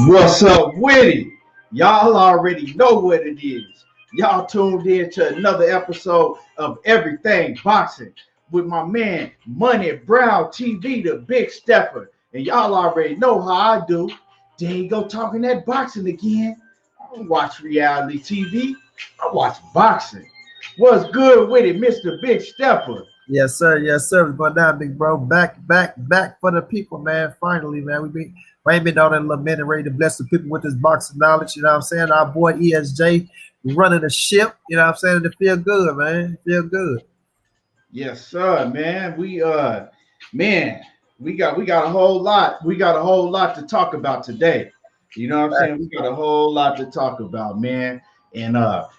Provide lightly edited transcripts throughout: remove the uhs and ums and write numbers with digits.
What's up with it? Y'all already know what it is. Y'all tuned in to another episode of Everything Boxing with my man Money Brown TV, the Big Stepper. And y'all already know how I do. There you go talking that boxing again. I don't watch reality TV. I watch boxing. What's good with it, Mr. Big Stepper? Yes, sir. Yes, sir. What's going down, big bro? Back for the people, man. Finally, man. We ain't been down in a little minute, ready to bless the people with this boxing knowledge. You know what I'm saying? Our boy ESJ running the ship. You know what I'm saying? It feel good, man. Feel good. Yes, sir, man. We got a whole lot. We got a whole lot to talk about today. You know what I'm saying? We got a whole lot to talk about, man. And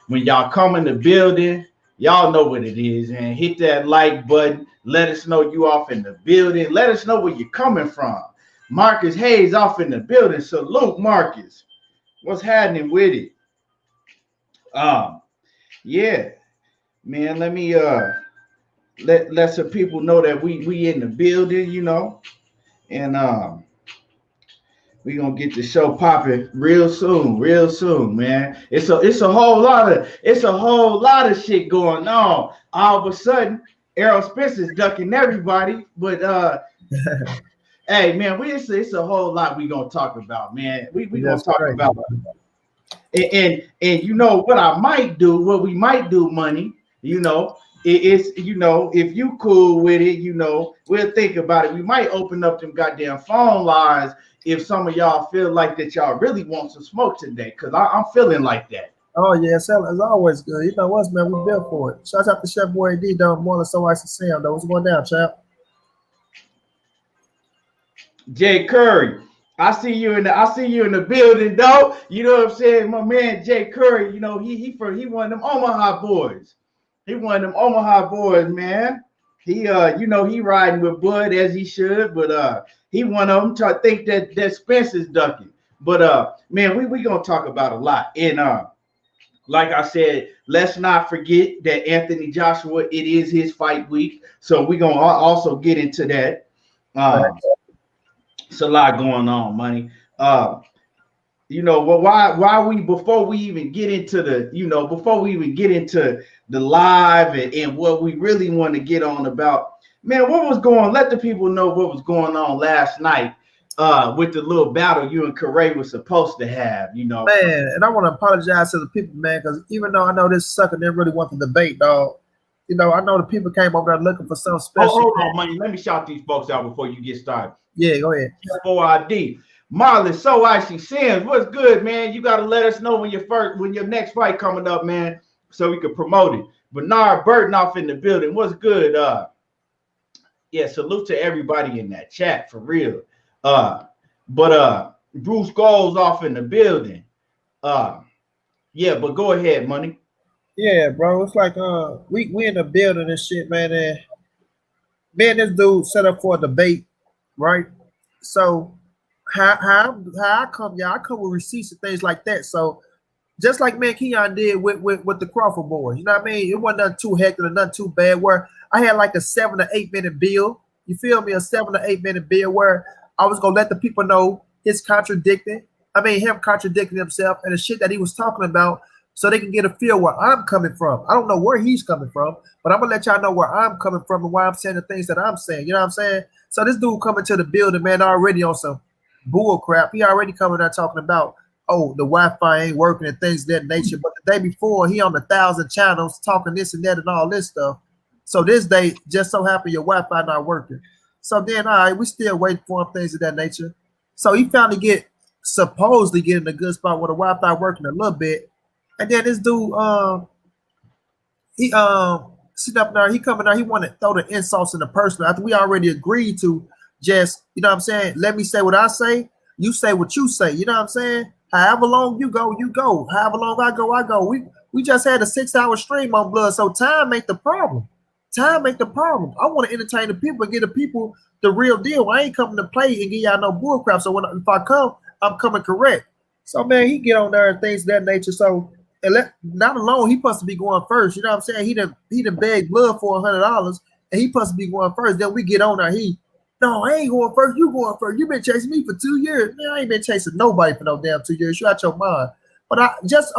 when y'all come in the building, y'all know what it is, and hit that like button. Let us know you off in the building. Let us know where you're coming from. Marcus Hayes off in the building. Salute, Marcus. What's happening with it? Yeah, man. Let me let some people know that we in the building, you know, and we gonna get the show popping real soon, man. It's a whole lot of shit going on. All of a sudden, Errol Spence is ducking everybody, but hey, man, it's a whole lot we gonna talk about, man. We gonna talk about and you know what we might do, Money, you know. It's, you know, if you cool with it, you know, we'll think about it. We might open up them goddamn phone lines if some of y'all feel like that y'all really want some smoke today, because I'm feeling like that. Oh, yeah, it's always good. You know what, man? We built for it. Shout out to Chef Boy D, though. More than so ice and Sam, though. What's going down, champ? Jay Curry, I see you in the building, though. You know what I'm saying? My man Jay Curry, you know, he one of them Omaha boys. He one of them Omaha boys, man. He you know, he riding with Bud as he should, but he one of them to think that Spence is ducking. But man, we gonna talk about a lot. And like I said, let's not forget that Anthony Joshua, it is his fight week. So we're gonna also get into that. It's a lot going on, Money. You know, well, why we before we even get into the live and what we really want to get on about, man, let the people know what was going on last night with the little battle you and Correa was supposed to have, you know. Man, and I want to apologize to the people, man, because even though I know this sucker didn't really want the debate, dog, you know, I know the people came over there looking for something special. Hold on, Money. Let me shout these folks out before you get started. Yeah, go ahead. 4ID. Marlon, So Icy Sims, what's good, man? You got to let us know when your next fight coming up, man, so we can promote it. Bernard Burton off in the building, what's good? Yeah, salute to everybody in that chat, for real. But Bruce Gold's off in the building. Yeah, but go ahead, Money. Yeah, bro, it's like we in the building and shit, man, and man, this dude set up for a debate, right? So how I come, I come with receipts and things like that. So just like man Keon did with the Crawford boys, you know what I mean? It wasn't nothing too hectic or nothing too bad. Where I had like a 7 to 8 minute bill. You feel me? A 7 to 8 minute bill where I was gonna let the people know him contradicting himself and the shit that he was talking about, so they can get a feel where I'm coming from. I don't know where he's coming from, but I'm gonna let y'all know where I'm coming from and why I'm saying the things that I'm saying. You know what I'm saying? So this dude coming to the building, man, already on some bull crap. He already coming there talking about, oh, the Wi-Fi ain't working and things of that nature. But the day before, he on 1,000 channels talking this and that and all this stuff. So this day, just so happen your Wi-Fi not working. So then, all right, we still waiting for him, things of that nature. So he finally supposedly get in a good spot where the Wi-Fi working a little bit. And then this dude, he sitting up there, he coming out, he want to throw the insults in the personal after we already agreed to just, you know what I'm saying, let me say what I say, you say what you say, you know what I'm saying? However long you go, you go. However long I go, I go. We just had a 6-hour stream on Blood, so time ain't the problem. Time ain't the problem. I want to entertain the people and give the people the real deal. I ain't coming to play and give y'all no bullcrap. So if I come, I'm coming correct. So man, he get on there and things of that nature. So not alone, he supposed to be going first. You know what I'm saying? He done begged Blood for $100, and he supposed to be going first. Then we get on there. He No, I ain't going first. You going first. You been chasing me for 2 years. Man, I ain't been chasing nobody for no damn 2 years. You out your mind. But I just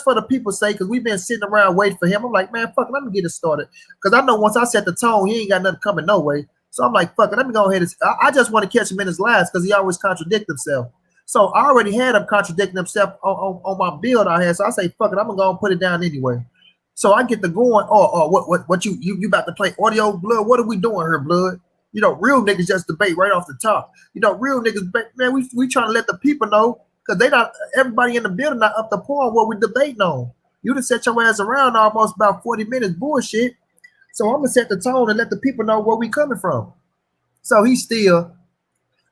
for the people's sake, because we've been sitting around waiting for him. I'm like, man, fuck it, let me get it started. Because I know once I set the tone, he ain't got nothing coming no way. So I'm like, fuck it, let me go ahead and I just want to catch him in his last because he always contradict himself. So I already had him contradicting himself on my build I had. So I say, fuck it, I'm gonna go and put it down anyway. So I get to going, what you about to play audio, blood? What are we doing here, blood? You know, real niggas just debate right off the top. You know, real niggas, man, we trying to let the people know because they not, everybody in the building not up to par on what we debating on. You done set your ass around almost about 40 minutes bullshit. So I'm gonna set the tone and let the people know where we coming from. So he still,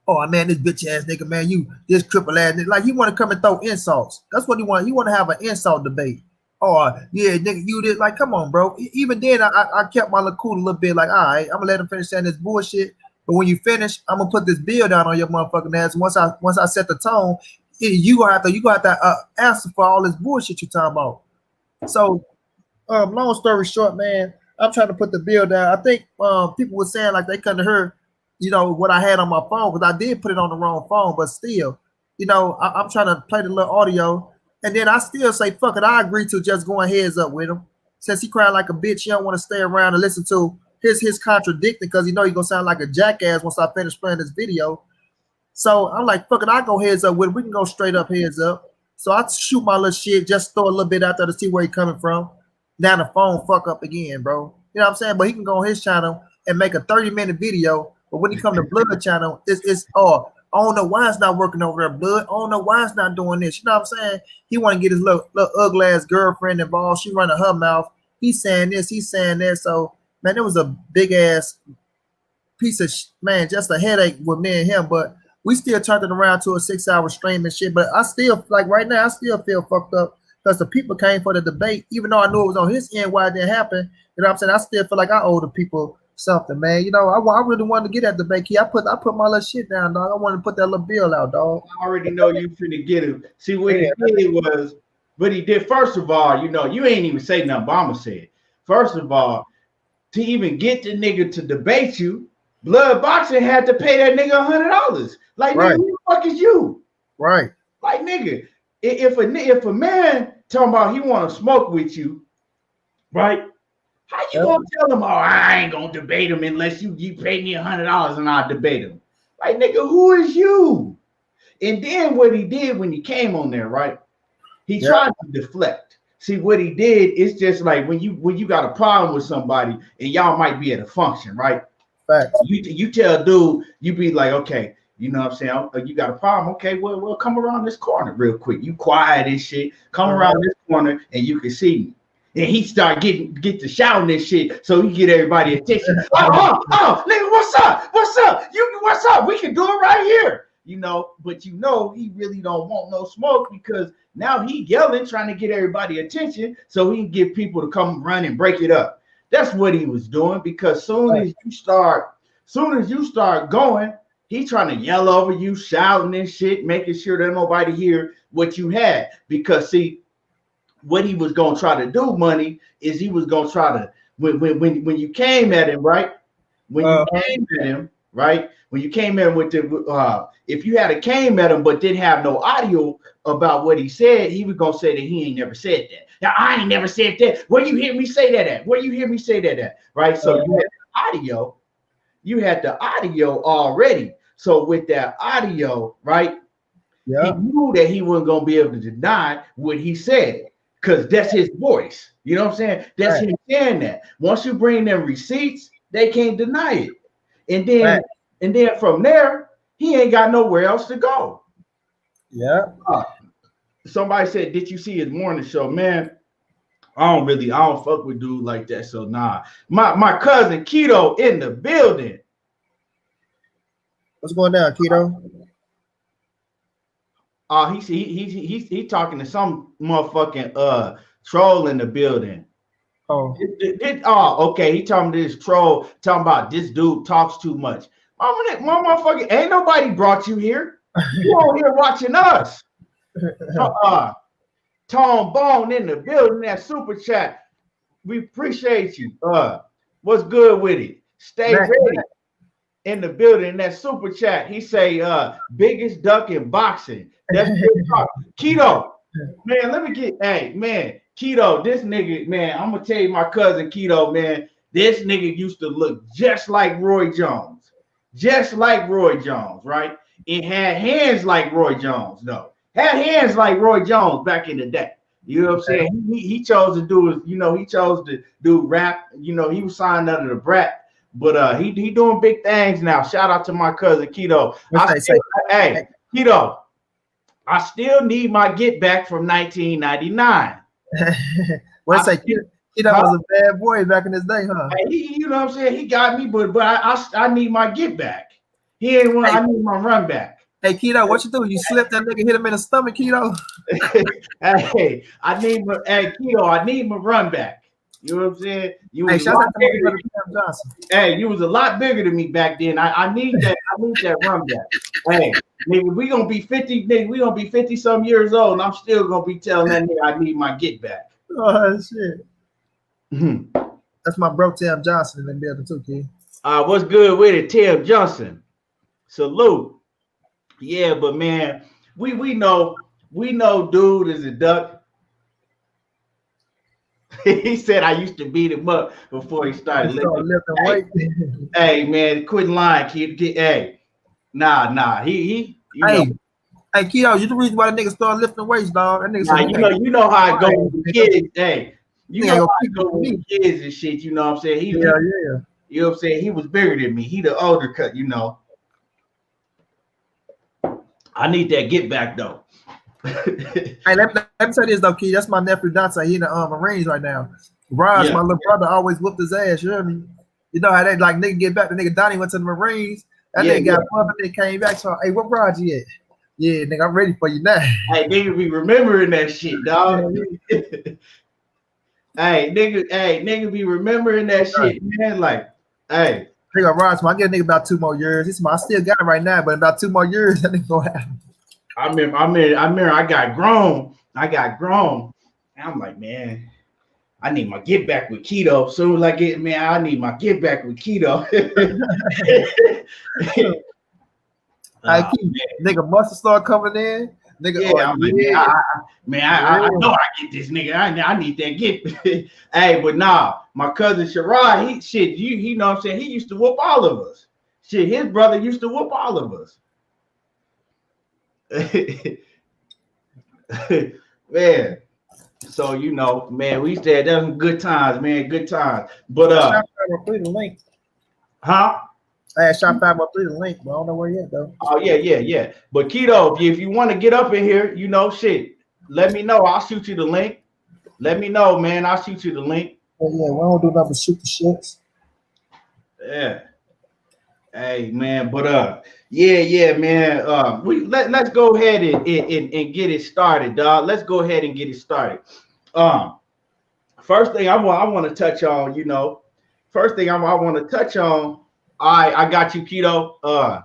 oh man, this bitch ass nigga, man, you this cripple ass nigga. Like he want to come and throw insults. That's what he want. He want to have an insult debate. Oh yeah, nigga, you did like, come on, bro. Even then, I kept my little cool a little bit. Like, all right, I'm gonna let him finish saying this bullshit. But when you finish, I'm gonna put this bill down on your motherfucking ass. Once I set the tone, you gonna have to answer for all this bullshit you talking about. So, long story short, man, I'm trying to put the bill down. I think people were saying like they couldn't hear, you know, what I had on my phone because I did put it on the wrong phone, but still, you know, I'm trying to play the little audio. And then I still say, fuck it, I agree to just going heads up with him. Since he crying like a bitch, he don't want to stay around and listen to his contradicting because he know he's going to sound like a jackass once I finish playing this video. So I'm like, fuck it, I go heads up with him. We can go straight up heads up. So I shoot my little shit, just throw a little bit out there to see where he coming from. Now the phone fuck up again, bro. You know what I'm saying? But he can go on his channel and make a 30-minute video. But when he come to Blood channel, it's I don't know why it's not working over there, Blood. I don't know why it's not doing this. You know what I'm saying? He want to get his little ugly ass girlfriend involved. She running her mouth. He's saying this, he's saying that. So, man, it was a big ass piece of man, just a headache with me and him. But we still turned it around to a 6-hour stream and shit. But I still, like right now, I still feel fucked up because the people came for the debate, even though I knew it was on his end why it didn't happen. You know what I'm saying? I still feel like I owe the people something, man. You know, I really wanted to get at the debate. I put my little shit down, dog. I wanted to put that little bill out, dog. I already know you finna get him. See what he did was, what he did. First of all, you know, you ain't even say nothing. Obama said. First of all, to even get the nigga to debate you, Blood Boxing had to pay that nigga $100. Like, right. Nigga, who the fuck is you? Right. Like, nigga, if a man talking about he want to smoke with you, right? How you gonna tell him, oh, I ain't gonna debate him unless you pay me $100 and I'll debate him? Like, nigga, who is you? And then what he did when he came on there, right? He tried to deflect. See, what he did is just like when you got a problem with somebody and y'all might be at a function, right? Facts. You tell dude, you be like, okay, you know what I'm saying? You got a problem? Okay, well, come around this corner real quick. You quiet and shit. Come around this corner and you can see me. And he start get to shouting this shit, so he get everybody attention. Oh, nigga, what's up? What's up? We can do it right here, you know. But you know, he really don't want no smoke because now he yelling, trying to get everybody attention, so he can get people to come run and break it up. That's what he was doing because soon as you start going, he trying to yell over you, shouting and shit, making sure that nobody hear what you had. Because see, what he was gonna try to do, Money, is he was gonna try to when you came at him, right? When you came at him, right? When you came in with the if you had a came at him but didn't have no audio about what he said, he was gonna say that he ain't never said that. Now I ain't never said that. Where you hear me say that at? Where you hear me say that at? Right? So you had the audio, already. So with that audio, right? He knew that he wasn't gonna be able to deny what he said. Because that's his voice. You know what I'm saying? That's him saying that. Once you bring them receipts, they can't deny it. And then from there, he ain't got nowhere else to go. Yeah. Somebody said, did you see his morning show? Man, I don't fuck with dude like that. So nah. My cousin Keto in the building. What's going down, Keto? He's talking to some motherfucking troll in the building. Oh, okay. He talking to this troll, talking about this dude talks too much. My motherfucker, ain't nobody brought you here. You over here watching us. Tom Bone in the building, that super chat. We appreciate you. What's good with it? Stay ready. in the building, that super chat. He say, biggest duck in boxing. That's good talk. Keto, man, let me get, hey, man, Keto, this nigga, man, I'm going to tell you, my cousin Keto, man, this nigga used to look just like Roy Jones. Just like Roy Jones, right? It had hands like Roy Jones, though. Had hands like Roy Jones back in the day. You know what I'm saying? He chose to do, he chose to do rap. He was signed under the Brat, but he doing big things now. Shout out to my cousin Keto. Hey, Keto, I still need my get back from 1999. What's that? Keto was a bad boy back in his day, huh? You know what I'm saying? He got me, but I need my get back. He ain't one. I need my run back. Hey, Keto, what you do? You slip that nigga, hit him in the stomach, Keto? Hey, Keto, I need my run back. You know what I'm saying? Shout out to my brother Johnson. Hey, you was a lot bigger than me back then. I need that. I need that run back. Hey, nigga, we gonna be 50. Nigga, we gonna be 50 some years old, and I'm still gonna be telling that nigga I need my get back. Oh shit. That's my bro Tim Johnson in the building too, kid. What's good with it, Tim Johnson? Salute. Yeah, but man, we know dude is a duck. He said I used to beat him up before he started lifting weight. Hey man, quit lying, kid. Hey, nah. He Hey, Keto, you the reason why the nigga started lifting weights, dog. That nigga you know how it goes with the kids. Hey, you know how it goes with the kids and shit. You know what I'm saying? You know what I'm saying? He was bigger than me. He the older cut. I need that get back though. Hey, let me say this though, kid. That's my nephew Dante. He in the Marines right now. Raj, my little brother, always whooped his ass. You hear me? You know how they like nigga get back. The nigga Donnie went to the Marines. That nigga got pumped and then came back. So, hey, what Raj you at? Yeah, nigga, I'm ready for you now. Hey, nigga, be remembering that shit, dog. Hey, nigga, be remembering that shit, man. Like, hey. Nigga, Raj, I get a nigga about 2 more years. He said, I still got it right now, but in about 2 more years, that nigga gonna happen. I remember I got grown. And I'm like, man, I need my get back with Keto. Soon as I get, man, I need my get back with Keto. Nigga must start coming in. Nigga, I know I get this nigga. I need that get. Hey, but nah, my cousin Sherrod, he know what I'm saying? He used to whoop all of us. Shit, his brother used to whoop all of us. Man, so man, we said that was good times, man, good times. But huh? I had shot 503 the link, but I don't know where yet though. Oh yeah. But Keto, if you want to get up in here, shit, let me know. I'll shoot you the link. Let me know, man. I'll shoot you the link. Oh, yeah, we don't do nothing but shoot the shits. Yeah. Hey man, but yeah, man. Let's go ahead and get it started, dog. Let's go ahead and get it started. First thing I want to touch on, first thing I want to touch on. I got you, Keto.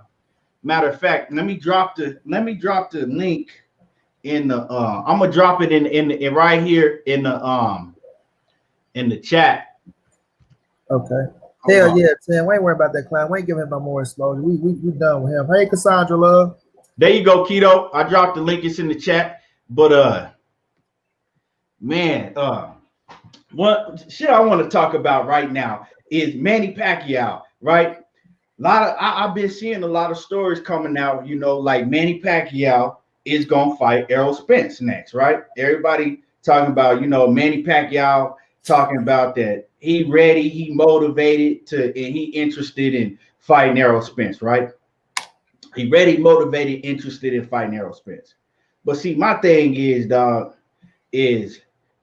Matter of fact, let me drop the link in the I'm gonna drop it in right here in the chat. Okay. Hell yeah, Tim. We ain't worried about that clown. We ain't giving him no more exposure. We done with him. Hey, Cassandra, love. There you go, Keto. I dropped the link. It's in the chat. But man, what shit I want to talk about right now is Manny Pacquiao, right? I've been seeing a lot of stories coming out, like Manny Pacquiao is gonna fight Errol Spence next, right? Everybody talking about, Manny Pacquiao talking about that he ready, he motivated and he interested in fighting Errol Spence, right? He ready, motivated, interested in fighting Errol Spence. But see, my thing is, dog, is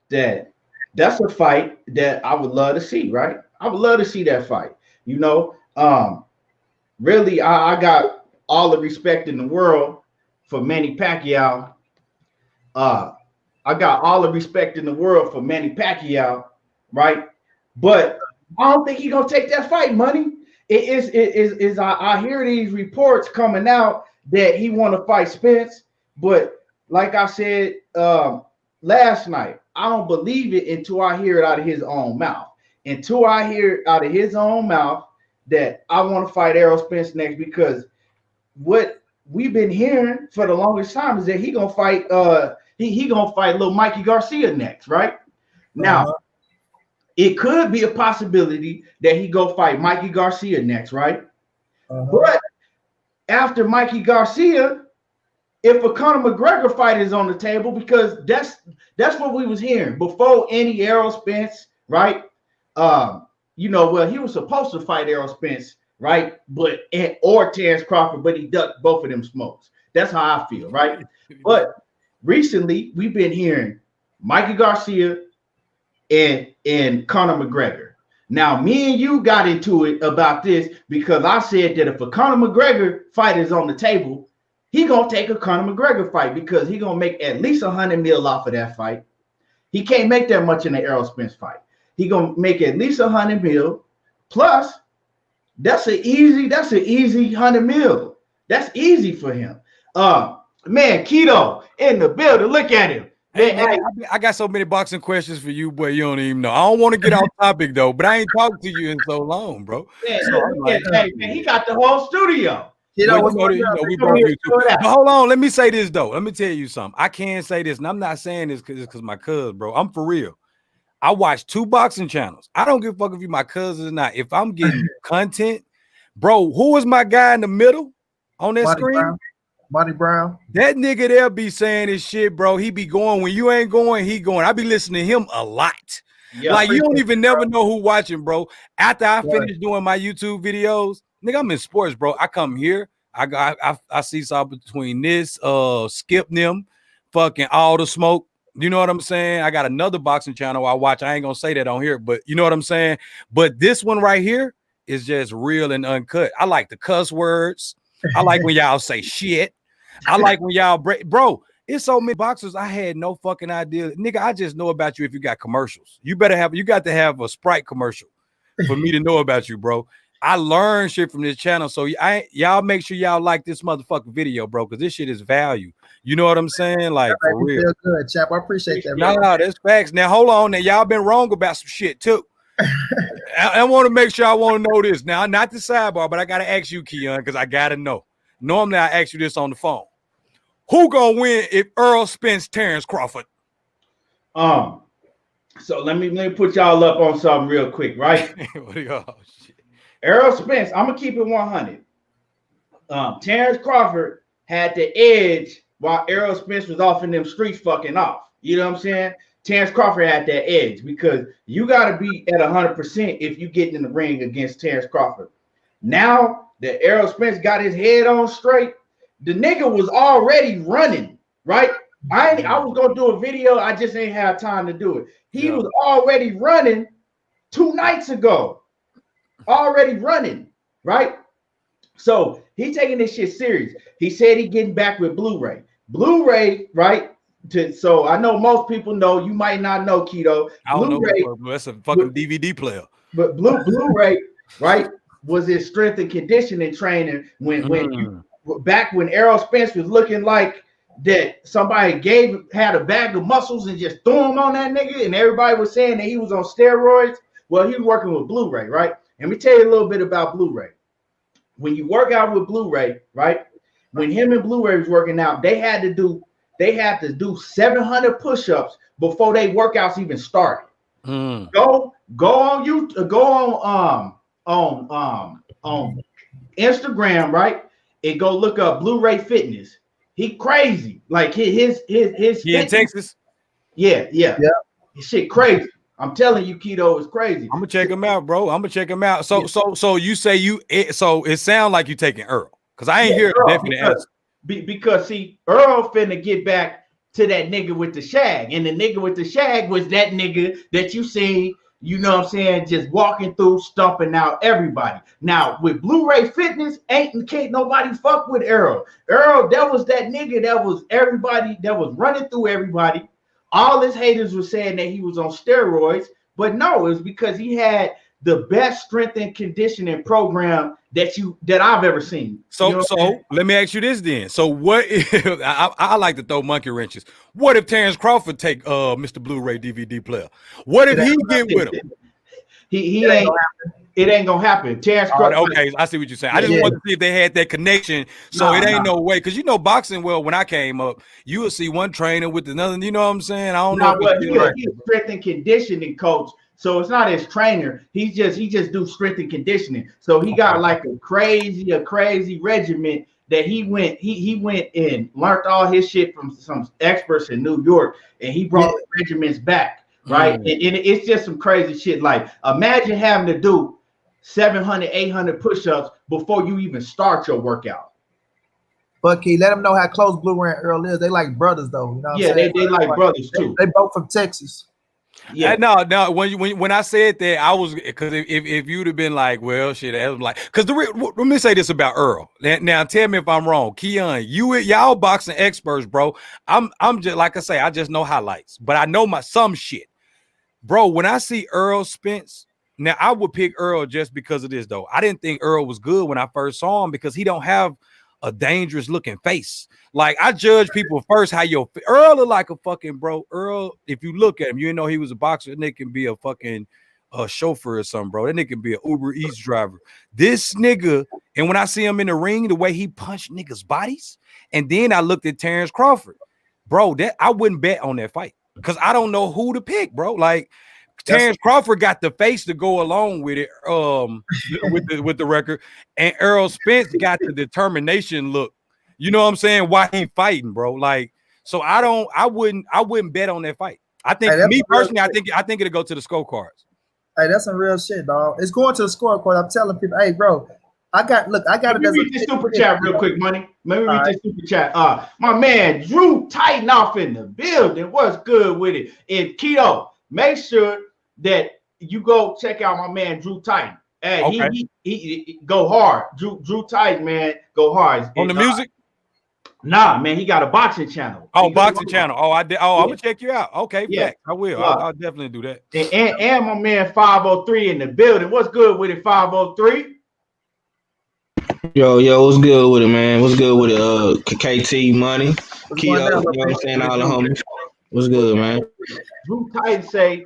that's a fight that I would love to see, right? I would love to see that fight, Really, I got all the respect in the world for Manny Pacquiao. I got all the respect in the world for Manny Pacquiao, right? But I don't think he's gonna take that fight, money. I hear these reports coming out that he want to fight Spence, but like I said last night, I don't believe it until I hear it out of his own mouth. Until I hear it out of his own mouth, that I want to fight Errol Spence next because what we've been hearing for the longest time is that he gonna fight he gonna fight little Mikey Garcia next, right? Now it could be a possibility that he go fight Mikey Garcia next, right? But after Mikey Garcia, if a Conor McGregor fight is on the table, because that's what we was hearing before any Errol Spence, right? You know, well, he was supposed to fight Errol Spence, right? Or Terence Crawford, but he ducked both of them smokes. That's how I feel, right? But recently, we've been hearing Mikey Garcia and Conor McGregor. Now, me and you got into it about this because I said that if a Conor McGregor fight is on the table, he gonna take a Conor McGregor fight because he gonna make at least 100 mil off of that fight. He can't make that much in the Errol Spence fight. He gonna make at least 100 mil. Plus, that's an easy 100 mil. That's easy for him. Man, Keto in the building. Look at him. Hey, man, I got so many boxing questions for you, boy. You don't even know. I don't want to get off topic though, but I ain't talked to you in so long, bro. Man, man, he got the whole studio. We both YouTube. But hold on, let me say this though. Let me tell you something. I can't say this, and I'm not saying this because my cuz, bro. I'm for real. I watch 2 boxing channels. I don't give a fuck if you my cousin or not. If I'm getting content, bro, who is my guy in the middle on that screen? Monty Brown. That nigga there be saying his shit, bro. He be going when you ain't going, he going. I be listening to him a lot. Yeah, like you don't even never know who watching, bro. After I finish doing my YouTube videos, nigga, I'm in sports, bro. I come here, I see something between this, Skip them, fucking All the Smoke. You know what I'm saying? I got another boxing channel I watch. I ain't gonna say that on here, but you know what I'm saying? But this one right here is just real and uncut. I like the cuss words. I like when y'all say shit. I like when y'all break, bro. It's so many boxers. I had no fucking idea, nigga. I just know about you if you got commercials. You got to have a Sprite commercial for me to know about you, bro. I learned shit from this channel, so y'all make sure y'all like this motherfucking video, bro, because this shit is value. You know what I'm saying? Like for real. Feel good, chap. I appreciate that. Nah, that's facts. Now hold on. Now y'all been wrong about some shit too. I want to make sure I want to know this. Now, not the sidebar, but I gotta ask you, Keon, because I gotta know. Normally, I ask you this on the phone. Who gonna win if Errol Spence, Terence Crawford? So let me put y'all up on something real quick, right? Shit. Errol Spence, I'm gonna keep it 100. Terence Crawford had the edge while Errol Spence was off in them streets fucking off. You know what I'm saying? Terence Crawford had that edge because you got to be at 100% if you get in the ring against Terence Crawford. Now that Errol Spence got his head on straight, the nigga was already running, right? I was going to do a video. I just ain't have time to do it. He was already running 2 nights ago. Already running, right? So he taking this shit serious. He said he getting back with Blu-ray. Blu-ray, right? So I know most people know. You might not know, Keto. I don't know. That's a fucking DVD player. But Blu-ray, right, was his strength and conditioning training back when Errol Spence was looking like that somebody had a bag of muscles and just threw him on that nigga, and everybody was saying that he was on steroids. Well, he was working with Blu-ray, right? Let me tell you a little bit about Blu-ray. When you work out with Blu-ray, right? When him and Blu-ray was working out, they had to do 700 push-ups before they workouts even started. Go on YouTube, go on Instagram, right? And go look up Blu-ray Fitness. He crazy. Like his he in Texas? Yeah. His shit crazy. I'm telling you, Keto is crazy. I'm gonna check him out, bro. I'm gonna check him out. So you say so it sounds like you taking Earl, because I ain't hear a definite answer. Because see, Earl finna get back to that nigga with the shag, and the nigga with the shag was that nigga that you seen, you know what I'm saying, just walking through, stumping out everybody. Now with Blu-ray Fitness, can't nobody fuck with Earl. Earl, that was that nigga that was everybody that was running through everybody. All his haters were saying that he was on steroids, but no, it was because he had the best strength and conditioning program that I've ever seen. So, you know let me ask you this then. So what if I like to throw monkey wrenches? What if Terence Crawford take Mr. Blu-ray DVD player? What if he get with him? He ain't. it ain't gonna happen. Terence Crawford. Okay, I see what you're saying. I just wanted to see if they had that connection. So it ain't no way, because you know boxing. Well, when I came up, you would see one trainer with another. You know what I'm saying? I don't know. He's a strength and conditioning coach. So it's not his trainer. He just do strength and conditioning. So he got like a crazy regiment that he went and learned all his shit from some experts in New York, and he brought the regiments back, right? And it's just some crazy shit. Like, imagine having to do 700, 800 push-ups before you even start your workout. But Key, let them know how close Blue Ray and Earl is. They like brothers, though. You know what I'm saying? They like brothers too. They both from Texas. Yeah, no. When I said that, I was, because if you'd have been like, well, shit, I was like, because let me say this about Earl. Now, tell me if I'm wrong, Keon. Y'all boxing experts, bro. I'm just, like I say, I just know highlights, but I know some shit, bro. When I see Errol Spence, now I would pick Earl just because of this, though. I didn't think Earl was good when I first saw him because he don't have a dangerous looking face. Like, I judge people first how your Earl look like a fucking, bro. Earl, if you look at him, you know he was a boxer. That nigga can be a fucking chauffeur or something, bro. That nigga can be an Uber Eats driver. This nigga, and when I see him in the ring, the way he punched niggas' bodies, and then I looked at Terence Crawford, bro. That I wouldn't bet on that fight because I don't know who to pick, bro. Like, Terence Crawford got the face to go along with it, with the record, and Errol Spence got the determination look. You know what I'm saying? Why he fighting, bro? Like, so I wouldn't bet on that fight. I think, me personally, I think it'll go to the scorecards. Hey, that's some real shit, dog. It's going to the scorecard. I'm telling people, hey, bro, I got to. Let me read this super chat real quick, Money. Let me read this super chat. My man Drew Titan off in the building. What's good with it? And Keto, make sure that you go check out my man Drew Titan. Hey, he go hard. Drew Titan, man, go hard. On the music? Nah, man, he got a boxing channel. Boxing channel. Oh, I did. Oh, I'm gonna check you out. Okay, fact. I will. I'll definitely do that. And my man 503 in the building. What's good with it, 503? Yo, what's good with it, man? What's good with it? KT Money, Keto, you know what I'm saying? All the homies. What's good, man? Drew Titan say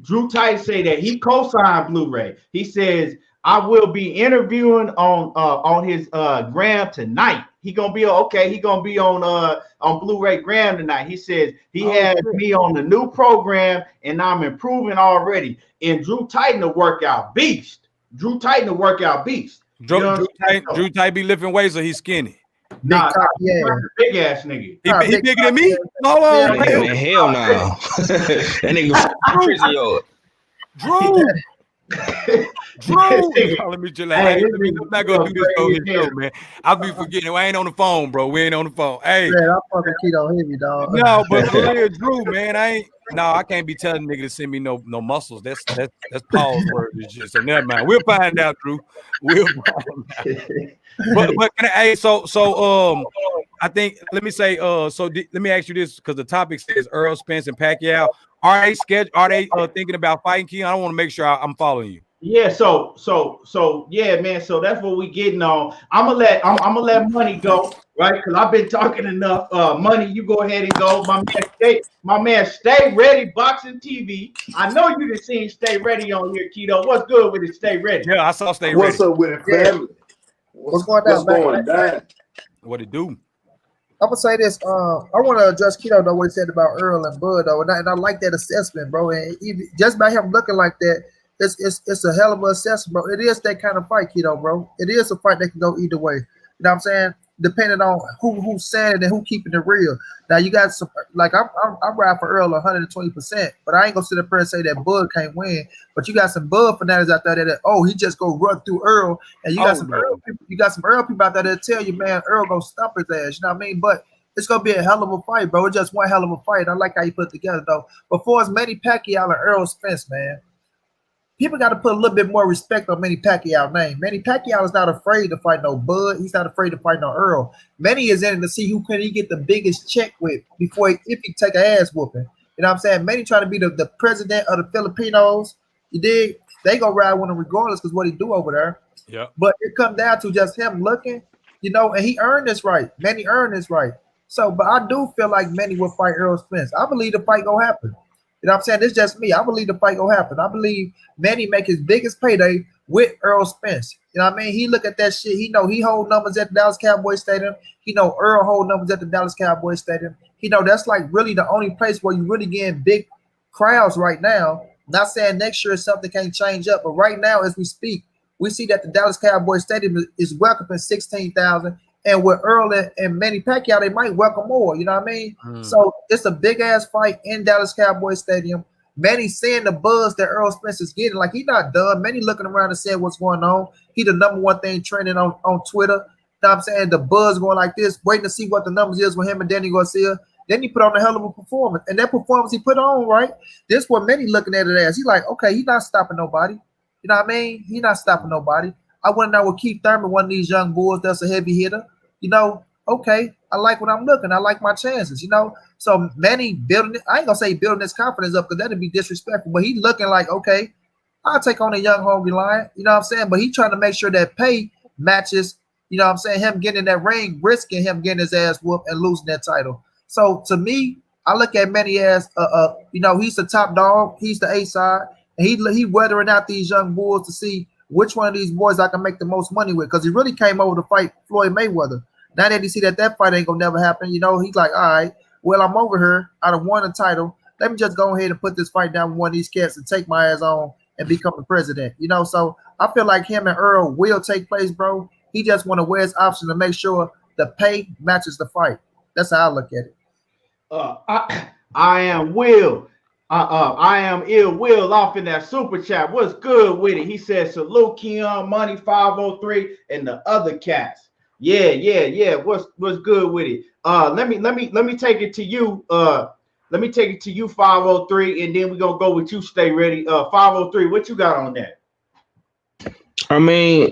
Drew Titan say that he co-signed Blu-ray. He says, I will be interviewing on his gram tonight. He gonna be on Blu-ray gram tonight. He says he has me on the new program and I'm improving already. And Drew Titan the workout beast. Drew Titan Drew Titan be lifting weights or he's skinny. Nah, big ass nigga. He bigger than me? Hold on, man. Hell no. That nigga prison yard. Drew. Let me chill out. Hey, I'm not gonna do this on his show, man. I'll be forgetting. I ain't on the phone, bro. We ain't on the phone. Hey, man, I'm fucking Keto heavy, dog. No, but for real, Drew, man, I can't be telling nigga to send me no muscles. That's Paul's word. So never mind. We'll find out, Drew. We'll find out. But can I think let me say let me ask you this, because the topic says Errol Spence and Pacquiao. Are they thinking about fighting, Keon? I want to make sure I'm following you. Yeah, so yeah, man. So that's what we getting on. I'm gonna let Money go, right? Because I've been talking enough. Money, you go ahead and go. My man, stay ready. Boxing TV. I know you done seen Stay Ready on here, Keto. What's good with it? Stay Ready. Yeah, I saw Stay Ready. What's up with it, family? What's going down? What it do? I'm gonna say this. I want to address Keto though what he said about Earl and Bud though, and I like that assessment, bro. And just by him looking like that, it's a hell of an assessment, bro. It is that kind of fight, Keto, bro. It is a fight that can go either way. You know what I'm saying? Depending on who's saying it and who keeping it real. Now you got some, like I'm riding for Earl 120%, but I ain't gonna sit up there and say that Bud can't win. But you got some Bud fanatics out there that he just go run through Earl, and you got some Earl people. You got some Earl people out there that tell you, man, Earl gonna stump his ass. You know what I mean? But it's gonna be a hell of a fight, bro. It's just one hell of a fight. I like how you put it together though. Before it's Manny Pacquiao and Errol Spence, man. People got to put a little bit more respect on Manny Pacquiao's name. Manny Pacquiao is not afraid to fight no Bud. He's not afraid to fight no Earl. Manny is in it to see who can he get the biggest check with if he take an ass whooping. You know what I'm saying? Manny trying to be the president of the Filipinos. You dig? They gonna ride with him regardless because what he do over there. Yeah. But it comes down to just him looking, and he earned this right. Manny earned this right. So, but I do feel like Manny will fight Errol Spence. I believe the fight gonna happen. You know what I'm saying? It's just me. I believe the fight gonna happen. I believe Manny make his biggest payday with Errol Spence. You know what I mean? He look at that shit. He know he hold numbers at the Dallas Cowboys Stadium. He know Earl hold numbers at the Dallas Cowboys Stadium. He know that's like really the only place where you really getting big crowds right now. Not saying next year something can't change up, but right now as we speak, we see that the Dallas Cowboys Stadium is welcoming 16,000. And with Earl and Manny Pacquiao, they might welcome more. You know what I mean? So it's a big ass fight in Dallas Cowboys Stadium. Manny seeing the buzz that Errol Spence is getting, like he not done. Manny looking around and saying what's going on. He the number one thing trending on Twitter. You know what I'm saying? The buzz going like this, waiting to see what the numbers is with him and Danny Garcia. Then he put on a hell of a performance. And that performance he put on, right? This what Manny looking at it as. He like, okay, he not stopping nobody. You know what I mean? He not stopping nobody. I want to know with Keith Thurman, one of these young bulls that's a heavy hitter. You know, okay, I like what I'm looking. I like my chances, you know. So Manny building it. I ain't gonna say building his confidence up because that'd be disrespectful. But he looking like, okay, I'll take on a young hungry lion. You know what I'm saying? But he trying to make sure that pay matches, you know what I'm saying, him getting in that ring, risking him getting his ass whooped and losing that title. So to me, I look at Manny as you know, he's the top dog, he's the A side, and he weathering out these young bulls to see which one of these boys I can make the most money with, because he really came over to fight Floyd Mayweather. Now that he see that fight ain't gonna never happen, you know, he's like, all right, well, I'm over here. I done won the title. Let me just go ahead and put this fight down with one of these cats and take my ass on and become the president, you know. So I feel like him and Earl will take place, bro. He just want to wear his option to make sure the pay matches the fight. That's how I look at it. I am Will. I am ill Will off in that super chat. What's good with it? He said salute Keon, Money 503, and the other cats. Yeah. What's good with it? Let me take it to you. Let me take it to you, 503, and then we're gonna go with you. Stay ready. 503, what you got on that? I mean,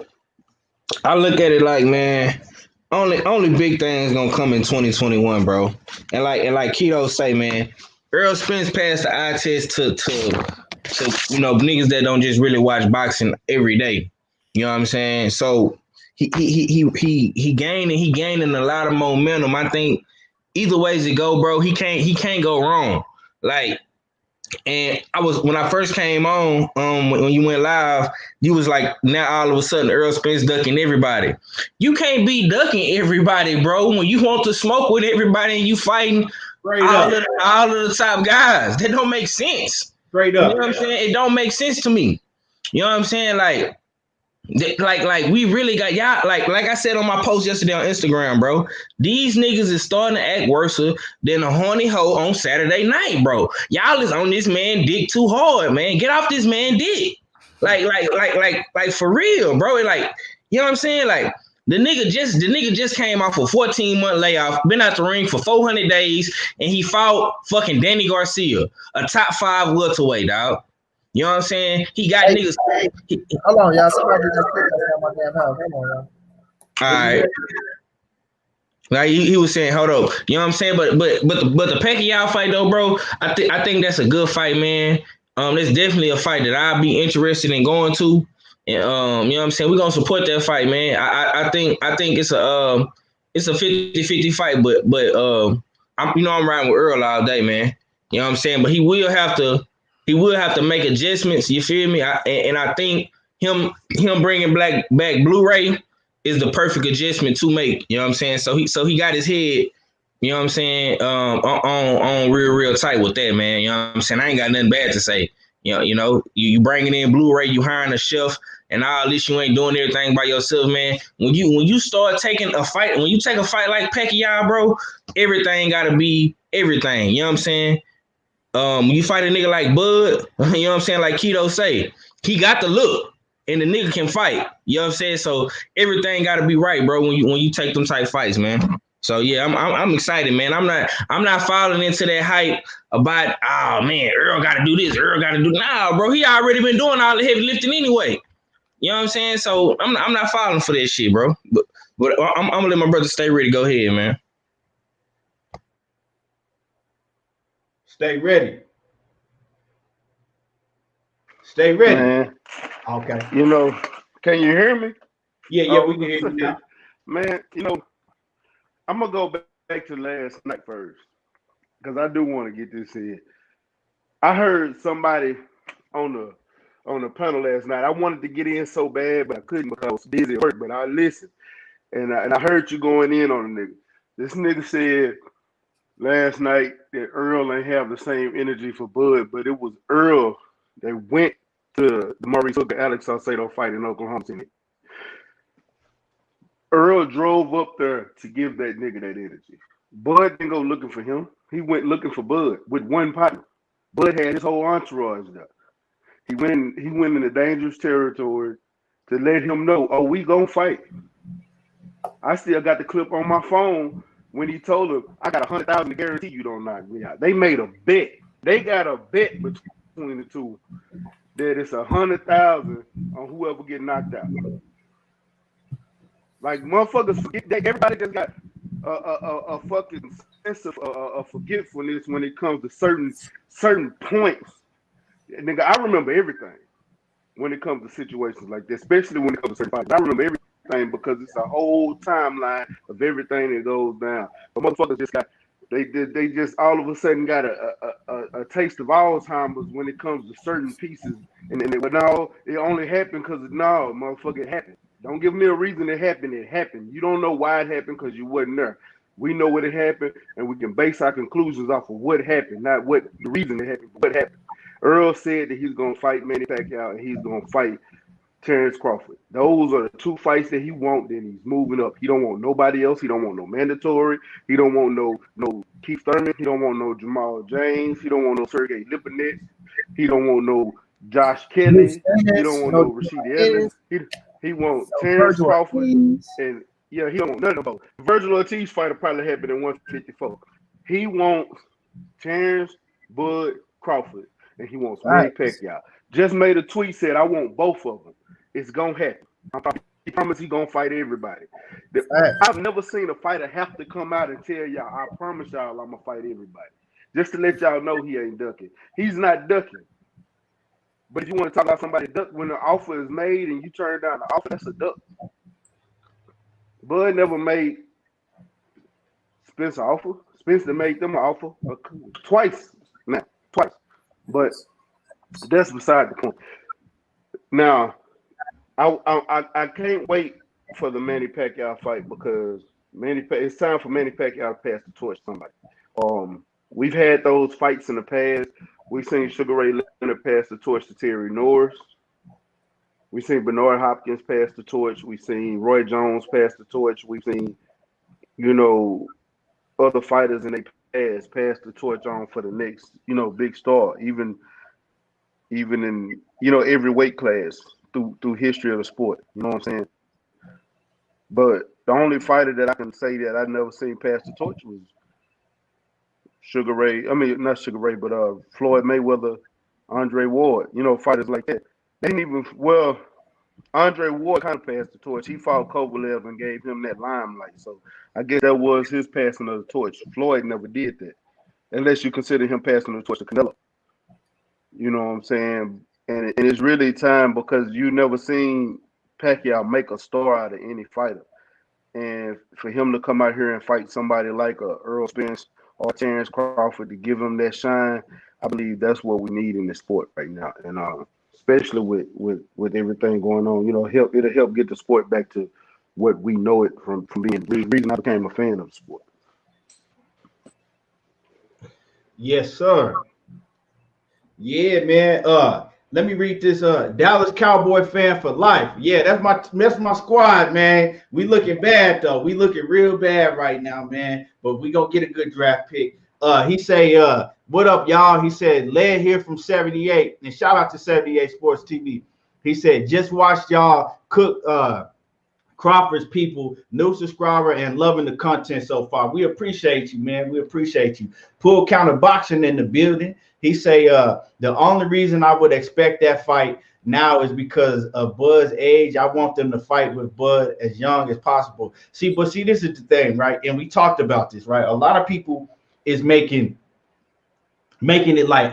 I look at it like, man, only big things gonna come in 2021, bro. And like Keto say, man, Errol Spence passed the eye test to you know, niggas that don't just really watch boxing every day. You know what I'm saying? So he gaining a lot of momentum. I think either ways it go, bro, he can't go wrong. Like, and when I first came on, when you went live, you was like, now all of a sudden Errol Spence ducking everybody. You can't be ducking everybody, bro. When you want to smoke with everybody and you fighting all of the top guys, that don't make sense. Straight up. You know what I'm saying? It don't make sense to me. You know what I'm saying? Like we really got y'all. Like I said on my post yesterday on Instagram, bro. These niggas is starting to act worse than a horny hoe on Saturday night, bro. Y'all is on this man dick too hard, man. Get off this man dick. Like for real, bro. Like, you know what I'm saying? Like the nigga just came off a 14-month layoff, been out the ring for 400 days, and he fought fucking Danny Garcia, a top 5 welterweight, dog. You know what I'm saying? He got niggas. Hold on, y'all. Somebody just put that on my damn house. Hold on, y'all. All right. Like he was saying, hold up. You know what I'm saying? But the Pacquiao fight though, bro, I think that's a good fight, man. It's definitely a fight that I'll be interested in going to. And you know what I'm saying? We're gonna support that fight, man. I think it's a 50-50 fight, but I'm riding with Earl all day, man. You know what I'm saying? But he will have to make adjustments. You feel me? And I think him bringing back Blu-ray is the perfect adjustment to make. You know what I'm saying? So he got his head, you know what I'm saying, on real tight with that, man. You know what I'm saying? I ain't got nothing bad to say. You know, you bringing in Blu-ray, you hiring a chef, and all this, you ain't doing everything by yourself, man. When you start taking a fight, when you take a fight like Pacquiao, bro, everything gotta be everything. You know what I'm saying? When you fight a nigga like Bud, you know what I'm saying, like Keto say, he got the look, and the nigga can fight. You know what I'm saying? So everything got to be right, bro. When you take them type fights, man. So yeah, I'm excited, man. I'm not falling into that hype about, oh man, Earl got to do this, Earl got to do. Nah, bro, he already been doing all the heavy lifting anyway. You know what I'm saying? So I'm not falling for that shit, bro. But I'm gonna let my brother stay ready. Go ahead, man. Stay ready. Stay ready. Man. Okay. You know, can you hear me? Yeah, we can hear you now. Man, you know, I'm going to go back to last night first because I do want to get this in. I heard somebody on on the panel last night. I wanted to get in so bad, but I couldn't because I was busy at work. But I listened, and I heard you going in on the nigga. This nigga said last night that Earl ain't have the same energy for Bud, but it was Earl that went to the Maurice Hooker Alex Salcedo fight in Oklahoma City. Earl drove up there to give that nigga that energy. Bud didn't go looking for him. He went looking for Bud with one partner. Bud had his whole entourage there. He went into dangerous territory to let him know, oh, we gonna fight. I still got the clip on my phone when he told him, I got 100,000 to guarantee you don't knock me out. They made a bet. They got a bet between the two that it's 100,000 on whoever get knocked out. Like motherfuckers forget that everybody just got a fucking sense of forgetfulness when it comes to certain points. Nigga, I remember everything when it comes to situations like this, especially when it comes to certain fights. I remember everything because it's a whole timeline of everything that goes down. But motherfuckers just got they just all of a sudden got a taste of Alzheimer's when it comes to certain pieces. But no, it only happened because no, motherfucker, it happened. Don't give me a reason it happened. It happened. You don't know why it happened because you wasn't there. We know what it happened, and we can base our conclusions off of what happened, not what the reason it happened, but what happened. Earl said that he's going to fight Manny Pacquiao and he's going to fight Terence Crawford. Those are the two fights that he wants, and he's moving up. He don't want nobody else. He don't want no mandatory. He don't want no Keith Thurman. He don't want no Jamal James. He don't want no Sergey Lipinets. He don't want no Josh Kelly. He don't want no Rashid Evans. He wants Terence Crawford, and yeah, he don't want none of those. Virgil Ortiz fight will probably happen in 154. He wants Terence, Bud, Crawford, and he wants Manny Pacquiao. Just made a tweet, said, I want both of them. It's going to happen. He promised he's going to fight everybody. I've never seen a fighter have to come out and tell y'all, I promise y'all I'm going to fight everybody. Just to let y'all know he ain't ducking. He's not ducking. But if you want to talk about somebody duck when the offer is made and you turn down the offer, that's a duck. Bud never made Spence an offer. Spence made them an offer twice. But that's beside the point. Now, I can't wait for the Manny Pacquiao fight because it's time for Manny Pacquiao to pass the torch to somebody. We've had those fights in the past. We've seen Sugar Ray Leonard pass the torch to Terry Norris. We've seen Bernard Hopkins pass the torch. We've seen Roy Jones pass the torch. We've seen, other fighters in their past pass the torch on for the next, big star, even in, every weight class through history of the sport. You know what I'm saying? But the only fighter that I can say that I've never seen pass the torch was Sugar Ray. I mean, not Sugar Ray, but Floyd Mayweather, Andre Ward. Fighters like that. They didn't even, Andre Ward kind of passed the torch. He fought Kovalev and gave him that limelight. So I guess that was his passing of the torch. Floyd never did that, unless you consider him passing the torch to Canelo. You know what I'm saying? And it's really time because you never seen Pacquiao make a star out of any fighter. And for him to come out here and fight somebody like Errol Spence or Terence Crawford to give him that shine, I believe that's what we need in the sport right now. And especially with everything going on, it'll help get the sport back to what we know it from being the reason I became a fan of the sport. Yes, sir. Yeah, man. Let me read this. Dallas Cowboy fan for life. Yeah, that's my squad, man. We looking bad though. We looking real bad right now, man. But we gonna get a good draft pick. He say, what up, y'all? He said, led here from 78. And shout out to 78 Sports TV. He said, just watched y'all cook Crawford's people, new subscriber, and loving the content so far. We appreciate you, man. We appreciate you. Pull Counter Boxing in the building. He say, the only reason I would expect that fight now is because of Bud's age. I want them to fight with Bud as young as possible. See, this is the thing, right? And we talked about this, right? A lot of people is making it like,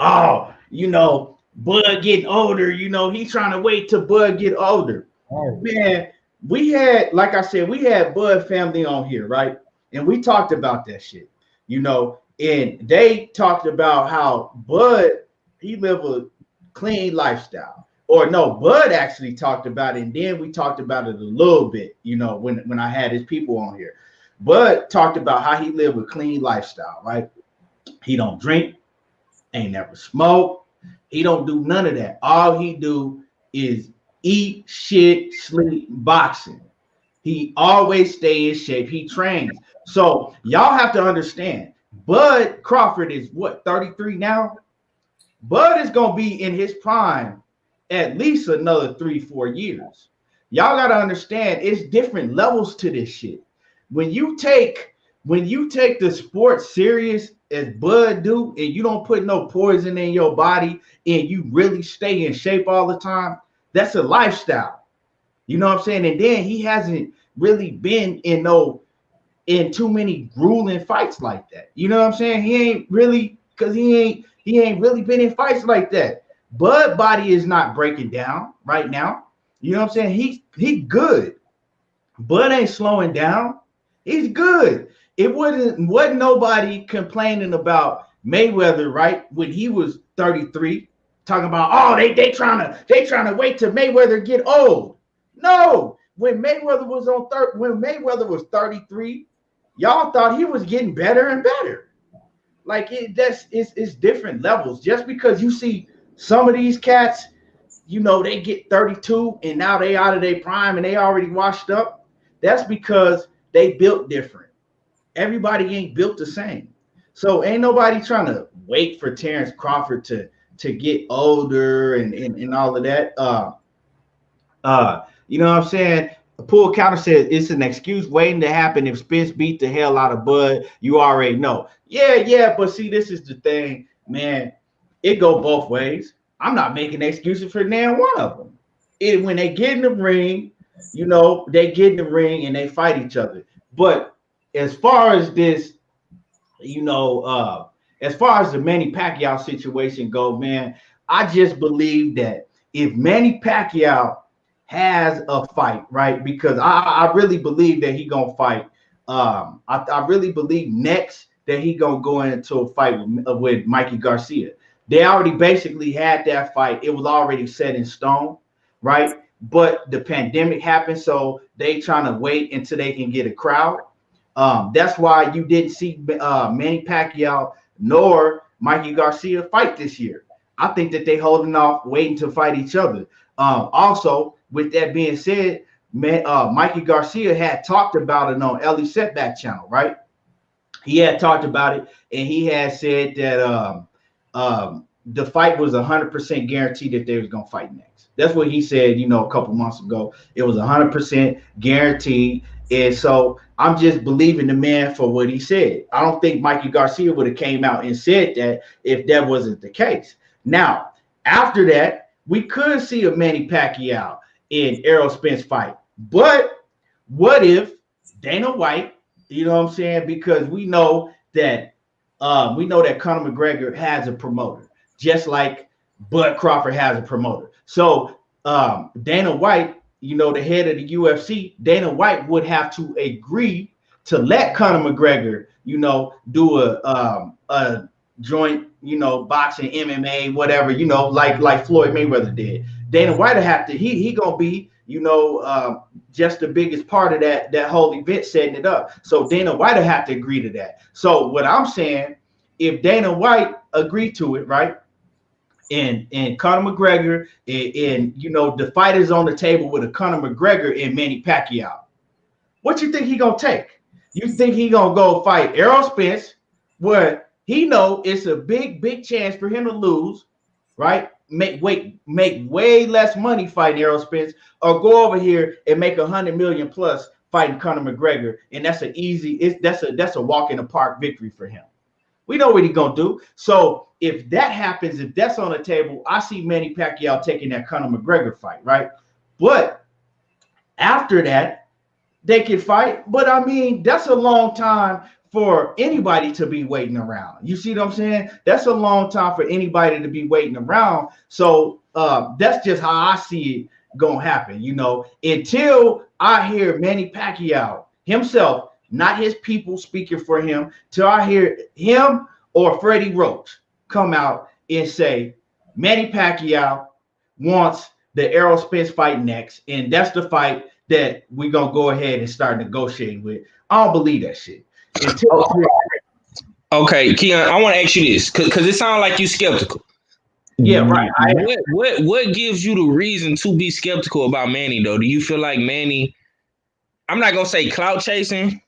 Bud getting older, he's trying to wait till Bud get older. Oh. Man, we had Bud family on here, right? And we talked about that shit, and they talked about how Bud, he live a clean lifestyle, or no, Bud actually talked about it, and then we talked about it a little bit, you know, when I had his people on here. Bud talked about how he lived a clean lifestyle, right? He don't drink, ain't never smoked, he don't do none of that. All he do is eat, shit, sleep, boxing. He always stay in shape. He trains. So y'all have to understand, Bud Crawford is what, 33 now? Bud is gonna be in his prime at least another 3-4 years. Y'all gotta understand, it's different levels to this shit. When you take the sport serious as Bud do, and you don't put no poison in your body, and you really stay in shape all the time, that's a lifestyle. You know what I'm saying? And then he hasn't really been in too many grueling fights like that. You know what I'm saying? He ain't really, because he ain't really been in fights like that. Bud body is not breaking down right now. You know what I'm saying? He good. Bud ain't slowing down. He's good. It wasn't nobody complaining about Mayweather, right? When he was 33, talking about, oh, they trying to wait till Mayweather get old. No, when Mayweather was 33, y'all thought he was getting better and better. Like it's different levels. Just because you see some of these cats, you know, they get 32 and now they out of their prime and they already washed up. That's because they built different. Everybody ain't built the same. So ain't nobody trying to wait for Terence Crawford to get older and all of that. You know what I'm saying? Pool Counter said it's an excuse waiting to happen. If Spence beat the hell out of Bud, you already know. Yeah, but see, this is the thing, man. It go both ways. I'm not making excuses for now one of them. When they get in the ring, you know, they get in the ring and they fight each other. But as far as this, you know, as far as the Manny Pacquiao situation go, man, I just believe that if Manny Pacquiao has a fight, right? Because I really believe that he gonna fight. I really believe next that he gonna go into a fight with Mikey Garcia. They already basically had that fight. It was already set in stone, right? But the pandemic happened, so they trying to wait until they can get a crowd. That's why you didn't see Manny Pacquiao nor Mikey Garcia fight this year. I think that they holding off, waiting to fight each other. Also, with that being said, Mikey Garcia had talked about it on Ellie Setback channel, right? He had talked about it, and he had said that the fight was 100% guaranteed that they was gonna fight next. That's what he said, you know, a couple months ago. It was 100% guaranteed, and so I'm just believing the man for what he said. I don't think Mikey Garcia would have came out and said that if that wasn't the case. Now, after that, we could see a Manny Pacquiao in Errol Spence fight. But what if Dana White, you know what I'm saying? Because we know that Conor McGregor has a promoter, just like Bud Crawford has a promoter. So Dana White, you know, the head of the UFC, Dana White would have to agree to let Conor McGregor, you know, do a joint, you know, boxing, MMA, whatever, you know, like Floyd Mayweather did. Dana White will have to, he gonna be, you know, just the biggest part of that whole event, setting it up. So Dana White will have to agree to that. So what I'm saying, if Dana White agreed to it, right, and Conor McGregor, and you know, the fight is on the table with a Conor McGregor and Manny Pacquiao, what you think he gonna take? You think he gonna go fight Errol Spence, where he know it's a big chance for him to lose, right? Make way less money fighting Errol Spence, or go over here and make $100 million plus fighting Conor McGregor, and that's a walk in the park victory for him. We know what he's gonna do. So if that happens, if that's on the table, I see Manny Pacquiao taking that Conor McGregor fight, right? But after that, they can fight. But I mean, that's a long time for anybody to be waiting around. You see what I'm saying? That's a long time for anybody to be waiting around. So that's just how I see it gonna happen, you know, until I hear Manny Pacquiao himself, not his people speaking for him, till I hear him or Freddie Roach come out and say Manny Pacquiao wants the Errol Spence fight next, and that's the fight that we're gonna go ahead and start negotiating with. I don't believe that shit. Okay, Keon, I want to ask you this because it sounds like you skeptical. Yeah, right. What gives you the reason to be skeptical about Manny though? Do you feel like Manny? I'm not gonna say clout chasing,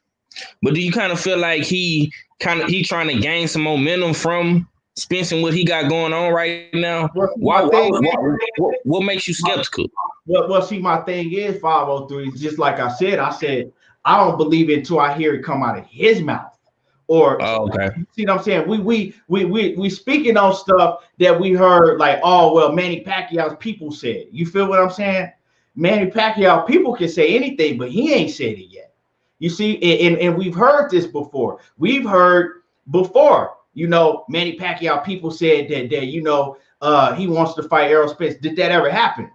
but do you kind of feel like he trying to gain some momentum from Spence and what he got going on right now? What makes you skeptical? Well, see, my thing is 503. Just like I said, I don't believe it until I hear it come out of his mouth. Or okay. You see what I'm saying? We speaking on stuff that we heard like, oh well, Manny Pacquiao's people said. You feel what I'm saying? Manny Pacquiao people can say anything, but he ain't said it yet. You see, and we've heard this before. We've heard before, Manny Pacquiao people said that he wants to fight Errol Spence. Did that ever happen?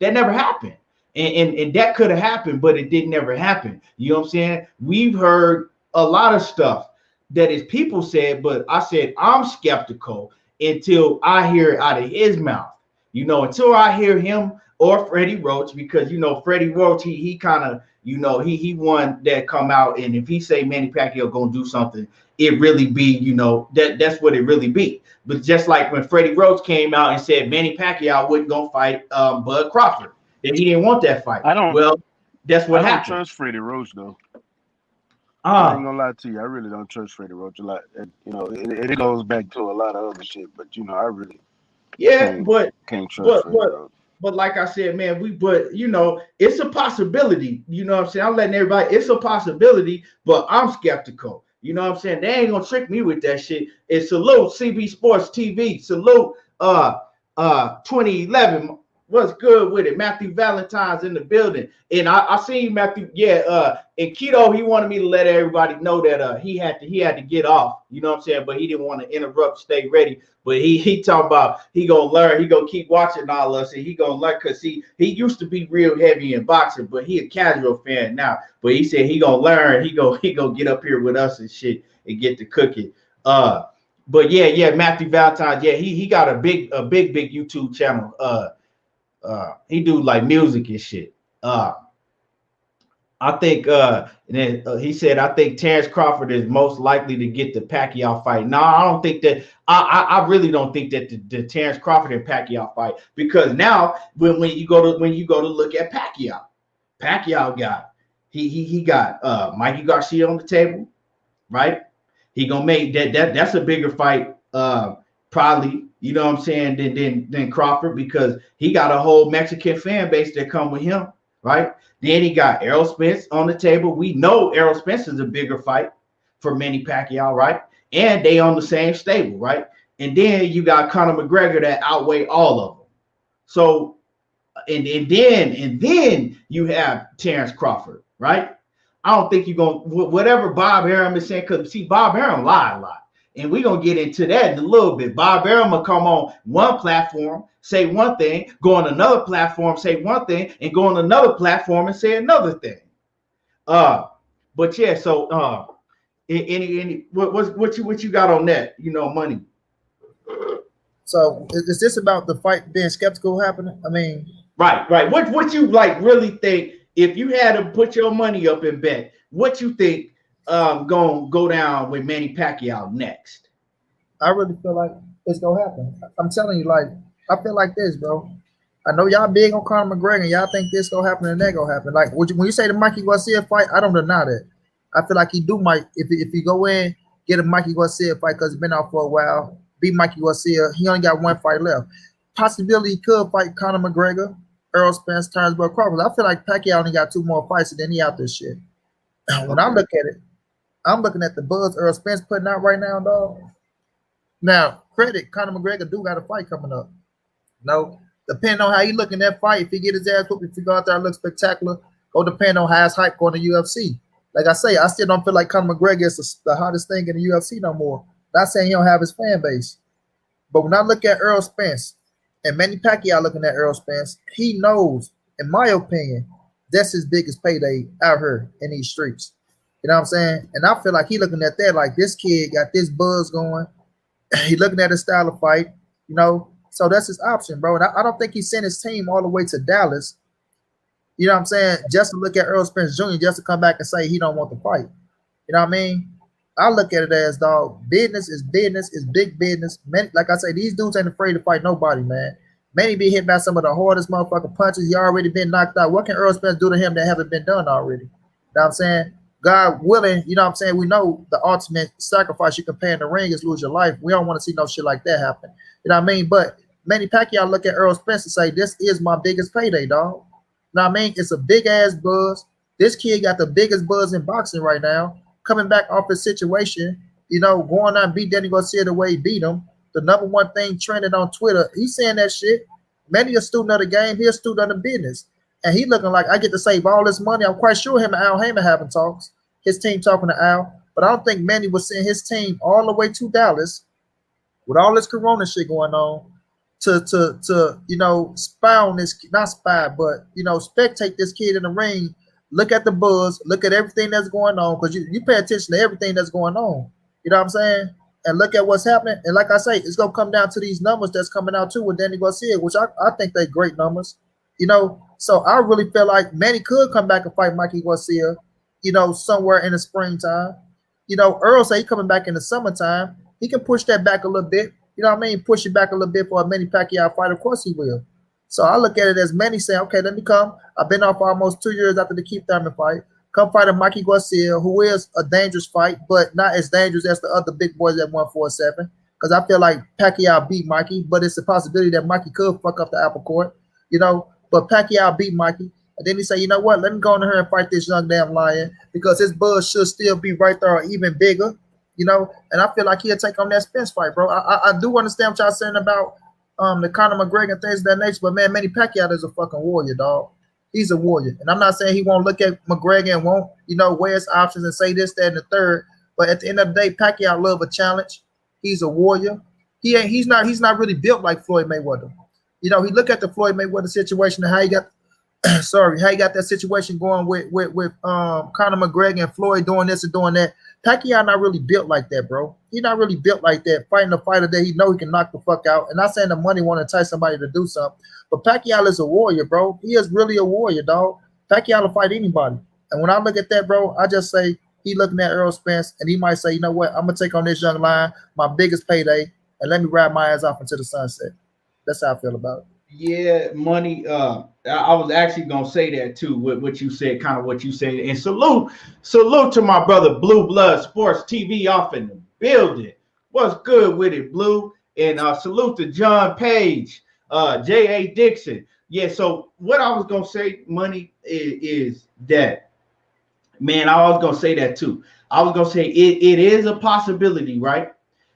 That never happened. And that could have happened, but it didn't ever happen. You know what I'm saying? We've heard a lot of stuff that is people said, but I said I'm skeptical until I hear it out of his mouth. Until I hear him or Freddie Roach, because Freddie Roach, he kind of, he won that come out, and if he say Manny Pacquiao gonna do something, it really be, that's what it really be. But just like when Freddie Roach came out and said Manny Pacquiao wasn't gonna fight Bud Crawford, that he didn't want that fight. That's what happened. I don't trust Freddie Roach though. I ain't gonna lie to you. I really don't trust Freddie Roach a lot. It goes back to a lot of other shit, but I really can't trust Freddie Roach. But like I said, man, it's a possibility. You know what I'm saying? I'm letting everybody, it's a possibility, but I'm skeptical. You know what I'm saying? They ain't gonna trick me with that shit. And salute CB Sports TV. Salute 2011. What's good with it? Matthew Valentine's in the building. And I seen Matthew, and Keto, he wanted me to let everybody know that he had to get off, you know what I'm saying? But he didn't want to interrupt, stay ready. But he talking about he gonna learn, he gonna keep watching all us, and he gonna learn, because he used to be real heavy in boxing, but he a casual fan now. But he said he gonna learn, he gonna get up here with us and shit and get to cooking. But yeah, Matthew Valentine, he got a big YouTube channel. He do like music and shit. I think he said, I think Terence Crawford is most likely to get the Pacquiao fight. No, I don't think that. I really don't think that the Terence Crawford and Pacquiao fight, because now when you go to look at Pacquiao got he got Mikey Garcia on the table, right? He gonna make that's a bigger fight, probably. You know what I'm saying? Than Crawford, because he got a whole Mexican fan base that come with him, right? Then he got Errol Spence on the table. We know Errol Spence is a bigger fight for Manny Pacquiao, right? And they on the same stable, right? And then you got Conor McGregor that outweigh all of them. So, and then you have Terence Crawford, right? I don't think you're going, whatever Bob Arum is saying, because see, Bob Arum lied a lot. And we're going to get into that in a little bit. Bob Arum will come on one platform, say one thing, go on another platform, say one thing, and go on another platform and say another thing. But yeah, so what you got on that, money? So is this about the fight being skeptical happening? I mean, right. What you like really think, if you had to put your money up and bet, what you think gonna go down with Manny Pacquiao next? I really feel like it's gonna happen. I'm telling you, like, I feel like this, bro. I know y'all big on Conor McGregor, and y'all think this gonna happen and that gonna happen. Like, when you say the Mikey Garcia fight, I don't deny that. I feel like he do might, if he go in, get a Mikey Garcia fight, because he's been out for a while, beat Mikey Garcia. He only got one fight left. Possibility he could fight Conor McGregor, Errol Spence, Terence Crawford. I feel like Pacquiao only got 2 more fights, and then he out this shit. When I look at it, I'm looking at the buzz Errol Spence putting out right now, dog. Now, credit, Conor McGregor do got a fight coming up. No, depending on how he look in that fight, if he get his ass whooped, if he go out there and look spectacular, go depend on how his hype going to UFC. Like I say, I still don't feel like Conor McGregor is the hottest thing in the UFC no more. Not saying he don't have his fan base. But when I look at Errol Spence and Manny Pacquiao looking at Errol Spence, he knows, in my opinion, that's his biggest payday out here in these streets. You know what I'm saying? And I feel like he looking at that like, this kid got this buzz going. He looking at his style of fight, So that's his option, bro. And I don't think he sent his team all the way to Dallas. You know what I'm saying? Just to look at Errol Spence Jr. just to come back and say he don't want to fight. You know what I mean? I look at it as, dog, business is big business. Man, like I say, these dudes ain't afraid to fight nobody, man. Manny be hit by some of the hardest motherfucking punches. He already been knocked out. What can Errol Spence do to him that haven't been done already? You know what I'm saying? God willing, you know what I'm saying? We know the ultimate sacrifice you can pay in the ring is lose your life. We don't want to see no shit like that happen. You know what I mean? But Manny Pacquiao look at Errol Spence and say, this is my biggest payday, dog. You know what I mean? It's a big-ass buzz. This kid got the biggest buzz in boxing right now. Coming back off his situation, you know, going out and beat Danny Garcia the way he beat him. The number one thing trending on Twitter, he's saying that shit. Manny a student of the game, he a student of the business. And he looking like I get to save all this money. I'm quite sure him and Al Heyman having talks. His team talking to Al. But I don't think Manny was sending his team all the way to Dallas with all this corona shit going on to you know, spy on this, not spy, but, you know, spectate this kid in the ring. Look at the buzz, look at everything that's going on, because you pay attention to everything that's going on. You know what I'm saying? And look at what's happening. And like I say, it's going to come down to these numbers that's coming out too with Danny Garcia, which I think they're great numbers. You know, so I really feel like Manny could come back and fight Mikey Garcia, you know, somewhere in the springtime. You know, Earl say he coming back in the summertime. He can push that back a little bit. You know what I mean? Push it back a little bit for a Manny Pacquiao fight. Of course he will. So I look at it as Manny saying, okay, let me come. I've been off for almost 2 years after the Keith Thurman fight. Come fight a Mikey Garcia, who is a dangerous fight, but not as dangerous as the other big boys at 147. Because I feel like Pacquiao beat Mikey, but it's a possibility that Mikey could fuck up the apple court, you know. But Pacquiao beat Mikey. And then he say, you know what? Let me go in here and fight this young damn lion because his buzz should still be right there or even bigger, you know. And I feel like he'll take on that Spence fight, bro. I do understand what y'all saying about the Conor McGregor and things of that nature, but man, Manny Pacquiao is a fucking warrior, dog. He's a warrior. And I'm not saying he won't look at McGregor and won't, you know, weigh his options and say this, that, and the third. But at the end of the day, Pacquiao love a challenge. He's a warrior. He's not really built like Floyd Mayweather. You know, he look at the Floyd Mayweather situation and how he got how he got that situation going with Conor McGregor and Floyd doing this and doing that. Pacquiao not really built like that, bro. He's not really built like that. Fighting a fighter that he know he can knock the fuck out. And not saying the money want to entice somebody to do something, but Pacquiao is a warrior, bro. He is really a warrior, dog. Pacquiao will fight anybody. And when I look at that, bro, I just say he looking at Errol Spence, and he might say, you know what, I'm gonna take on this young lion, my biggest payday, and let me ride my ass off into the sunset. That's how I feel about it. Yeah, money. I was actually gonna say that too. What you said, kind of what you said, and salute to my brother Blue Blood Sports TV off in the building. What's good with it, Blue? And salute to John Page, J.A. Dixon. Yeah. So what I was gonna say, money is that, man. I was gonna say that too. I was gonna say it is a possibility, right?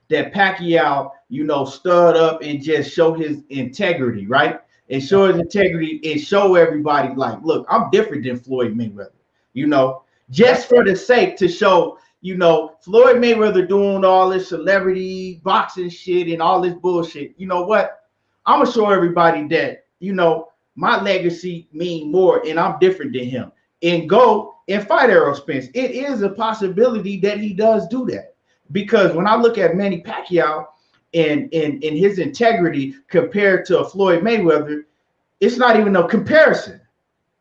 That Pacquiao, you know, stud up and just show his integrity, right? And show his integrity and show everybody, like, look, I'm different than Floyd Mayweather, you know, just for the sake to show, you know, Floyd Mayweather doing all this celebrity boxing shit and all this bullshit. You know what? I'm gonna show everybody that, you know, my legacy mean more and I'm different than him. And go and fight Errol Spence. It is a possibility that he does do that. Because when I look at Manny Pacquiao and his integrity compared to Floyd Mayweather, it's not even no comparison.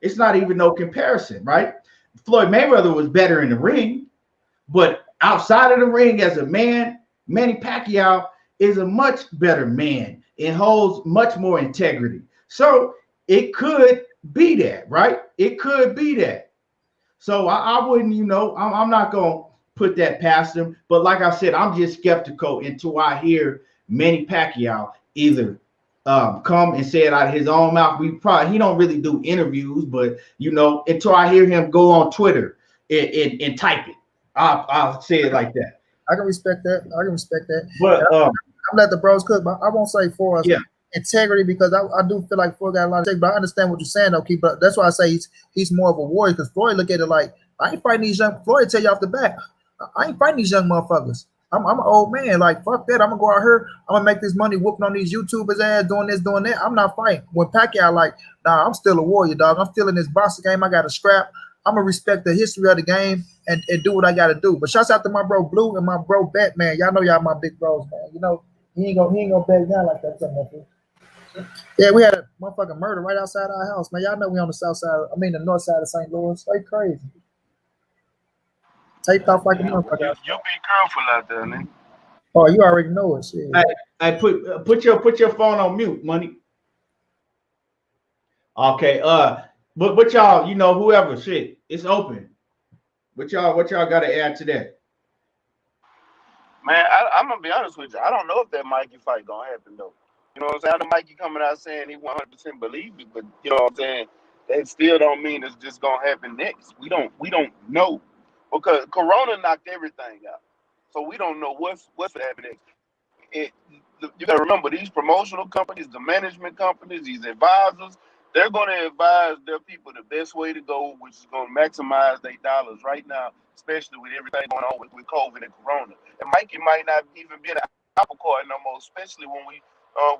It's not even no comparison, right? Floyd Mayweather was better in the ring, but outside of the ring as a man, Manny Pacquiao is a much better man and holds much more integrity. So it could be that, right? It could be that. So I wouldn't, you know, I'm not going to put that past him. But like I said, I'm just skeptical until I hear Manny Pacquiao either come and say it out of his own mouth. He don't really do interviews, but, you know, until I hear him go on Twitter and type it, I'll say it like that. I can respect that. I can respect that. But I'm let the bros cook, but I won't say for us integrity because I do feel like Floyd got a lot of integrity. But I understand what you're saying, though, Keith. But that's why I say he's more of a warrior because Floyd look at it like, I ain't fighting these young. Floyd tell you off the bat, I ain't fighting these young motherfuckers. I'm an old man. Like, fuck that. I'm gonna go out here. I'm gonna make this money whooping on these YouTubers ass, doing this, doing that. I'm not fighting. When Pacquiao, like, nah, I'm still a warrior, dog. I'm still in this boxing game. I got to scrap. I'm gonna respect the history of the game and do what I gotta do. But shouts out to my bro Blue and my bro Batman. Y'all know y'all my big bros, man. You know, he ain't gonna back down like that. Yeah, we had a motherfucking murder right outside our house, man. Y'all know we on the south side. The north side of St. Louis. Straight crazy. Taped off like a motherfucker. You be careful out there, man. Oh, you already know it. Shit. I put your phone on mute, money. Okay, but y'all, whoever, shit, it's open. What y'all got to add to that? Man, I'm gonna be honest with you. I don't know if that Mikey fight gonna happen though. You know what I'm saying? The Mikey coming out saying he 100% believes it, but you know what I'm saying? That still don't mean it's just gonna happen next. We don't know because Corona knocked everything out, so we don't know what's gonna happen next. You gotta remember these promotional companies, the management companies, these advisors. They're going to advise their people the best way to go, which is going to maximize their dollars right now, especially with everything going on with COVID and Corona. And Mikey might not even be an apple card no more, especially when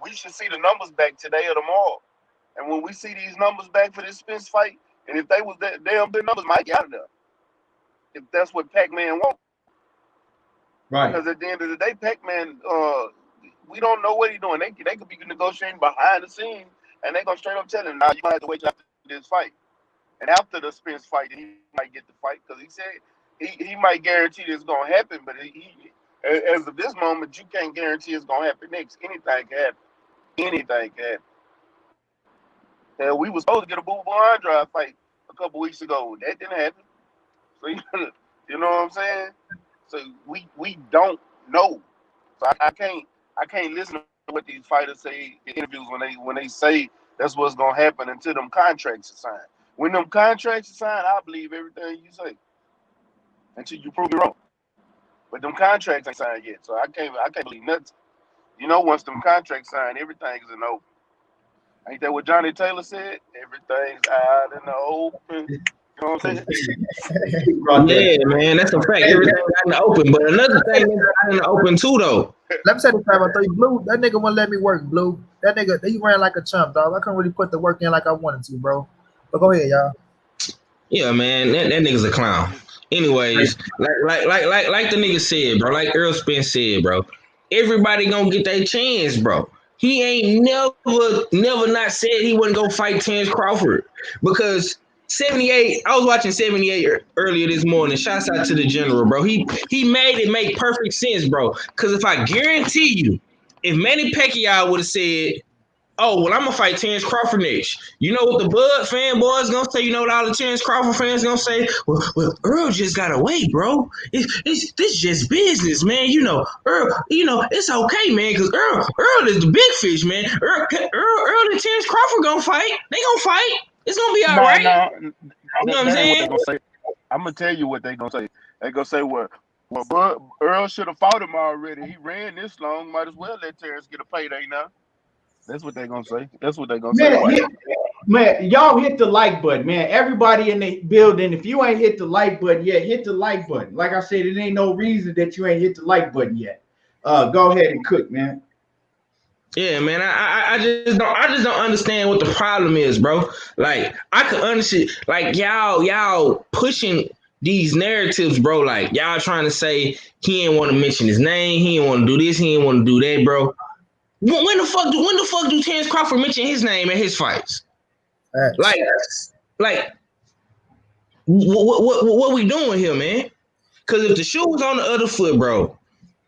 we should see the numbers back today or tomorrow. And when we see these numbers back for this Spence fight, and if they was that damn good numbers, Mikey out of there. If that's what Pac-Man wants. Right. Because at the end of the day, Pac-Man, we don't know what he's doing. They could be negotiating behind the scenes. And they're going to straight up tell him, now you're going to have to wait after this fight. And after the Spence fight, he might get the fight because he said he might guarantee it's going to happen. But as of this moment, you can't guarantee it's going to happen next. Anything can happen. Anything can happen. Hell, we were supposed to get a Boo Boo Andrade fight a couple weeks ago. That didn't happen. So, you know what I'm saying? So we don't know. So I can't listen to what these fighters say in interviews when they say that's what's gonna happen until them contracts are signed. When them contracts are signed, I believe everything you say until you prove me wrong. But them contracts ain't signed yet, so I can't believe nothing. You know, once them contracts signed, everything's in open. Ain't that what Johnny Taylor said? Everything's out in the open. You know what I'm saying? Yeah, man, that's a fact. Everything's out in the open, but another thing is out in the open too, though. Let me say this time, I thought Blue. That nigga wouldn't let me work, Blue. That nigga, he ran like a chump, dog. I couldn't really put the work in like I wanted to, bro. But go ahead, y'all. Yeah, man, that nigga's a clown. Anyways, like the nigga said, bro. Like Errol Spence said, bro. Everybody gonna get their chance, bro. He ain't never not said he wouldn't go fight Terence Crawford because 78. I was watching 78 earlier this morning. Shouts out to the general, bro. He made it make perfect sense, bro. Because if I guarantee you, if Manny Pacquiao would have said, "Oh, well, I'm gonna fight Terence Crawford next," you know what the Bud fanboys gonna say? You know what all the Terence Crawford fans gonna say? Well, Earl just gotta wait, bro. This just business, man. You know, Earl. You know, it's okay, man, because Earl is the big fish, man. Earl and Terence Crawford gonna fight. They gonna fight. It's gonna be all right. No, you know what I'm saying? I'm gonna tell you what they gonna say. They gonna say, well, Bud, Earl should have fought him already. He ran this long. Might as well let Terence get a payday now. That's what they gonna say. That's what they gonna say. Man, y'all hit the like button, man. Everybody in the building, if you ain't hit the like button yet, hit the like button. Like I said, it ain't no reason that you ain't hit the like button yet. Go ahead and cook, man. Yeah, man. I just don't understand what the problem is, bro. Like, I could understand, like, y'all pushing these narratives, bro. Like, y'all trying to say he ain't want to mention his name, he ain't want to do this, he ain't want to do that, bro. When the fuck do Terence Crawford mention his name in his fights? Like, what we doing here, man? Because if the shoe was on the other foot, bro,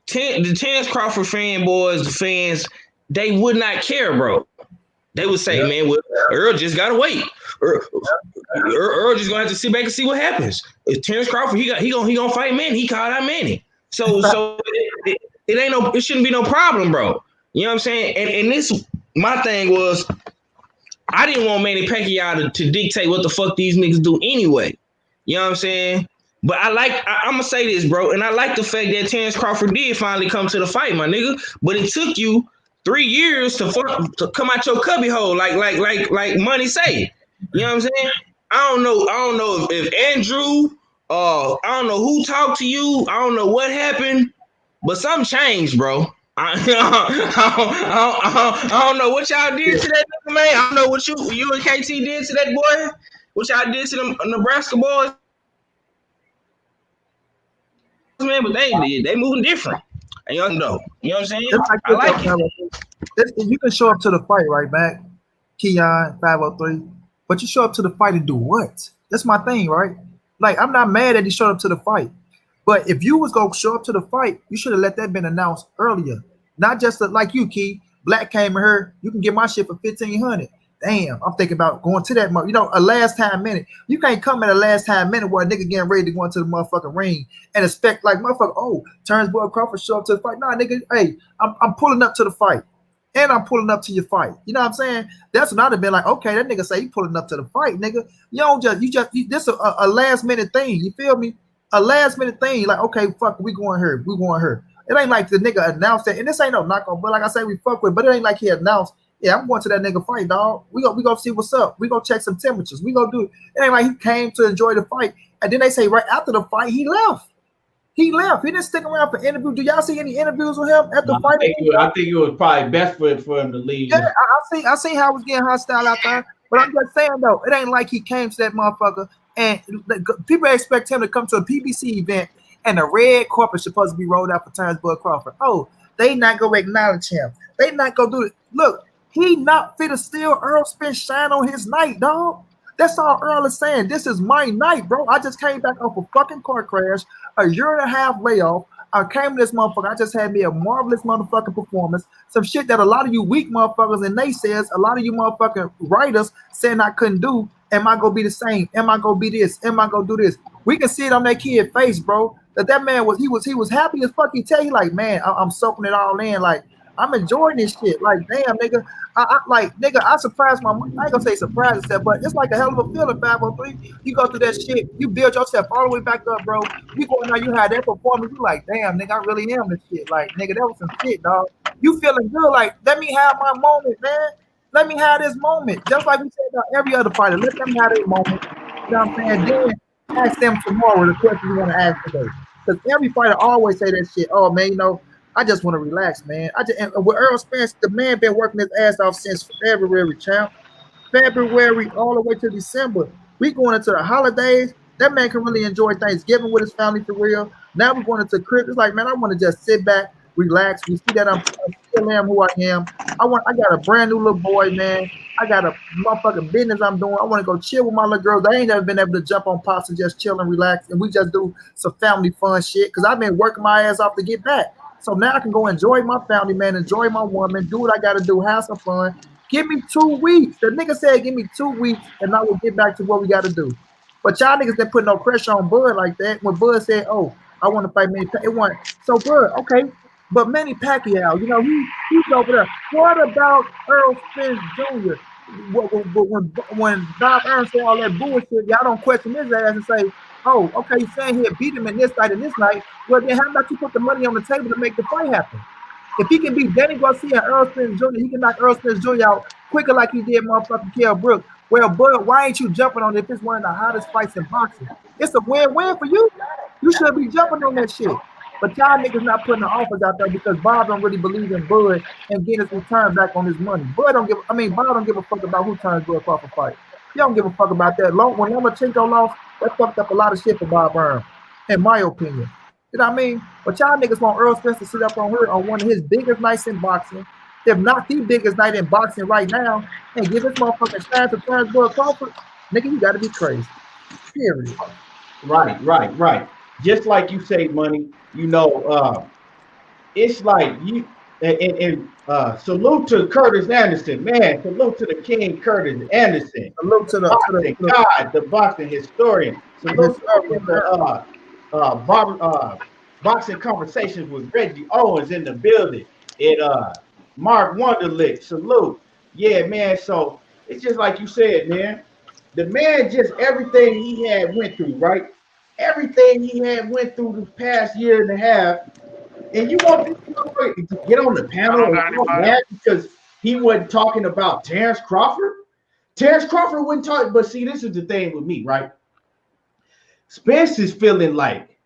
the Terence Crawford fanboys, the fans, they would not care, bro. They would say, man, well, Earl just gotta wait. Earl just gonna have to sit back and see what happens. If Terence Crawford, he gonna fight Manny. He called out Manny. So it shouldn't be no problem, bro. You know what I'm saying? And this, my thing was, I didn't want Manny Pacquiao to dictate what the fuck these niggas do anyway. You know what I'm saying? But I'm gonna say this, bro, and I like the fact that Terence Crawford did finally come to the fight, my nigga. But it took you 3 years to come out your cubby hole, like Money say. You know what I'm saying? I don't know if Andrew, I don't know who talked to you. I don't know what happened, but something changed, bro. I don't know what y'all did to that nigga, man. I don't know what you and KT did to that boy. What y'all did to them Nebraska boys, man. But they moving different. And y'all know. You know what I'm saying? I like it. You can show up to the fight, right, Mac? Keon 503. But you show up to the fight and do what? That's my thing, right? Like, I'm not mad that he showed up to the fight. But if you was gonna show up to the fight, you should have let that been announced earlier. Not just like you, Key. Black came in here, you can get my shit for 1,500. Damn, I'm thinking about going to that, a last time minute. You can't come at a last time minute where a nigga getting ready to go into the motherfucking ring and expect like motherfucker, oh, Terence Crawford show up to the fight. Nah, nigga, hey, I'm pulling up to the fight. And I'm pulling up to your fight. You know what I'm saying? That's when I'd have been like, okay, that nigga say you pulling up to the fight, nigga. This a last minute thing. You feel me? A last minute thing. Like, okay, fuck, we going here. We going here. It ain't like the nigga announced that. And this ain't no knock on, but like I say, we fuck with, but it ain't like he announced, yeah, I'm going to that nigga fight, dog. We gonna see what's up. We gonna check some temperatures. We gonna do it. It ain't like he came to enjoy the fight. And then they say right after the fight, he left. He left. He didn't stick around for interview. Do y'all see any interviews with him at the fight? I think it was probably best for him to leave. Yeah, I seen how it was getting hostile out there. But I'm just saying though, it ain't like he came to that motherfucker and people expect him to come to a PBC event and the red carpet supposed to be rolled out for Terence Crawford. Oh, they not gonna acknowledge him. They not gonna do it. Look, he not fit to steal Errol Spence shine on his night, dog. That's all Earl is saying. This is my night, bro. I just came back off a fucking car crash, a year and a half layoff. I came to this motherfucker. I just had me a marvelous motherfucking performance. Some shit that a lot of you weak motherfuckers and naysayers, a lot of you motherfucking writers saying I couldn't do. Am I gonna be the same? Am I gonna be this? Am I gonna do this? We can see it on that kid's face, bro. That man was happy as fuck. He tell you like, man, I'm soaking it all in. Like, I'm enjoying this shit. Like, damn, nigga. I surprised I ain't gonna say surprised yourself, but it's like a hell of a feeling, 503. You go through that shit, you build yourself all the way back up, bro. You go now, you had that performance, you like, damn, nigga, I really am this shit. Like, nigga, that was some shit, dog. You feeling good, like, let me have my moment, man. Let me have this moment. Just like we said about every other fighter, let them have their moment. You know what I'm saying? Then ask them tomorrow the question you want to ask today. Because every fighter always say that shit. Oh, man, I just want to relax, man. And with Errol Spence, the man been working his ass off since February, champ. February all the way to December. We going into the holidays. That man can really enjoy Thanksgiving with his family for real. Now we're going into Christmas. It's like, man, I want to just sit back, relax. We see that I still am who I am. I got a brand new little boy, man. I got a motherfucking business I'm doing. I want to go chill with my little girls. I ain't never been able to jump on pops and just chill and relax. And we just do some family fun shit. Because I've been working my ass off to get back. So now I can go enjoy my family, man, enjoy my woman, do what I got to do, have some fun. Give me 2 weeks. The nigga said give me 2 weeks, and I will get back to what we got to do. But y'all niggas didn't put no pressure on Bud like that. When Bud said, oh, I want to fight Manny Pacquiao. It wasn't. So Bud, okay. But Manny Pacquiao, he's over there. What about Errol Spence Jr.? When Bob Aaron said all that bullshit, y'all don't question his ass and say, oh, okay, he's saying he'll beat him in this night and this night. Well, then how about you put the money on the table to make the fight happen? If he can beat Danny Garcia and Errol Spence Jr., he can knock Errol Spence Jr. out quicker like he did motherfucking Kell Brook. Well, Bud, why ain't you jumping on it if it's one of the hottest fights in boxing? It's a win-win for you. You should be jumping on that shit. But y'all niggas not putting the offers out there because Bob don't really believe in Bud and getting his return back on his money. Bob don't give a fuck about who turns Bud off a fight. He don't give a fuck about that. When Lomachenko lost, that fucked up a lot of shit for Bob Byrne, in my opinion. You know what I mean? But y'all niggas want Errol Spence to sit up on her on one of his biggest nights in boxing, if not the biggest night in boxing right now, and give this motherfucking chance to Terence Crawford. Nigga, you gotta be crazy. Period. Right. Just like you say, Money, it's like you and salute to Curtis Anderson, man. Salute to the King Curtis Anderson. Salute to the boxing historian. Salute to boxing conversations with Reggie Owens in the building. Mark Wonderlick, salute. Yeah, man. So it's just like you said, man. The man just everything he had went through, right? Everything he had went through the past year and a half, and you want to get on the panel because he wasn't talking about Terence Crawford. Terence Crawford wouldn't talk, but see, this is the thing with me, right? Spence is feeling like,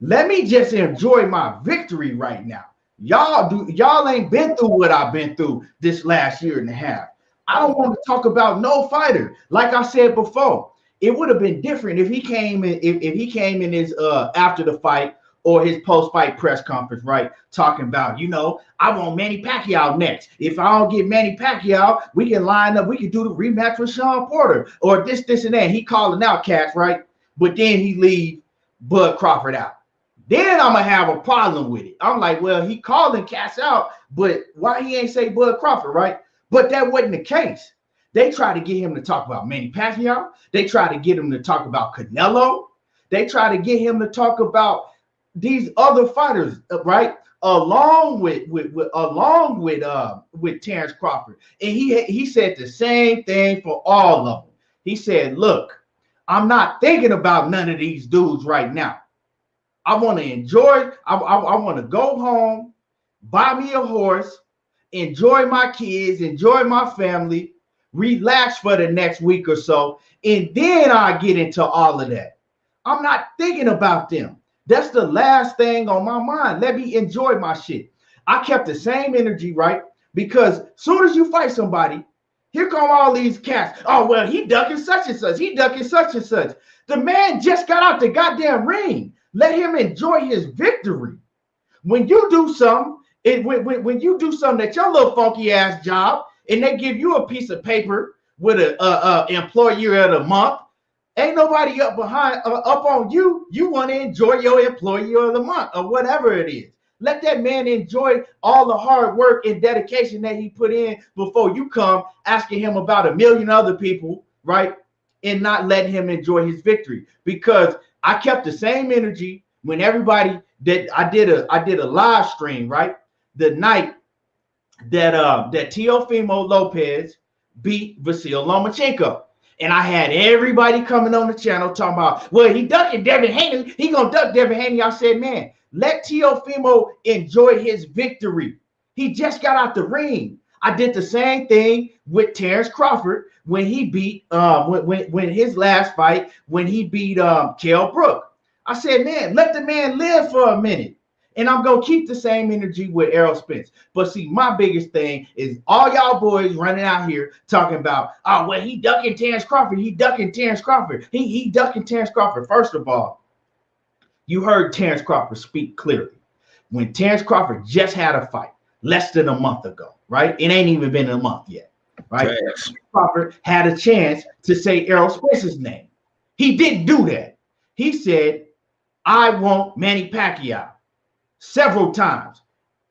let me just enjoy my victory right now. Y'all ain't been through what I've been through this last year and a half. I don't want to talk about no fighter. Like I said before, it would have been different if he came in his after the fight or his post-fight press conference, right? Talking about, you know, I want Manny Pacquiao next. If I don't get Manny Pacquiao, we can line up, we can do the rematch with Shawn Porter or this, and that. He calling out cats, right? But then he leave Bud Crawford out. Then I'm going to have a problem with it. I'm like, well, he calling cats out, but why he ain't say Bud Crawford, right? But that wasn't the case. They tried to get him to talk about Manny Pacquiao. They tried to get him to talk about Canelo. They tried to get him to talk about these other fighters, right? Along with Terence Crawford. And he said the same thing for all of them. He said, look, I'm not thinking about none of these dudes right now. I want to enjoy, I want to go home, buy me a horse, enjoy my kids, enjoy my family, relax for the next week or so, and then I get into all of that. I'm not thinking about them. That's the last thing on my mind. Let me enjoy my shit. I kept the same energy, right? Because soon as you fight somebody, here come all these cats. Oh, well, he ducking such and such. He ducking such and such. The man just got out the goddamn ring. Let him enjoy his victory. When you do something, when you do something at your little funky ass job, and they give you a piece of paper with a employer of the month, ain't nobody up on you. You want to enjoy your employee of the month or whatever it is. Let that man enjoy all the hard work and dedication that he put in before you come asking him about a million other people, right? And not letting him enjoy his victory. Because I kept the same energy when everybody that I did a live stream, right? The night that Teofimo Lopez beat Vasyl Lomachenko. And I had everybody coming on the channel talking about, well, he ducking Devin Haney. He gonna duck Devin Haney. I said, man, let Teofimo enjoy his victory. He just got out the ring. I did the same thing with Terence Crawford when he beat when his last fight, when he beat Kell Brook. I said, man, let the man live for a minute. And I'm going to keep the same energy with Errol Spence. But see, my biggest thing is all y'all boys running out here talking about, oh, well, he ducking Terence Crawford. He ducking Terence Crawford. He ducking Terence Crawford. First of all, you heard Terence Crawford speak clearly. When Terence Crawford just had a fight less than a month ago, right? It ain't even been a month yet, right? Terence Crawford had a chance to say Errol Spence's name. He didn't do that. He said, I want Manny Pacquiao. Several times.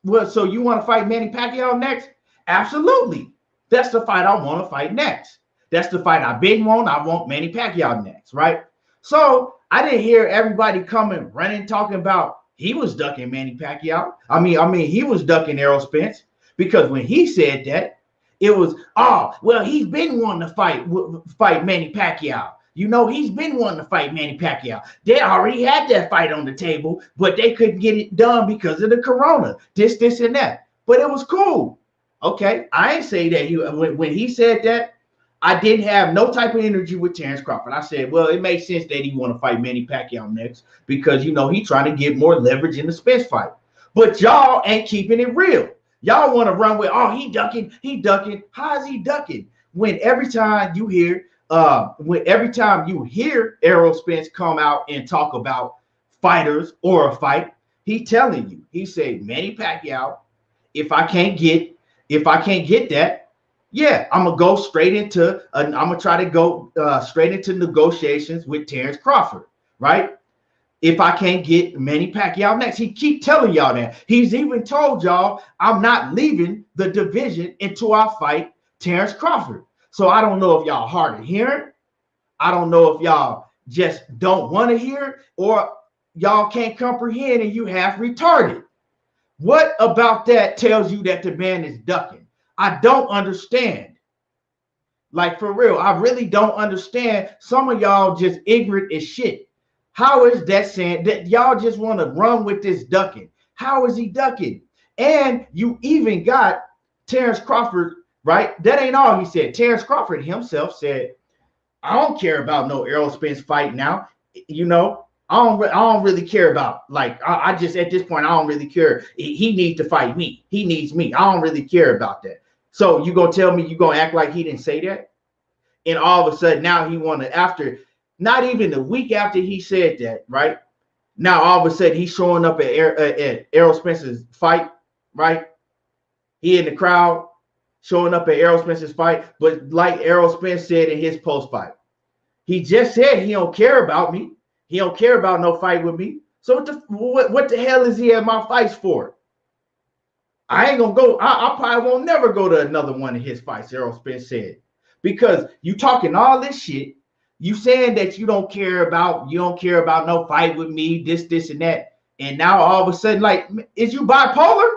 Well, so you want to fight Manny Pacquiao next? Absolutely. That's the fight I want to fight next. That's the fight I've been wanting. I want Manny Pacquiao next, right? So I didn't hear everybody coming, running, talking about he was ducking Manny Pacquiao. I mean, he was ducking Errol Spence, because when he said that, it was, oh, well, he's been wanting to fight Manny Pacquiao. You know, he's been wanting to fight Manny Pacquiao. They already had that fight on the table, but they couldn't get it done because of the corona, this, and that. But it was cool. Okay, I ain't say that. When he said that, I didn't have no type of energy with Terence Crawford. I said, well, it makes sense that he want to fight Manny Pacquiao next because, you know, he trying to get more leverage in the Spence fight. But y'all ain't keeping it real. Y'all want to run with, oh, he ducking. How is he ducking? When every time you hear Errol Spence come out and talk about fighters or a fight, he telling you, he said, Manny Pacquiao, if I can't get that, yeah, I'm gonna go straight into straight into negotiations with Terence Crawford, right? If I can't get Manny Pacquiao next. He keep telling y'all that. He's even told y'all, I'm not leaving the division until I fight Terence Crawford. So I don't know if y'all hard of hearing. I don't know if y'all just don't want to hear, or y'all can't comprehend and you half retarded. What about that tells you that the man is ducking? I don't understand. Like, for real, I really don't understand. Some of y'all just ignorant as shit. How is that saying that y'all just want to run with this ducking? How is he ducking? And you even got Terence Crawford, right? That ain't all he said. Terence Crawford himself said, I don't care about no Errol Spence fight now. You know, I don't really care about, like, I just, at this point, I don't really care. He needs to fight me. He needs me. I don't really care about that. So you gonna tell me you gonna act like he didn't say that? And all of a sudden now he wanna, after not even a week after he said that, right? Now all of a sudden he's showing up at Errol Spence's fight, right? He in the crowd showing up at Errol Spence's fight, but like Errol Spence said in his post fight, he just said he don't care about me. He don't care about no fight with me. So what the hell is he at my fights for? I ain't gonna go. I probably won't never go to another one of his fights, Errol Spence said, because you talking all this shit. You saying that you don't care about no fight with me, this, and that. And now all of a sudden, like, is you bipolar?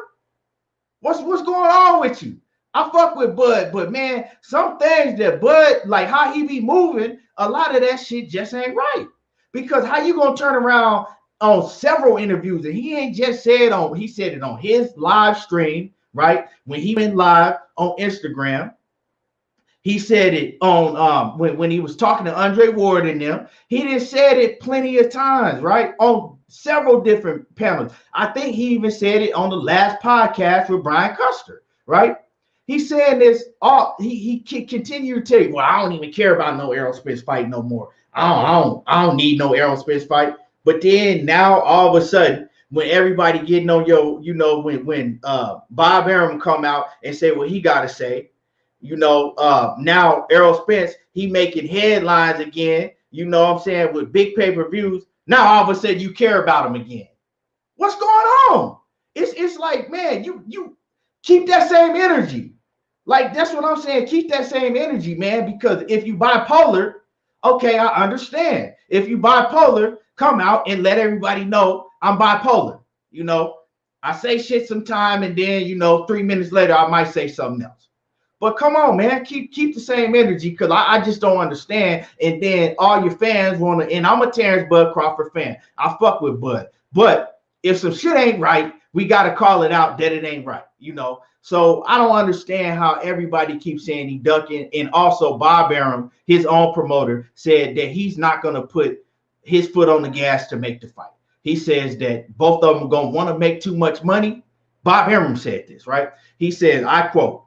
What's going on with you? I fuck with Bud, but man, some things that Bud, like how he be moving, a lot of that shit just ain't right. Because how you gonna turn around on several interviews and he ain't just said he said it on his live stream, right? When he went live on Instagram. He said it on when he was talking to Andre Ward and them. He done said it plenty of times, right? On several different panels. I think he even said it on the last podcast with Brian Custer, right? He's saying this he continued to tell you, well, I don't even care about no Errol Spence fight no more. I don't need no Errol Spence fight. But then now all of a sudden, when everybody getting on when Bob Arum come out and say what he gotta say. Now Errol Spence, he making headlines again, what I'm saying, with big pay-per-views. Now all of a sudden you care about him again. What's going on? It's like, man, you keep that same energy. Like, that's what I'm saying. Keep that same energy, man, because if you bipolar, okay, I understand. If you bipolar, come out and let everybody know I'm bipolar. I say shit sometime and then, 3 minutes later, I might say something else. But come on, man, keep the same energy, because I just don't understand. And then all your fans want to, and I'm a Terence Bud Crawford fan. I fuck with Bud. But if some shit ain't right, we got to call it out that it ain't right, So I don't understand how everybody keeps saying he ducking. And also Bob Arum, his own promoter, said that he's not going to put his foot on the gas to make the fight. He says that both of them are going to want to make too much money. Bob Arum said this, right? He says, I quote,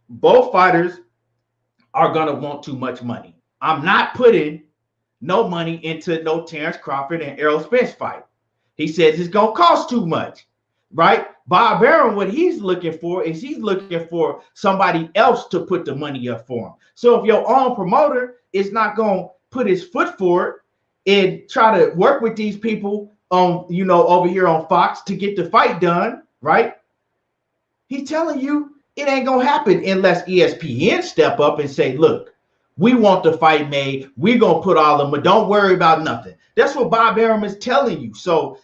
both fighters are going to want too much money. I'm not putting no money into no Terence Crawford and Errol Spence fight. He says it's going to cost too much, right? Bob Arum, what he's looking for is he's looking for somebody else to put the money up for him. So if your own promoter is not going to put his foot forward and try to work with these people on, over here on Fox to get the fight done, right? He's telling you, it ain't gonna happen unless ESPN step up and say, look, we want the fight made. We're gonna put all of them, but don't worry about nothing. That's what Bob Arum is telling you. So,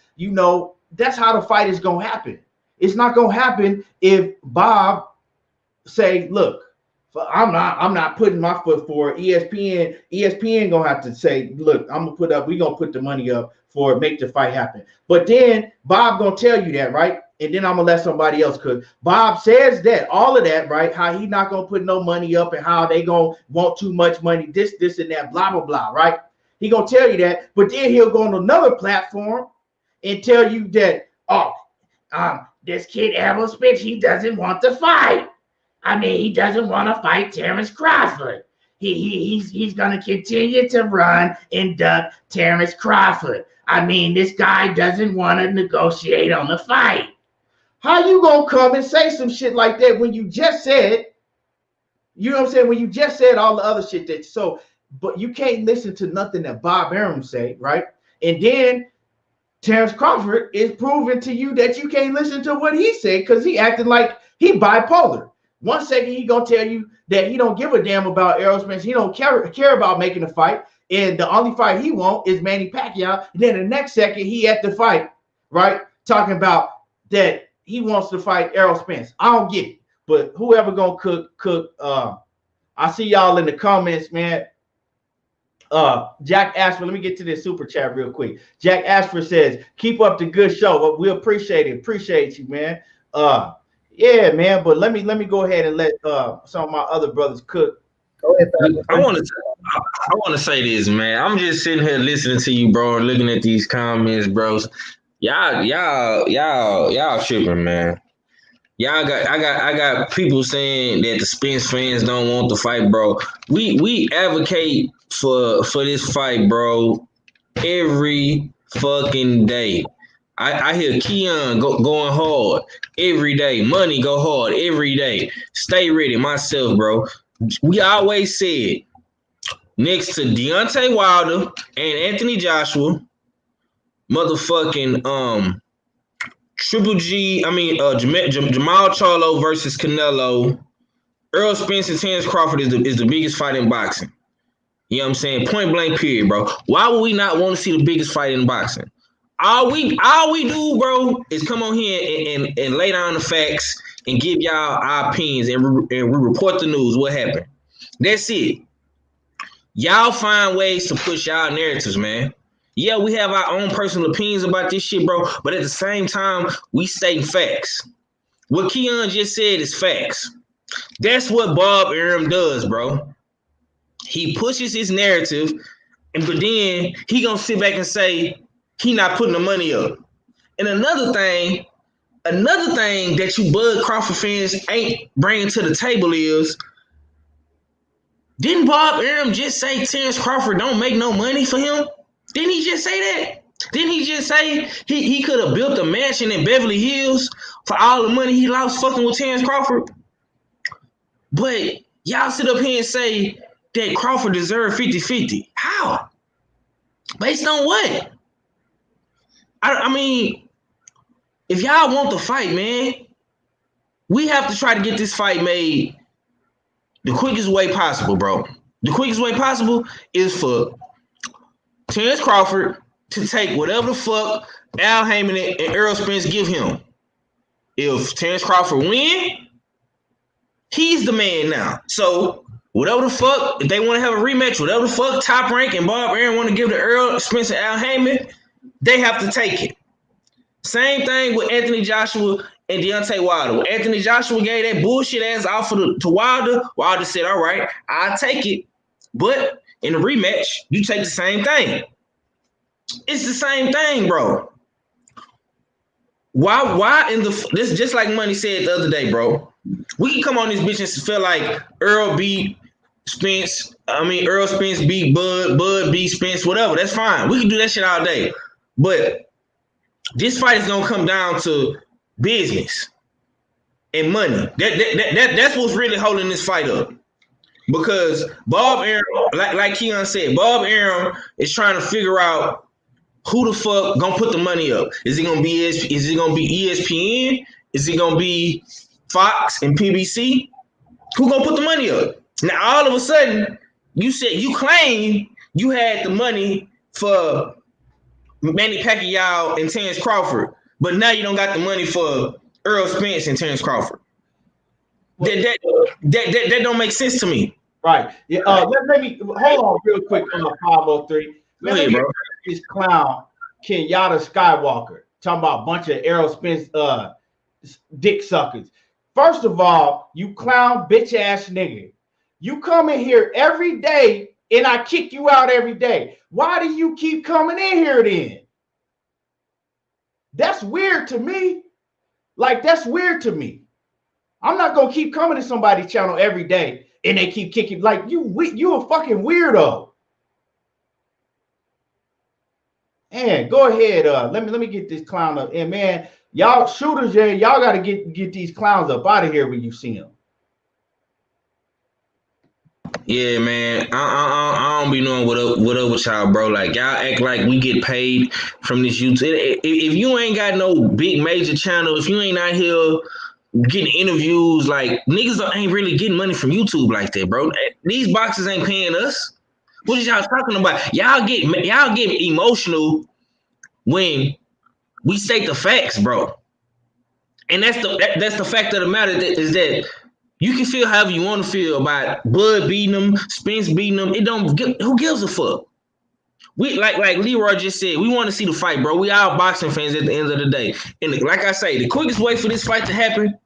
that's how the fight is gonna happen. It's not gonna happen if Bob say, look, I'm not putting my foot forward. ESPN gonna have to say, look, we're gonna put the money up for it, make the fight happen. But then Bob gonna tell you that, right? And then I'm gonna let somebody else, because Bob says that, all of that, right? How he not gonna put no money up and how they gonna want too much money, this and that, blah, blah, blah, right? He gonna tell you that, but then he'll go on another platform and tell you that, this kid Errol Spence, he doesn't want to fight. I mean, he doesn't want to fight Terence Crawford. He's gonna continue to run and duck Terence Crawford. I mean, this guy doesn't want to negotiate on the fight. How you gonna come and say some shit like that when you just said, when you just said all the other shit but you can't listen to nothing that Bob Arum say, right? And then Terence Crawford is proving to you that you can't listen to what he said, because he acting like he bipolar. 1 second he gonna tell you that he don't give a damn about Errol Spence. He don't care about making a fight, and the only fight he want is Manny Pacquiao. And then the next second he at the fight, right, talking about that he wants to fight Errol Spence. I don't get it, but whoever gonna cook. I see y'all in the comments, man. Jack Ashford, let me get to this super chat real quick. Jack Ashford says, "Keep up the good show. We appreciate it. Appreciate you, man." Yeah, man. But let me go ahead and let some of my other brothers cook. Go ahead, I want to say this, man. I'm just sitting here listening to you, bro, and looking at these comments, bros. Y'all tripping, man. I got people saying that the Spence fans don't want the fight, bro. We advocate for this fight, bro, every fucking day. I hear Keon going hard every day. Money go hard every day. Stay ready, myself, bro. We always said next to Deontay Wilder and Anthony Joshua, motherfucking Triple G. Jamal Charlo versus Canelo. Errol Spence and Terence Crawford is the biggest fight in boxing. You know what I'm saying? Point blank, period, bro. Why would we not want to see the biggest fight in boxing? All we do, bro, is come on here and lay down the facts and give y'all our opinions and we report the news. What happened? That's it. Y'all find ways to push y'all narratives, man. Yeah, we have our own personal opinions about this shit, bro. But at the same time, we state facts. What Keon just said is facts. That's what Bob Arum does, bro. He pushes his narrative, but then he gonna sit back and say he not putting the money up. And another thing that you Bud Crawford fans ain't bringing to the table is, didn't Bob Arum just say Terence Crawford don't make no money for him? Didn't he just say that? Didn't he just say he could have built a mansion in Beverly Hills for all the money he lost fucking with Terence Crawford? But y'all sit up here and say that Crawford deserved 50-50. How? Based on what? I mean, if y'all want the fight, man, we have to try to get this fight made the quickest way possible, bro. The quickest way possible is for Terence Crawford to take whatever the fuck Al Heyman and Errol Spence give him. If Terence Crawford win, he's the man now. So whatever the fuck, if they want to have a rematch, whatever the fuck Top Rank and Bob Arum want to give to Errol Spence and Al Heyman, they have to take it. Same thing with Anthony Joshua and Deontay Wilder. When Anthony Joshua gave that bullshit ass offer to Wilder, Wilder said, all right, I'll take it. But in the rematch, you take the same thing. It's the same thing, bro. Why in this, just like Money said the other day, bro, we can come on this bitch and feel like Errol Spence beat Bud beat Spence, whatever. That's fine. We can do that shit all day. But this fight is gonna come down to business and money. That's what's really holding this fight up. Because Bob Arum, like Keon said, Bob Arum is trying to figure out who the fuck gonna put the money up. Is it gonna be ESPN? Is it gonna be Fox and PBC? Who gonna put the money up? Now all of a sudden, you claim you had the money for Manny Pacquiao and Terence Crawford, but now you don't got the money for Errol Spence and Terence Crawford. Well, that don't make sense to me. Right. Yeah. Let me hold on real quick on the 503. Go ahead, bro. This clown Kenyatta Skywalker talking about a bunch of Errol Spence dick suckers. First of all, you clown bitch ass nigga. You come in here every day and I kick you out every day. Why do you keep coming in here then? That's weird to me. Like, that's weird to me. I'm not gonna keep coming to somebody's channel every day and they keep kicking. Like, you a fucking weirdo. Man, go ahead. Let me get this clown up. And man, y'all shooters, y'all gotta get these clowns up out of here when you see them. Yeah, man. I don't be knowing what up with y'all, bro. Like, y'all act like we get paid from this YouTube. If you ain't got no big major channel, if you ain't out here getting interviews, like, niggas ain't really getting money from YouTube like that, bro. These boxers ain't paying us. What is y'all talking about? Y'all get emotional when we state the facts, bro. And that's the fact of the matter is that you can feel however you want to feel about Bud beating them, Spence beating them. Who gives a fuck? We like Leroy just said, we want to see the fight, bro. We all boxing fans at the end of the day. And like I say, the quickest way for this fight to happen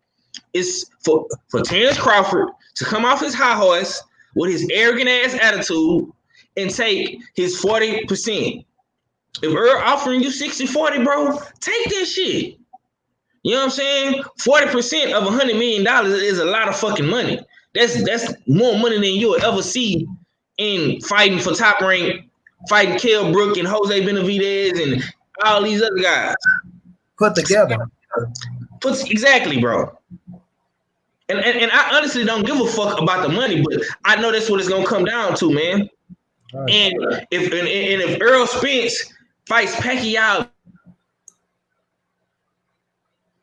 is for Terence Crawford to come off his high horse with his arrogant ass attitude and take his 40%. If Earl offering you 60-40, bro, take that shit. You know what I'm saying? 40% of $100 million is a lot of fucking money. That's more money than you'll ever see in fighting for Top Rank fighting Kell Brook and Jose Benavidez and all these other guys. Put together. Exactly, bro. And I honestly don't give a fuck about the money, but I know that's what it's gonna come down to, man. Right. And if Errol Spence fights Pacquiao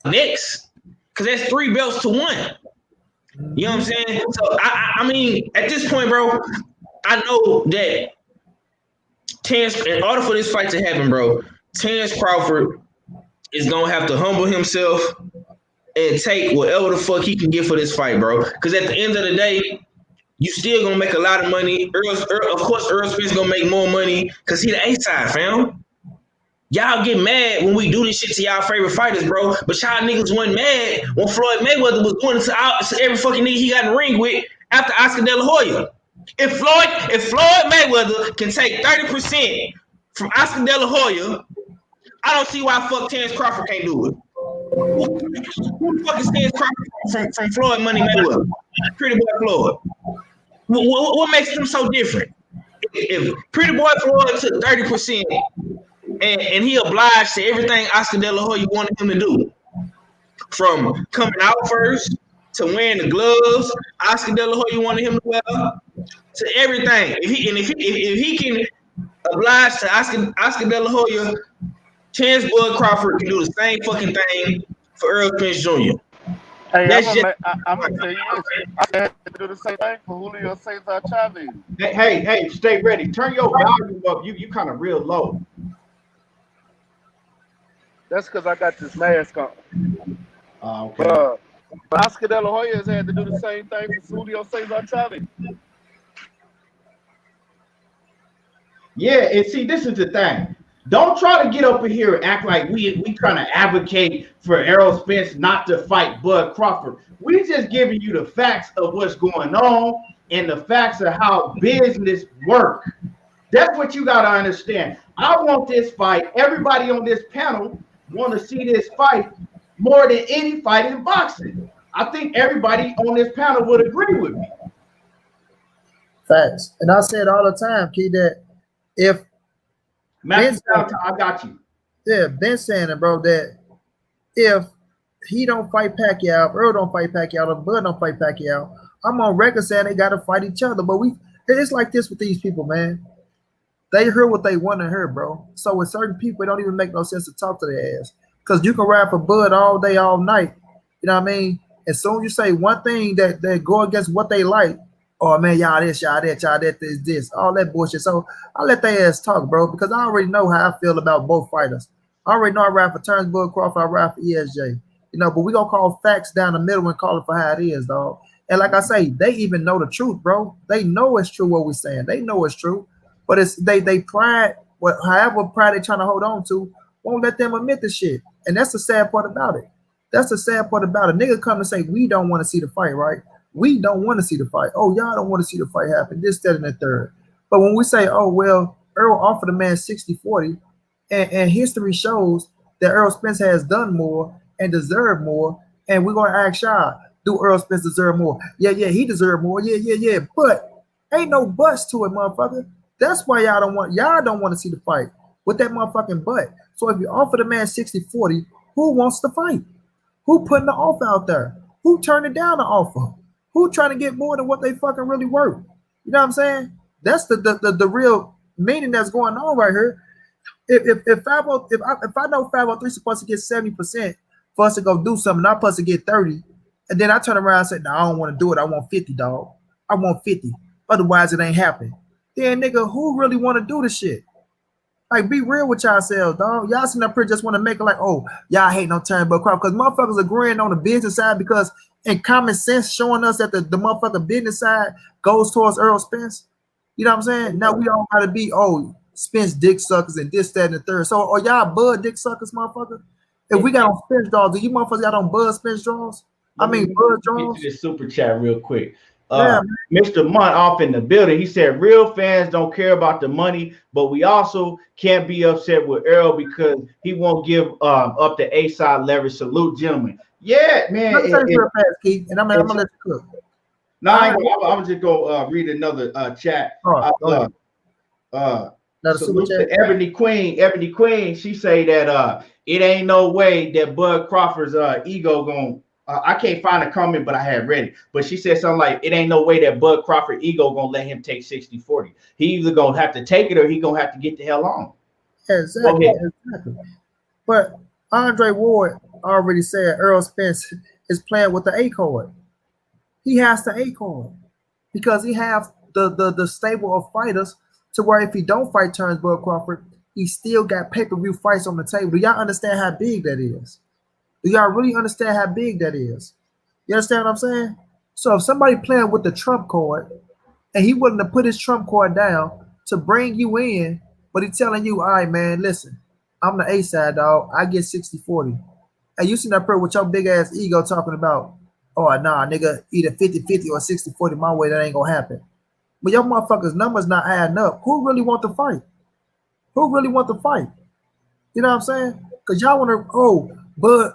next, because that's 3 belts to 1. You know what I'm saying? So I mean, at this point, bro, I know that Terence, in order for this fight to happen, bro, Terence Crawford is gonna have to humble himself and take whatever the fuck he can get for this fight, bro. Because at the end of the day, you still gonna make a lot of money. Of course, Errol Spence gonna make more money because he the A-side, fam. Y'all get mad when we do this shit to y'all favorite fighters, bro. But y'all niggas wasn't mad when Floyd Mayweather was going to every fucking nigga he got in the ring with after Oscar De La Hoya. If Floyd Mayweather can take 30% from Oscar De La Hoya, I don't see why fuck Terence Crawford can't do it. Who the fuck is Terence Crawford from Floyd Money Mayweather? Pretty Boy Floyd. What makes them so different? If Pretty Boy Floyd took 30% and he obliged to everything Oscar De La Hoya wanted him to do, from coming out first to wearing the gloves Oscar De La Hoya wanted him to wear, to everything. If he can oblige to Oscar De La Hoya, Terence Bud Crawford can do the same fucking thing for Errol Spence Jr. Hey, I'm gonna tell you this. I had to do the same thing for Julio Cesar Chavez. Hey, stay ready. Turn your volume up. You kind of real low. That's because I got this mask on. Okay. But Oscar De La Hoya has had to do the same thing for Julio Cesar Chavez. Yeah, and see, this is the thing. Don't try to get up in here and act like we trying to advocate for Errol Spence not to fight Bud Crawford. We just giving you the facts of what's going on and the facts of how business work. That's what you got to understand. I want this fight. Everybody on this panel want to see this fight more than any fight in boxing. I think everybody on this panel would agree with me. Facts. And I said all the time, Key, that if Max, I got you. Yeah, been saying it, bro, that if he don't fight Pacquiao, Earl don't fight Pacquiao, or Bud don't fight Pacquiao, I'm on record saying they got to fight each other. But it's like this with these people, man. They heard what they want to hear, bro. So with certain people, it don't even make no sense to talk to their ass. Because you can rap for Bud all day, all night. You know what I mean? As soon as you say one thing that go against what they like, oh man, y'all this, y'all that, this, all that bullshit. So I let their ass talk, bro, because I already know how I feel about both fighters. I already know I rap for Terence Bud Crawford, I rap for ESJ. You know, but we gonna call facts down the middle and call it for how it is, dog. And like I say, they even know the truth, bro. They know it's true what we're saying. They know it's true. But it's they pride, however pride they trying to hold on to, won't let them admit the shit. And that's the sad part about it. That's the sad part about it. Nigga come and say, we don't want to see the fight, right? We don't want to see the fight. Oh, y'all don't want to see the fight happen. This, that, and the third. But when we say, oh, well, Errol offered a man 60-40, and history shows that Errol Spence has done more and deserved more, and we're going to ask y'all, do Errol Spence deserve more? Yeah, he deserved more. Yeah. But ain't no buts to it, motherfucker. That's why y'all don't want to see the fight with that motherfucking butt. So if you offer the man 60-40, who wants to fight? Who putting the offer out there? Who turning down the offer? Who trying to get more than what they fucking really worth? You know what I'm saying? That's the real meaning that's going on right here. If I know 503 supposed to get 70% for us to go do something, I'm supposed to get 30, and then I turn around and say, no, I don't want to do it. I want 50, dog. I want 50. Otherwise, it ain't happening. Then nigga, who really want to do the shit? Like, be real with yourselves, dog. Y'all sitting up here just want to make it like, oh, y'all hate no turn but crop. Because motherfuckers agreeing on the business side because in common sense showing us that the motherfucking business side goes towards Errol Spence. You know what I'm saying? Now we all gotta be, oh, Spence dick suckers and this, that, and the third. So are y'all Bud dick suckers, motherfucker? If we got on Spence draws, do you motherfuckers got on Bud Spence draws? Bud draws? Get to the super chat real quick. Mr. Munt off in the building. He said real fans don't care about the money, but we also can't be upset with Errol because he won't give up the A-side leverage. Salute, gentlemen. Yeah, man. I'm gonna let you cook. No, I'm just go read another chat. Salute to Ebony Queen. Ebony Queen, she say that it ain't no way that Bud Crawford's ego gonna. I can't find a comment, but I had read it. But she said something like, it ain't no way that Bud Crawford ego gonna let him take 60-40. He either gonna have to take it or he gonna have to get the hell on. Exactly. But Andre Ward already said Errol Spence is playing with the A card. He has the A card because he have the stable of fighters to where if he don't fight Terence Bud Crawford, he still got pay-per-view fights on the table. Do y'all understand how big that is? Do y'all really understand how big that is? You understand what I'm saying? So if somebody playing with the trump card and he willing to put his trump card down to bring you in, but he's telling you, all right, man, listen, I'm the A side, dog. I get 60-40. And you sitting up here with your big ass ego talking about, oh, nah, nigga, either 50-50 or 60-40 my way, that ain't gonna happen. But your motherfuckers' numbers not adding up. Who really want to fight? Who really want to fight? You know what I'm saying? Because y'all want to, oh, Bud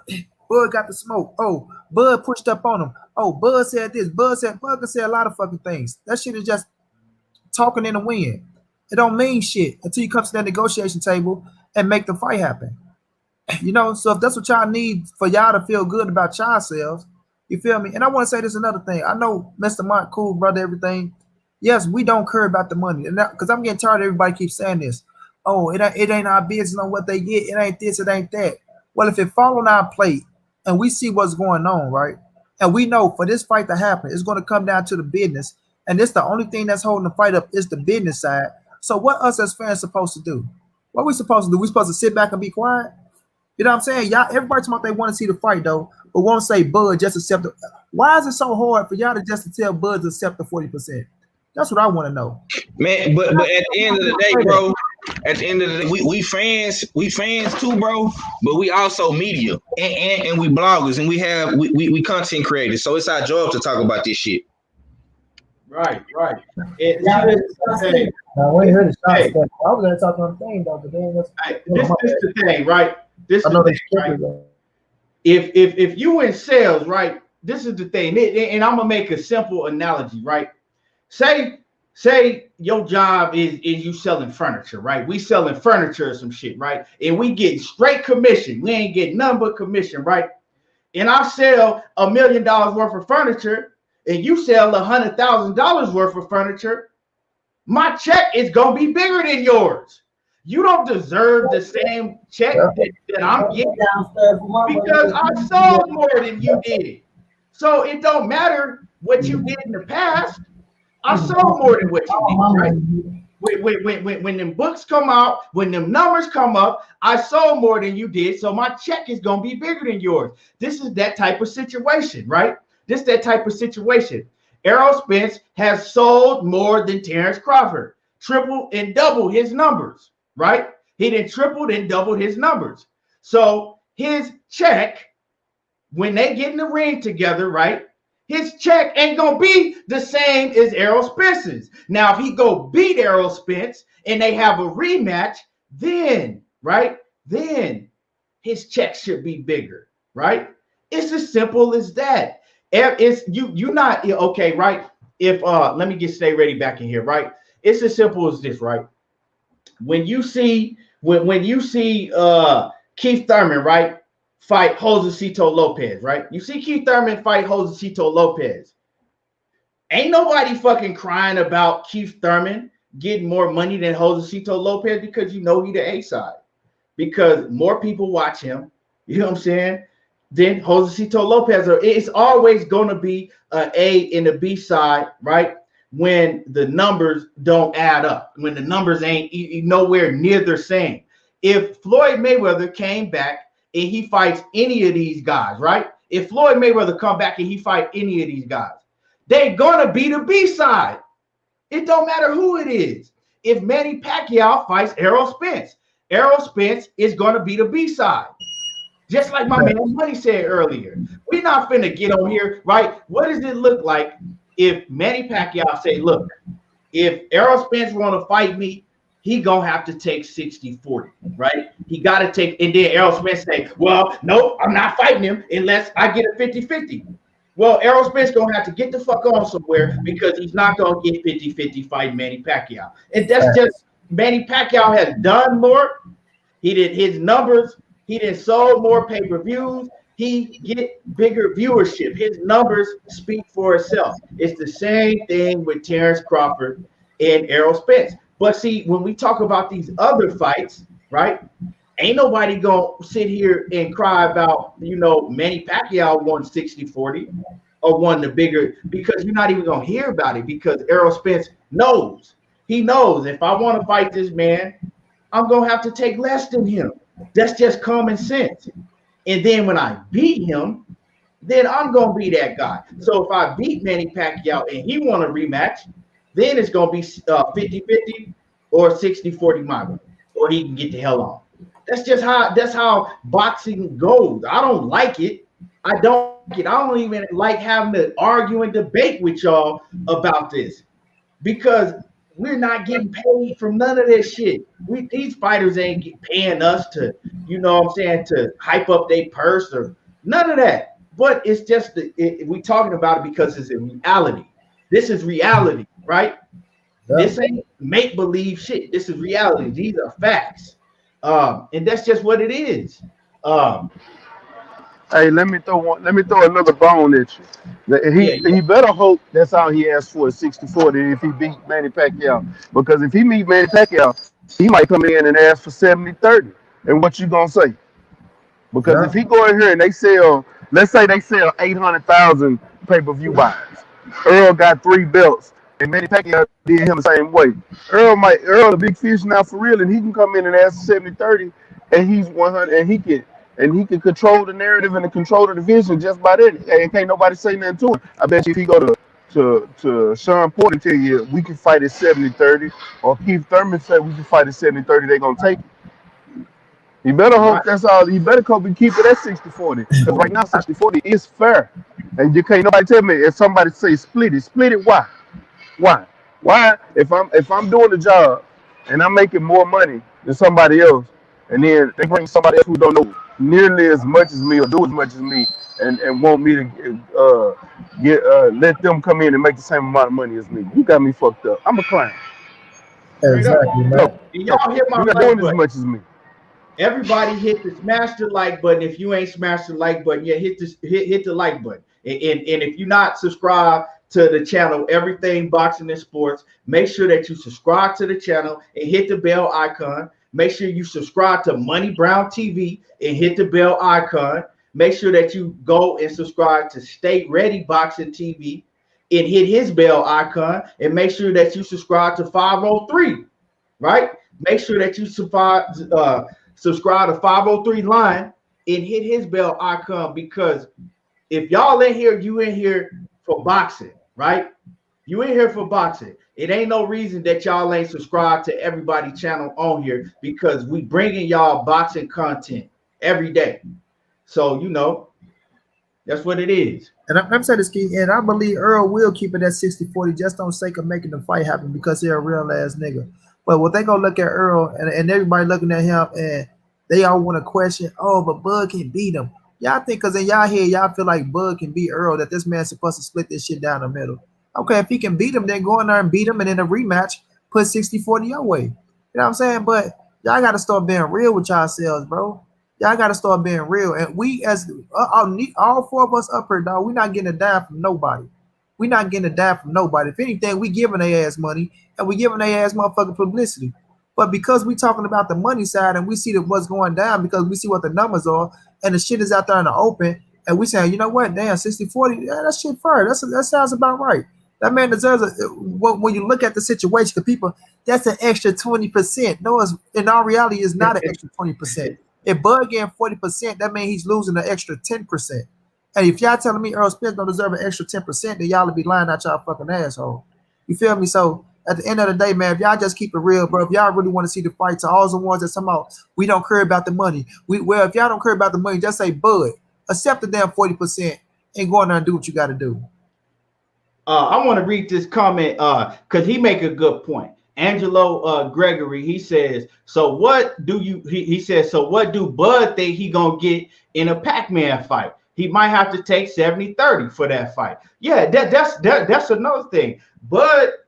got the smoke. Oh, Bud pushed up on him. Oh, Bud said this. Bud can say a lot of fucking things. That shit is just talking in the wind. It don't mean shit until you come to that negotiation table and make the fight happen. You know, so if that's what y'all need for y'all to feel good about yourselves, you feel me? And I want to say this another thing. I know Mr. Mont, cool brother, everything. Yes, we don't care about the money. And because I'm getting tired of everybody keeps saying this. Oh, it ain't our business on what they get. It ain't this, it ain't that. Well, if it fall on our plate and we see what's going on, right? And we know for this fight to happen, it's going to come down to the business. And this the only thing that's holding the fight up is the business side. So what us as fans supposed to do? What we supposed to do? We supposed to sit back and be quiet? You know what I'm saying? Y'all, everybody talking about they want to see the fight though, but won't say Bud just accept it. Why is it so hard for y'all to just tell Bud to accept the 40%? That's what I want to know. Man, but at the end of the day, bro, at the end of the day, we fans too, bro, but we also media and we bloggers and we content creators. So it's our job to talk about this shthis Right. I ain't heard it. I was gonna talk on the thing though, but then this is the thing, right? This is the thing, right? If you in sales, right? This is the thing, and I'm gonna make a simple analogy, right? Say your job is you selling furniture, right? We selling furniture or some shit, right? And we get straight commission. We ain't getting none but commission, right? And I sell $1 million worth of furniture, and you sell $100,000 worth of furniture. My check is gonna be bigger than yours. You don't deserve the same check that I'm getting because I sold more than you did. So it don't matter what you did in the past. I sold more than what you did, right? When them books come out, when them numbers come up, I sold more than you did. So my check is going to be bigger than yours. This is that type of situation, right? This is that type of situation. Errol Spence has sold more than Terence Crawford, triple and double his numbers, right? He done tripled and doubled his numbers. So his check, when they get in the ring together, right? His check ain't gonna be the same as Errol Spence's. Now, if he go beat Errol Spence and they have a rematch, then, right? Then his check should be bigger, right? It's as simple as that. It's you not okay, right? If let me stay ready back in here, right? It's as simple as this, right? When you see Keith Thurman, right? Fight Josecito Lopez, right? You see Keith Thurman fight Josecito Lopez. Ain't nobody fucking crying about Keith Thurman getting more money than Josecito Lopez because you know he the A side. Because more people watch him, you know what I'm saying? Then Josecito Lopez, it's always going to be an A and a B side, right? When the numbers don't add up, when the numbers ain't nowhere near the same. If Floyd Mayweather came back and he fights any of these guys, right? If Floyd Mayweather come back and he fight any of these guys, they're gonna be the B side. It don't matter who it is. If Manny Pacquiao fights Errol Spence is gonna be the B side. Just like my man Money said earlier. We're not finna get on here, right? What does it look like if Manny Pacquiao say, look, if Errol Spence wanna fight me, he gonna have to take 60-40, right? He gotta take, and then Errol Spence say, well, nope, I'm not fighting him unless I get a 50-50. Well, Errol Spence gonna have to get the fuck on somewhere because he's not gonna get 50-50 fighting Manny Pacquiao. And Manny Pacquiao has done more. He did his numbers. He did sold more pay-per-views. He get bigger viewership. His numbers speak for itself. It's the same thing with Terence Crawford and Errol Spence. But see, when we talk about these other fights, right? Ain't nobody gonna sit here and cry about, Manny Pacquiao won 60-40 or won the bigger, because you're not even gonna hear about it, because Errol Spence knows. He knows if I want to fight this man, I'm gonna have to take less than him. That's just common sense. And then when I beat him, then I'm gonna be that guy. So if I beat Manny Pacquiao and he want a rematch, then it's gonna be 50-50 or 60-40 my way, or he can get the hell on. That's how boxing goes. I don't like it. I don't even like having to argue and debate with y'all about this, because we're not getting paid from none of this shit. These fighters ain't paying us to, to hype up their purse or none of that. But it's just we talking about it because it's a reality. This is reality, right? Yeah. This ain't make believe shit. This is reality. These are facts, and that's just what it is. Hey, let me throw another bone at you. He better hope that's all he asks for is 60-40 if he beat Manny Pacquiao. Because if he meet Manny Pacquiao, he might come in and ask for 70-30. And what you gonna say? Because if he go in here and let's say they sell 800,000 pay-per-view buys. Earl got 3 belts, and Manny Pacquiao did him the same way. Earl a big fish now for real, and he can come in and ask 70-30, and he's 100, and he can control the narrative and control the division just by that. And can't nobody say nothing to him. I bet you if he go to Shawn Porter and tell you we can fight at 70-30, or Keith Thurman said we can fight at 70-30, they're gonna take it. You better hope that's all. You better keep it at 60-40. Because right now 60-40 is fair. And you can't nobody tell me if somebody say split it, why? Why? If I'm doing the job and I'm making more money than somebody else, and then they bring somebody else who don't know nearly as much as me or do as much as me, and want me to let them come in and make the same amount of money as me, you got me fucked up. I'm a clown. Exactly. No, y'all hit my you're not doing as much as me. Everybody hit the smash the like button. If you ain't smashed the like button, hit the like button. And if you're not subscribed to the channel, Everything Boxing and Sports, make sure that you subscribe to the channel and hit the bell icon. Make sure you subscribe to Money Brown TV and hit the bell icon. Make sure that you go and subscribe to State Ready Boxing TV and hit his bell icon. And make sure that you subscribe to 503, right? Make sure that you subscribe to 503 Line and hit his bell icon, because if y'all in here, you in here for boxing, right? You in here for boxing. It ain't no reason that y'all ain't subscribed to everybody channel on here, because we bringing y'all boxing content every day. So, that's what it is. And I'm saying this, key, and I believe Earl will keep it at 60-40 just on sake of making the fight happen, because they're a real ass nigga. But what they gonna look at Earl and everybody looking at him, and they all want to question, oh, but Bud can beat him. Y'all think because in y'all head, y'all feel like Bud can beat Earl, that this man's supposed to split this shit down the middle. Okay, if he can beat him, then go in there and beat him, and in a rematch, put 60-40 your way. You know what I'm saying? But y'all got to start being real with yourselves, bro. Y'all got to start being real. And we, as all 4 of us up here, dog, we're not getting a dime from nobody. We're not getting a dime from nobody. If anything, we giving their ass money, and we giving their ass motherfucking publicity. But because we talking about the money side, and we see that what's going down, because we see what the numbers are, and the shit is out there in the open, and we saying, you know what, damn, 60-40, yeah, that shit fair. That sounds about right. That man deserves when you look at the situation, the people, that's an extra 20%. No, in our reality, it's not an extra 20%. If Bud getting 40%, that means he's losing an extra 10%. And if y'all telling me Errol Spence don't deserve an extra 10%, then y'all will be lying out y'all fucking asshole. You feel me? So at the end of the day, man, if y'all just keep it real, bro, if y'all really want to see the fight, to all the ones that somehow we don't care about the money. Well, if y'all don't care about the money, just say, Bud, accept the damn 40% and go in there and do what you got to do. I want to read this comment because he make a good point. Angelo Gregory, he says, so what do he says, so what do Bud think he gonna get in a Pac-Man fight? He might have to take 70-30 for that fight. Yeah, that's another thing. But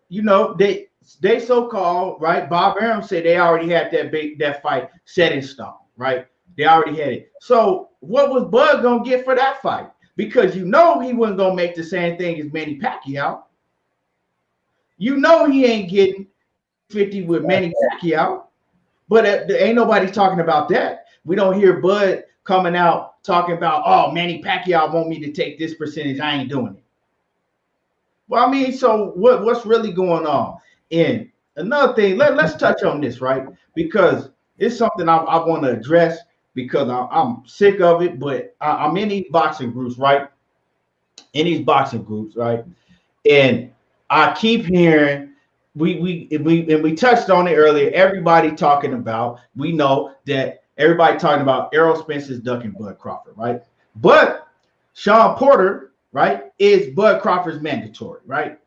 they so-called, right? Bob Arum said they already had that fight set in stone, right? They already had it. So what was Bud gonna get for that fight? Because he wasn't gonna make the same thing as Manny Pacquiao. He ain't getting 50 with Manny Pacquiao. But ain't nobody talking about that. We don't hear Bud coming out talking about, oh, Manny Pacquiao want me to take this percentage. I ain't doing it. Well, I mean, so what's really going on? And another thing, let's touch on this, right? Because it's something I want to address because I'm sick of it, but I'm in these boxing groups, right? And I keep hearing, we touched on it earlier, everybody talking about, we know that everybody talking about Errol Spence is ducking Bud Crawford, right? But Shawn Porter, right, is Bud Crawford's mandatory, right?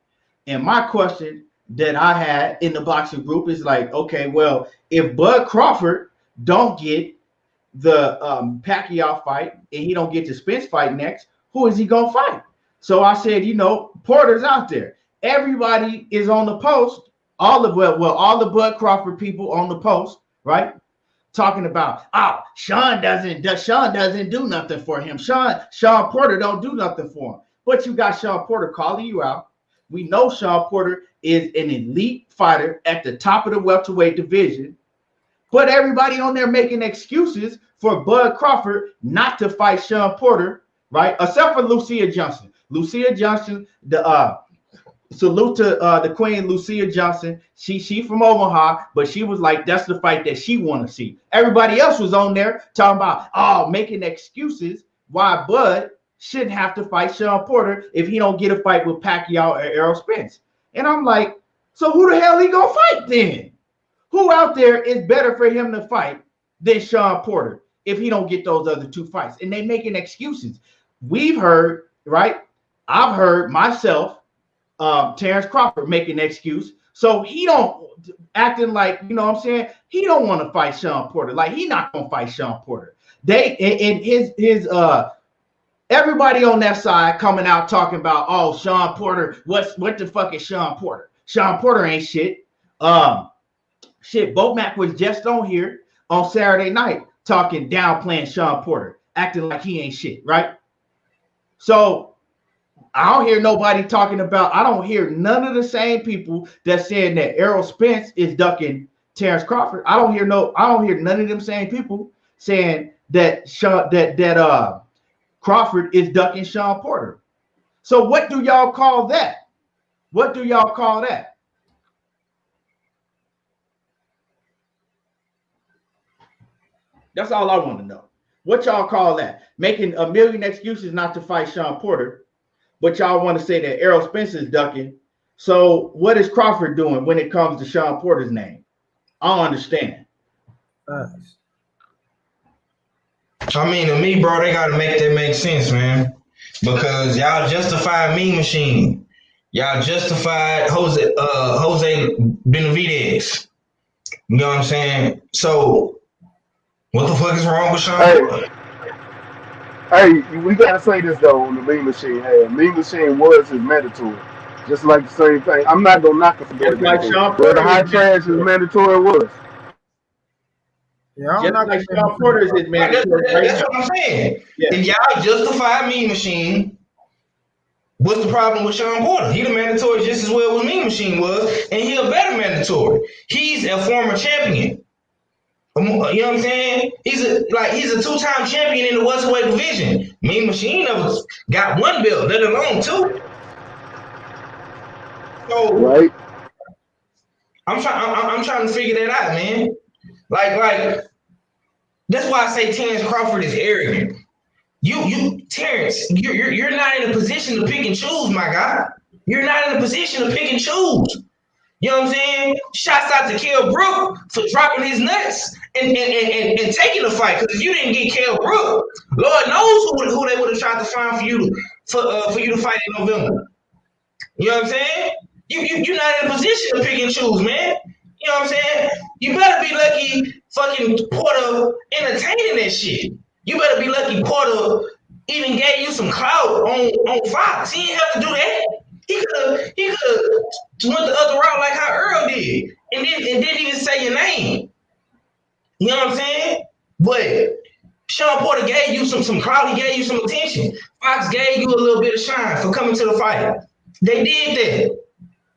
And my question that I had in the boxing group is like, okay, well, if Bud Crawford don't get the Pacquiao fight and he don't get the Spence fight next, who is he gonna fight? So I said, Porter's out there. Everybody is on the post. All the Bud Crawford people on the post, right? Talking about, Shawn doesn't do nothing for him. Shawn Porter don't do nothing for him. But you got Shawn Porter calling you out. We know Shawn Porter is an elite fighter at the top of the welterweight division. But everybody on there making excuses for Bud Crawford not to fight Shawn Porter, right? Except for Lucia Johnson. Lucia Johnson, salute to the queen, Lucia Johnson. She from Omaha, but she was like, that's the fight that she want to see. Everybody else was on there talking about, making excuses why Bud shouldn't have to fight Shawn Porter if he don't get a fight with Pacquiao or Errol Spence. And I'm like, so who the hell he gonna fight then? Who out there is better for him to fight than Shawn Porter if he don't get those other two fights? And they making excuses. We've heard, right? I've heard myself, Terence Crawford make an excuse. So he don't acting like, you know what I'm saying? He don't want to fight Shawn Porter. Like, he not going to fight Shawn Porter. They, and his everybody on that side coming out talking about, Shawn Porter, what the fuck is Shawn Porter? Shawn Porter ain't shit. Bomac was just on here on Saturday night talking, downplaying Shawn Porter, acting like he ain't shit, right? So I don't hear nobody talking about, I don't hear none of the same people that saying that Errol Spence is ducking Terence Crawford. I don't hear none of them same people saying that Crawford is ducking Shawn Porter. So what do y'all call that? What do y'all call that? That's all I want to know. What y'all call that? Making a million excuses not to fight Shawn Porter, but y'all want to say that Errol Spence is ducking. So what is Crawford doing when it comes to Shawn Porter's name? I don't understand. I mean, to me, bro, they gotta make that make sense, man. Because y'all justified Mean Machine. Y'all justified Jose Benavidez. You know what I'm saying? So what the fuck is wrong with Shawn Porter? Hey, we gotta say this though on the Mean Machine. Hey, Mean Machine was his mandatory, just like the same thing. I'm not gonna knock it for doing like Shawn Porter. The high trash is mandatory was. Yeah, just like Shawn Porter is his mandatory. That's what I'm saying. Yeah. If y'all justify Mean Machine, what's the problem with Shawn Porter? He the mandatory just as well as Mean Machine was, and he a better mandatory. He's a former champion. You know what I'm saying? He's a two-time champion in the welterweight division. Mean Machine got one belt, let alone two. So right. I'm trying to figure that out, man. Like that's why I say Terence Crawford is arrogant. Terence, you're not in a position to pick and choose, my guy. You're not in a position to pick and choose. You know what I'm saying? Shouts out to Kell Brook for dropping his nuts and taking the fight. Because if you didn't get Kell Brook, Lord knows who they would have tried to find for you to fight in November. You know what I'm saying? You're not in a position to pick and choose, man. You know what I'm saying? You better be lucky fucking Porter entertaining that shit. You better be lucky Porter even gave you some clout on Fox. He didn't have to do that. He could have went the other route like how Earl did. You know what I'm saying? But Shawn Porter gave you some crowd, he gave you some attention. Fox gave you a little bit of shine for coming to the fight. They did that.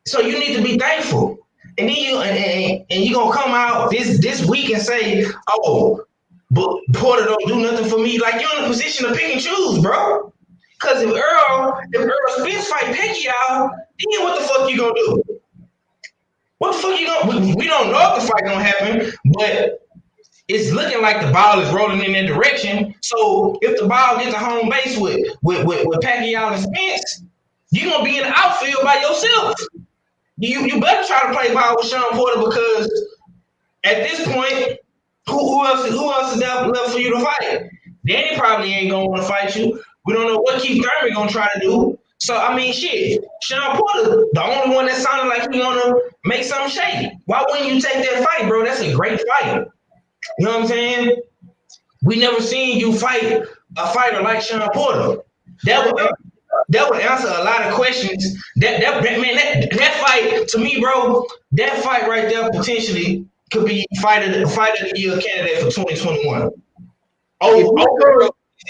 So you need to be thankful. And then you gonna come out this week and say, oh, but Porter don't do nothing for me. Like, you're in a position to pick and choose, bro. Because if Errol Spence fight Pacquiao, then what the fuck you gonna do? What the fuck you gonna? We don't know if the fight gonna happen, but it's looking like the ball is rolling in that direction. So if the ball gets to home base with Pacquiao and Spence, you're gonna be in the outfield by yourself. You better try to play ball with Shawn Porter, because at this point, who else is left for you to fight? Danny probably ain't gonna want to fight you. We don't know what Keith Thurman gonna try to do. So I mean, shit, Shawn Porter, the only one that sounded like he gonna make something shake. Why wouldn't you take that fight, bro? That's a great fight. You know what I'm saying? We never seen you fight a fighter like Shawn Porter. That would answer a lot of questions. That fight, to me, bro, that fight right there potentially could be fight of the year candidate for 2021. Oh,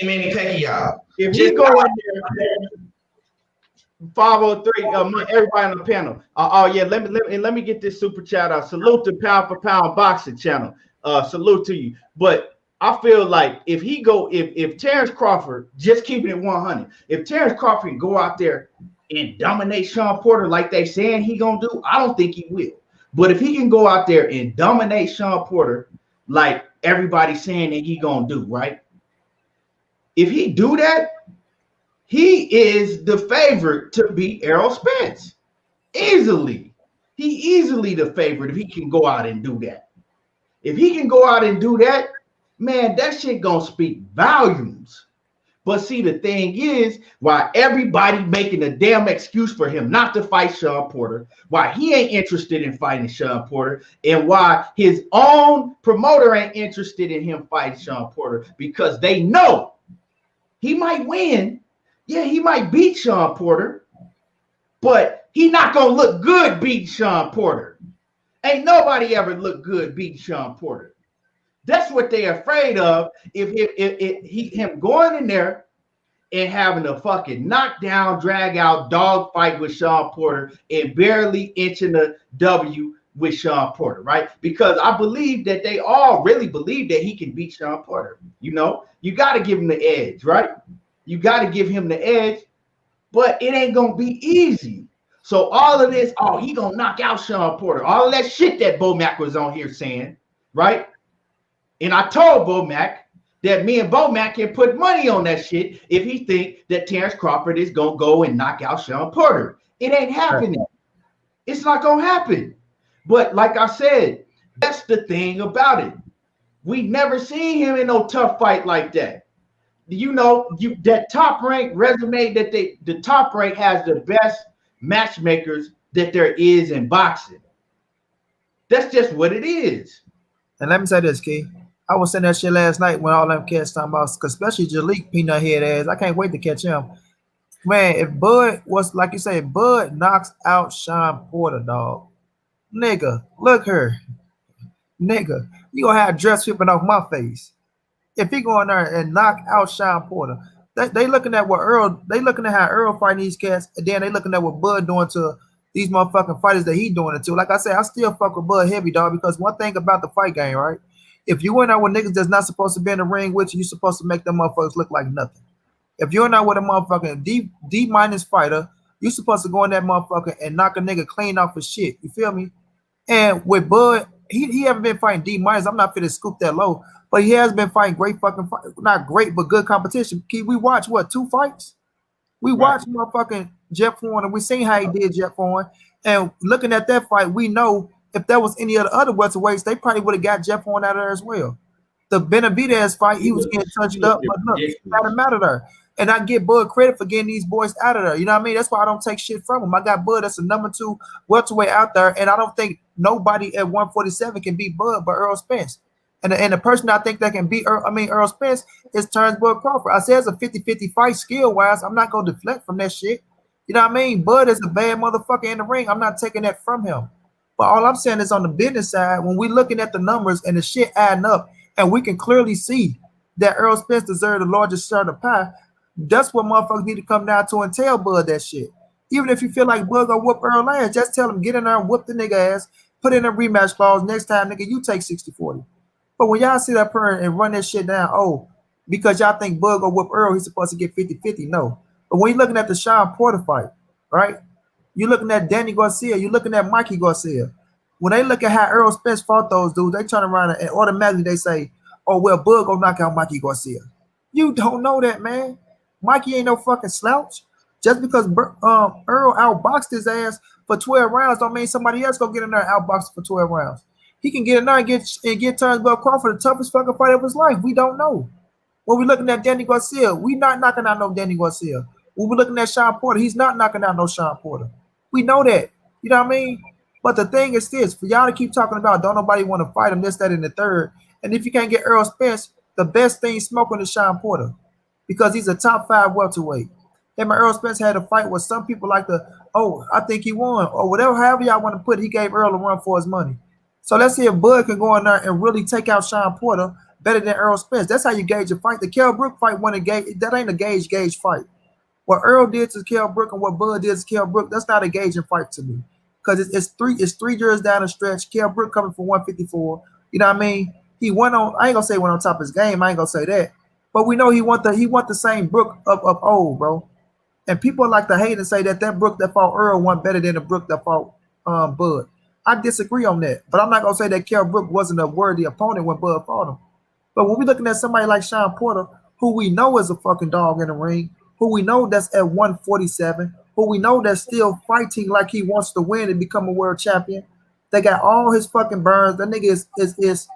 Manny Pacquiao. If you go in there, 503, everybody on the panel. Yeah, let me get this super chat out. Salute to Pound for Pound Boxing channel. Salute to you. But I feel like if Terence Crawford, just keeping it 100, if Terence Crawford can go out there and dominate Shawn Porter like they saying he gonna do, I don't think he will. But if he can go out there and dominate Shawn Porter like everybody's saying that he gonna do, right? If he do that, he is the favorite to beat Errol Spence. Easily. He easily the favorite if he can go out and do that. If he can go out and do that, man, that shit gonna speak volumes. But see, the thing is, why everybody making a damn excuse for him not to fight Shawn Porter, why he ain't interested in fighting Shawn Porter, and why his own promoter ain't interested in him fighting Shawn Porter, because they know he might win. Yeah, he might beat Shawn Porter, but he not gonna look good beating Shawn Porter. Ain't nobody ever looked good beating Shawn Porter. That's what they're afraid of. If him going in there and having a fucking knockdown, drag out, dog fight with Shawn Porter and barely inching a W with Shawn Porter, right? Because I believe that they all really believe that he can beat Shawn Porter. You know, you got to give him the edge, right? You got to give him the edge, but it ain't gonna be easy. So all of this, he gonna knock out Shawn Porter. All of that shit that Bo Mac was on here saying, right? And I told Bo Mac that me and Bo Mac can put money on that shit if he think that Terence Crawford is gonna go and knock out Shawn Porter. It ain't happening. It's not gonna happen. But like I said, that's the thing about it. We never seen him in no tough fight like that. You know, that top rank resume that the top rank has the best matchmakers that there is in boxing. That's just what it is. And let me say this, Key. I was saying that shit last night when all them cats talking about, especially Jalik Peanut Head ass. I can't wait to catch him. Man, if Bud was, like you say, Bud knocks out Shawn Porter, dog. Nigga, look her. Nigga, you gonna have dress flipping off my face. If he go in there and knock out Shawn Porter, they looking at what they looking at how Errol fighting these cats, and then they looking at what Bud doing to these motherfucking fighters that he doing it to. Like I said, I still fuck with Bud heavy, dog, because one thing about the fight game, right? If you went out with niggas that's not supposed to be in the ring with you, you're supposed to make them motherfuckers look like nothing. If you're not with a motherfucking D minus fighter, you're supposed to go in that motherfucker and knock a nigga clean off his shit. You feel me? And with Bud, he haven't been fighting D minus. I'm not finna scoop that low, but he has been fighting great fucking fight. Not great, but good competition. We watched what, 2 fights? We watched motherfucking Jeff Horn, and we seen how he did Jeff Horn. And looking at that fight, we know if there was any of the other welterweights, they probably would have got Jeff Horn out of there as well. The Benavidez fight, he was getting touched up, but look, it doesn't matter there. And I give Bud credit for getting these boys out of there. You know what I mean? That's why I don't take shit from him. I got Bud that's a number 2 welterweight out there, and I don't think nobody at 147 can beat Bud but Errol Spence. And the person I think that can beat Errol Spence is Terence Bud Crawford. I said it's a 50-50 fight skill-wise. I'm not going to deflect from that shit. You know what I mean? Bud is a bad motherfucker in the ring. I'm not taking that from him. But all I'm saying is on the business side, when we're looking at the numbers and the shit adding up, and we can clearly see that Errol Spence deserved the largest share of the pie, that's what motherfuckers need to come down to and tell Bud that shit. Even if you feel like Bud gonna whoop Earl ass, just tell him get in there and whoop the nigga ass, put in a rematch clause. Next time, nigga, you take 60-40. But when y'all sit up here and run that shit down, oh, because y'all think Bud gonna whoop Earl, he's supposed to get 50-50. No. But when you're looking at the Shawn Porter fight, right? You're looking at Danny Garcia, you're looking at Mikey Garcia. When they look at how Errol Spence fought those dudes, they turn around and automatically they say, oh, well, Bud gonna knock out Mikey Garcia. You don't know that, man. Mikey ain't no fucking slouch. Just because Earl outboxed his ass for 12 rounds don't mean somebody else gonna get in there and outbox for 12 rounds. He can get in there and get Terence Crawford the toughest fucking fight of his life. We don't know. When we're looking at Danny Garcia, we not knocking out no Danny Garcia. When we're looking at Shawn Porter, he's not knocking out no Shawn Porter. We know that. You know what I mean? But the thing is this, for y'all to keep talking about don't nobody want to fight him, this, that, and the third. And if you can't get Errol Spence, the best thing smoking is Shawn Porter because he's a top 5 welterweight. Him and Errol Spence had a fight where some people like to, oh, I think he won, or whatever, however y'all want to put it, he gave Earl a run for his money. So let's see if Bud can go in there and really take out Shawn Porter better than Errol Spence. That's how you gauge a fight. The Kell Brook fight wasn't a gauge. That ain't a gauge fight. What Earl did to Kell Brook and what Bud did to Kell Brook, that's not a gauging fight to me. Because it's 3 years down the stretch. Kell Brook coming for 154. You know what I mean? He went on, I ain't gonna say went on top of his game, I ain't gonna say that. But we know he want the same Brook of old, bro. And people like to hate and say that Brook that fought Earl won better than the Brook that fought Bud. I disagree on that. But I'm not gonna say that Kell Brook wasn't a worthy opponent when Bud fought him. But when we're looking at somebody like Shawn Porter, who we know is a fucking dog in the ring, who we know that's at 147, who we know that's still fighting like he wants to win and become a world champion. They got all his fucking burns. That nigga is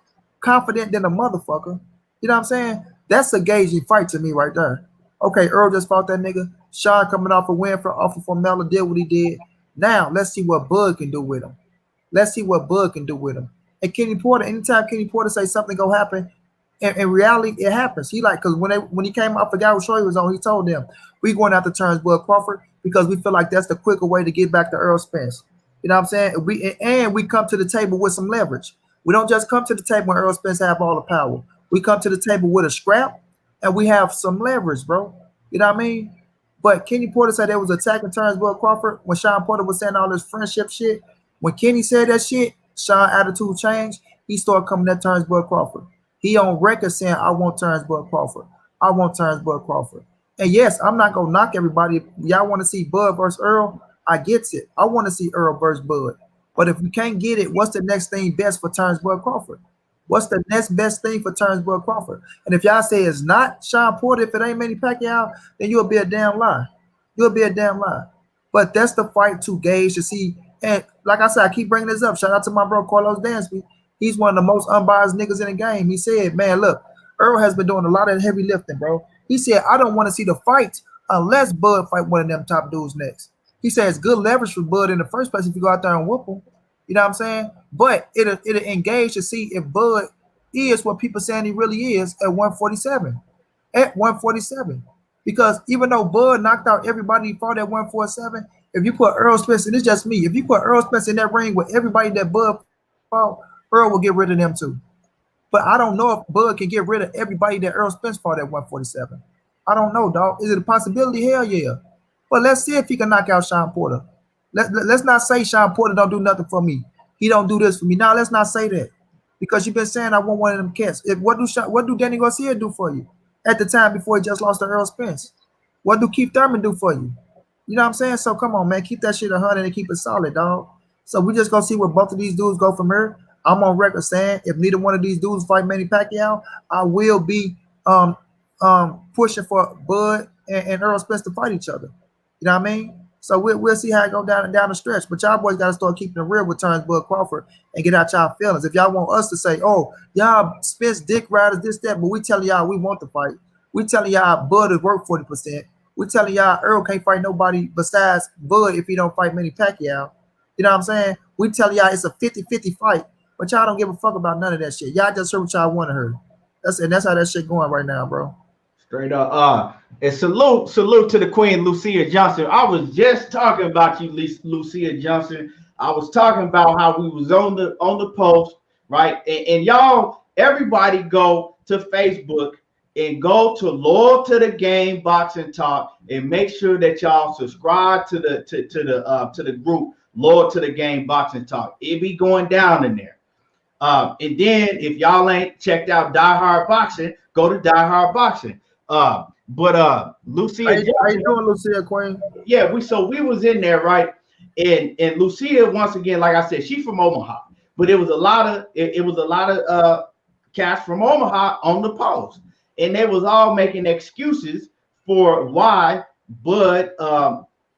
confident than a motherfucker. You know what I'm saying? That's a gauging fight to me right there. Okay, Earl just fought that nigga. Shawn coming off a win off of Formella did what he did. Now let's see what Bud can do with him. Let's see what Bud can do with him. And Kenny Porter, anytime Kenny Porter say something gonna happen, in reality, it happens. He like, because when he came out, I forgot what show he was on, he told them, we going out to Terence Crawford because we feel like that's the quicker way to get back to Errol Spence. You know what I'm saying? We come to the table with some leverage. We don't just come to the table when Errol Spence have all the power. We come to the table with a scrap and we have some leverage, bro. You know what I mean? But Kenny Porter said they was attacking Terence Crawford when Shawn Porter was saying all this friendship shit. When Kenny said that shit, Shawn attitude changed. He started coming at Terence Crawford. He on record saying, I want Terence Crawford. I want Terence Crawford. And yes, I'm not going to knock everybody. If y'all want to see Bud versus Earl, I get it. I want to see Earl versus Bud. But if we can't get it, what's the next thing best for Terence Crawford? What's the next best thing for Terence Crawford? And if y'all say it's not Shawn Porter, if it ain't Manny Pacquiao, then you'll be a damn lie. You'll be a damn lie. But that's the fight to gauge to see. And like I said, I keep bringing this up. Shout out to my bro Carlos Dansby. He's one of the most unbiased niggas in the game. He said, man, look, Earl has been doing a lot of heavy lifting, bro. He said, I don't want to see the fight unless Bud fight one of them top dudes next. He said it's good leverage for Bud in the first place if you go out there and whoop him. You know what I'm saying? But it'll engage to see if Bud is what people saying he really is at 147. At 147. Because even though Bud knocked out everybody he fought at 147, if you put Errol Spence, and it's just me, if you put Errol Spence in that ring with everybody that Bud fought, Earl will get rid of them too. But I don't know if Bud can get rid of everybody that Errol Spence fought at 147. I don't know, dog. Is it a possibility? Hell yeah. But let's see if he can knock out Shawn Porter. Let's not say Shawn Porter don't do nothing for me. He don't do this for me. Now let's not say that. Because you've been saying I want one of them cats. What do Danny Garcia do for you at the time before he just lost to Errol Spence? What do Keith Thurman do for you? You know what I'm saying? So come on, man. Keep that shit 100 and keep it solid, dog. So we just gonna see where both of these dudes go from here. I'm on record saying if neither one of these dudes fight Manny Pacquiao, I will be pushing for Bud and Errol Spence to fight each other. You know what I mean? So we'll see how it go down the stretch. But y'all boys got to start keeping it real with Terence Crawford and get out y'all feelings. If y'all want us to say, oh, y'all Spence dick riders, this, that, but we telling y'all we want to fight. We telling y'all Bud is worth 40%. We telling y'all Earl can't fight nobody besides Bud if he don't fight Manny Pacquiao. You know what I'm saying? We telling y'all it's a 50-50 fight. But y'all don't give a fuck about none of that shit. Y'all just heard what y'all want to hear. That's how that shit going right now, bro. Straight up. And salute to the Queen, Lucia Johnson. I was just talking about you, Lucia Johnson. I was talking about how we was on the post, right? And y'all, everybody go to Facebook and go to Loyal to the Game Boxing Talk and make sure that y'all subscribe to the group Loyal to the Game Boxing Talk. It be going down in there. And then if y'all ain't checked out Die Hard Boxing, go to Die Hard Boxing. But Lucia, how you doing, Lucia Queen? Yeah, we was in there, right? And Lucia, once again, like I said, she's from Omaha, but it was a lot of cats from Omaha on the post, and they was all making excuses for why Bud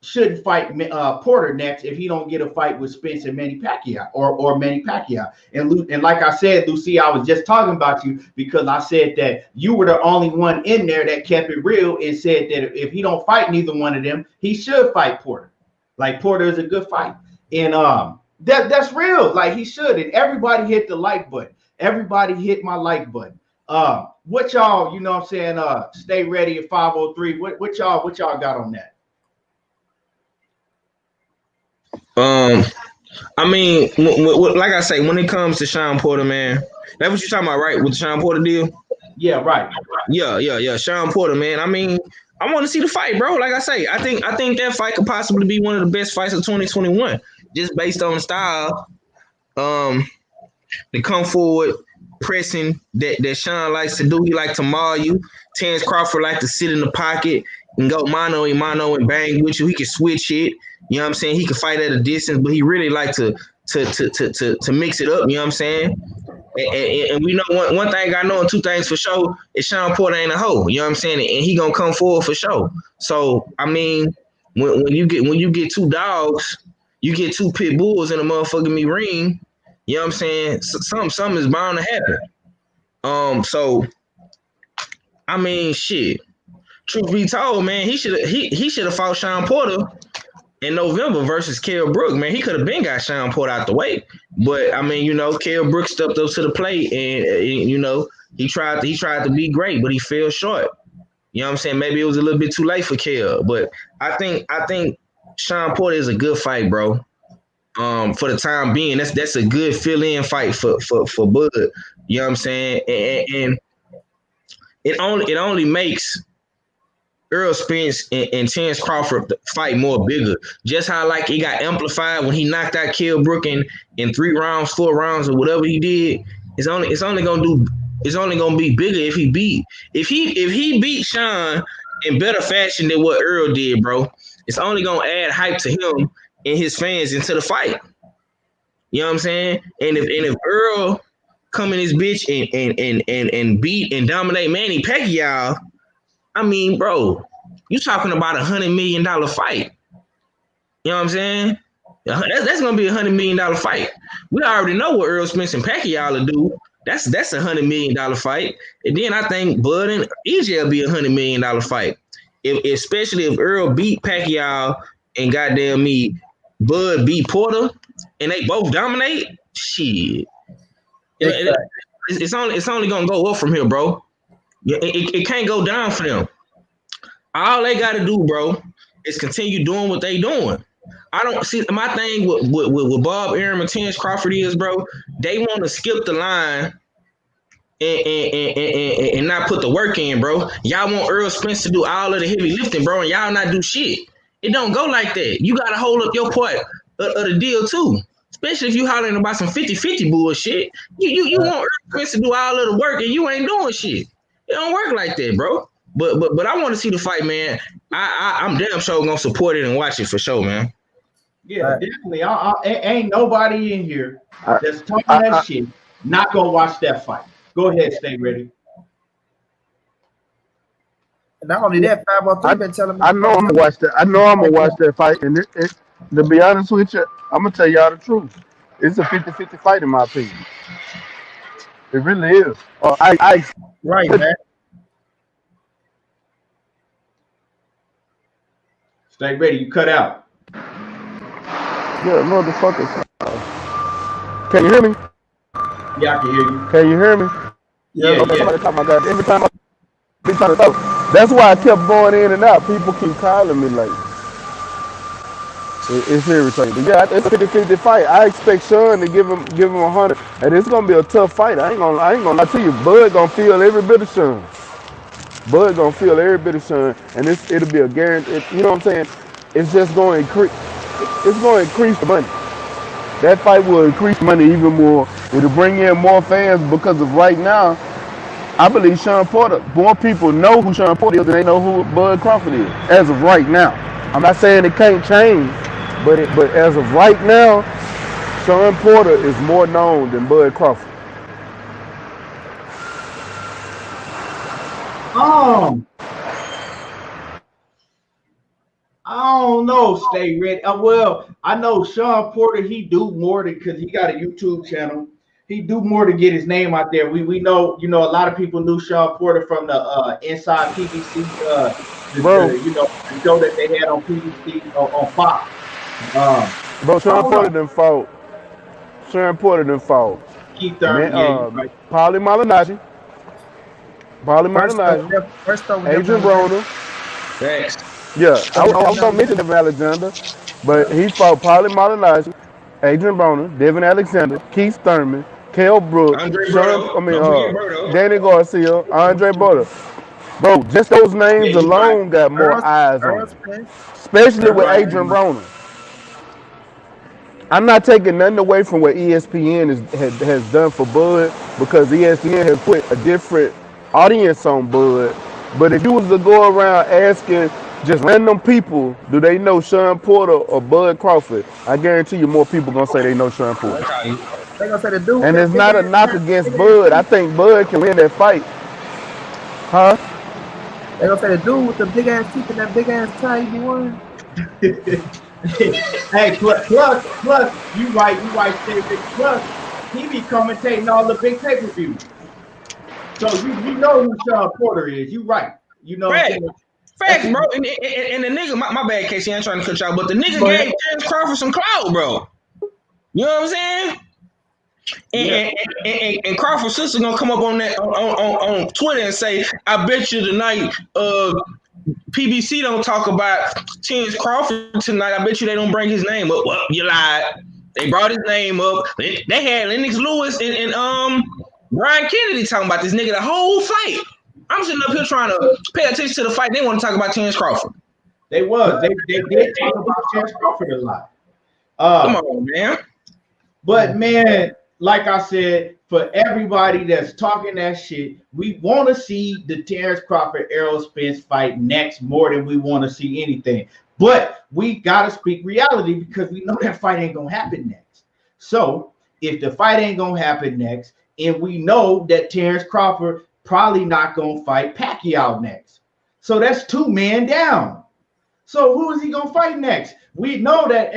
shouldn't fight Porter next if he don't get a fight with Spence and Manny Pacquiao or Manny Pacquiao. And like I said, Lucy, I was just talking about you because I said that you were the only one in there that kept it real and said that if he don't fight neither one of them, he should fight Porter. Like Porter is a good fight. And that's real. Like he should. And everybody hit the like button. Everybody hit my like button. What y'all, you know what I'm saying? Stay ready at 503. What y'all got on that? I mean, like I say, when it comes to Shawn Porter, man, that's what you're talking about, right? With the Shawn Porter deal? Yeah, right. Yeah. Shawn Porter, man. I mean, I want to see the fight, bro. Like I say, I think that fight could possibly be one of the best fights of 2021, just based on the style. To come forward, pressing that Shawn likes to do. He like to maul you. Terence Crawford like to sit in the pocket and go mano a mano and bang with you. He can switch it. You know what I'm saying? He can fight at a distance, but he really like to mix it up. You know what I'm saying? And we know one thing I know and two things for sure is Shawn Porter ain't a hoe. You know what I'm saying? And he gonna come forward for sure. So I mean, when you get two dogs, you get two pit bulls in a motherfucking ring. You know what I'm saying? Something is bound to happen. So I mean, shit. Truth be told, man, he should have fought Shawn Porter in November versus Kell Brook. Man, he could have been got Shawn Porter out the way. But I mean, you know, Kell Brook stepped up to the plate and you know, he tried to be great, but he fell short. You know what I'm saying? Maybe it was a little bit too late for Kell. But I think Shawn Porter is a good fight, bro. For the time being, that's a good fill-in fight for Bud. You know what I'm saying? And it only makes Errol Spence and Terence Crawford fight more bigger. Just how like it got amplified when he knocked out Kell Brook in 3 rounds, 4 rounds, or whatever he did. It's only gonna be bigger if he beat Shawn in better fashion than what Errol did, bro. It's only gonna add hype to him and his fans into the fight. You know what I'm saying? And if Errol come in his bitch and beat and dominate Manny Pacquiao, I mean, bro, you talking about $100 million fight. You know what I'm saying? That's gonna be $100 million fight. We already know what Errol Spence and Pacquiao will do. That's $100 million fight. And then I think Bud and EJ will be $100 million fight. Especially if Errol beat Pacquiao and goddamn me, Bud beat Porter, and they both dominate. Shit, it's only gonna go up from here, bro. It can't go down for them. All they got to do, bro, is continue doing what they doing. I don't see my thing with Bob Arum and Terence Crawford is, bro, they want to skip the line and not put the work in, bro. Y'all want Errol Spence to do all of the heavy lifting, bro, and y'all not do shit. It don't go like that. You got to hold up your part of the deal, too. Especially if you hollering about some 50-50 bullshit. You want Errol Spence to do all of the work and you ain't doing shit. It don't work like that, bro. But I want to see the fight, man. I'm damn sure gonna support it and watch it for sure, man. Yeah, definitely. Ain't nobody in here that's talking that shit not gonna watch that fight. Go ahead, stay ready. Not only that, 503 been telling me. I know I'm gonna watch that. I know I'm gonna watch that fight. And to be honest with you, I'm gonna tell y'all the truth. It's a 50-50 fight in my opinion. It really is. Right, man. Stay ready. You cut out. Yeah, motherfuckers. Can you hear me? Yeah, I can hear you. Can you hear me? Yeah. Every time I be trying to talk. That's why I kept going in and out. People keep calling me like. It's irritating. But yeah, it's a 50-50 fight. I expect Shawn to give him 100, and it's gonna be a tough fight. I ain't gonna lie to you. Bud gonna feel every bit of Shawn. Bud gonna feel every bit of Shawn, and it'll be a guarantee. You know what I'm saying? It's just going to increase. It's going to increase the money. That fight will increase money even more. It'll bring in more fans because of right now. I believe Shawn Porter. More people know who Shawn Porter is than they know who Bud Crawford is. As of right now, I'm not saying it can't change, but as of right now, Shawn Porter is more known than Bud Crawford. I don't know, Stay Ready. Well, I know Shawn Porter, he do more because he got a YouTube channel. He do more to get his name out there. We know, a lot of people knew Shawn Porter from the Inside PBC, the show that they had on PBC on Fox. Bro, Shawn Porter done fought. Shawn Porter done fought. Keith Thurman, right. Paulie Malignaggi. Adrian Broner. Thanks. Yeah, I was gonna mention Devin Alexander, but he fought Paulie Malignaggi, Adrian Broner, Devin Alexander, Keith Thurman, Kell Brooks, Danny Garcia, Andre Berto. Bro, just those names alone got more eyes on it, especially with Adrian Broner. I'm not taking nothing away from what ESPN has done for Bud, because ESPN has put a different audience on Bud. But if you was to go around asking just random people, do they know Shawn Porter or Bud Crawford, I guarantee you more people gonna say they know Shawn Porter. They gonna say the dude. And it's not a knock against Bud. I think Bud can win that fight. Huh? They gonna say the dude with the big ass teeth and that big ass tie he be wearing. Hey, plus, you right, David. Plus, he be commentating all the big pay-per-views. So you know who Shawn Porter is. You right. You know. Facts, bro. And the nigga, my bad, Casey, I ain't trying to cut y'all, but the nigga gave Terence Crawford some clout, bro. You know what I'm saying? And Crawford's sister gonna come up on that on Twitter and say, I bet you tonight PBC don't talk about Terence Crawford tonight. I bet you they don't bring his name up. Well, you lied. They brought his name up. They had Lennox Lewis and Brian Kennedy talking about this nigga the whole fight. I'm sitting up here trying to pay attention to the fight. They want to talk about Terence Crawford. They did talk about Terence Crawford a lot. Come on, man. But man, like I said, for everybody that's talking that shit, we want to see the Terence Crawford Errol Spence fight next more than we want to see anything. But we gotta speak reality, because we know that fight ain't gonna happen next. So if the fight ain't gonna happen next, and we know that Terence Crawford probably not gonna fight Pacquiao next, so that's 2 men down. So who is he gonna fight next? We know that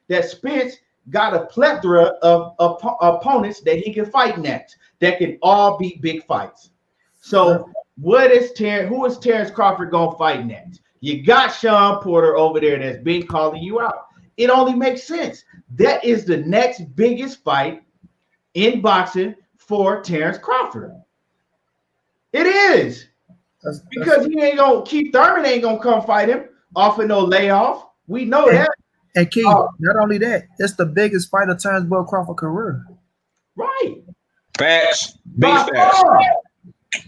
that Spence got a plethora of opponents that he can fight next that can all be big fights. So who is Terence Crawford gonna fight next? You got Shawn Porter over there that's been calling you out. It only makes sense. That is the next biggest fight in boxing for Terence Crawford. It is. Because he ain't gonna, Keith Thurman ain't gonna come fight him off of no layoff. We know that. And Keith, not only that, it's the biggest fight of Terence Bud Crawford career. Right. Facts. Big facts.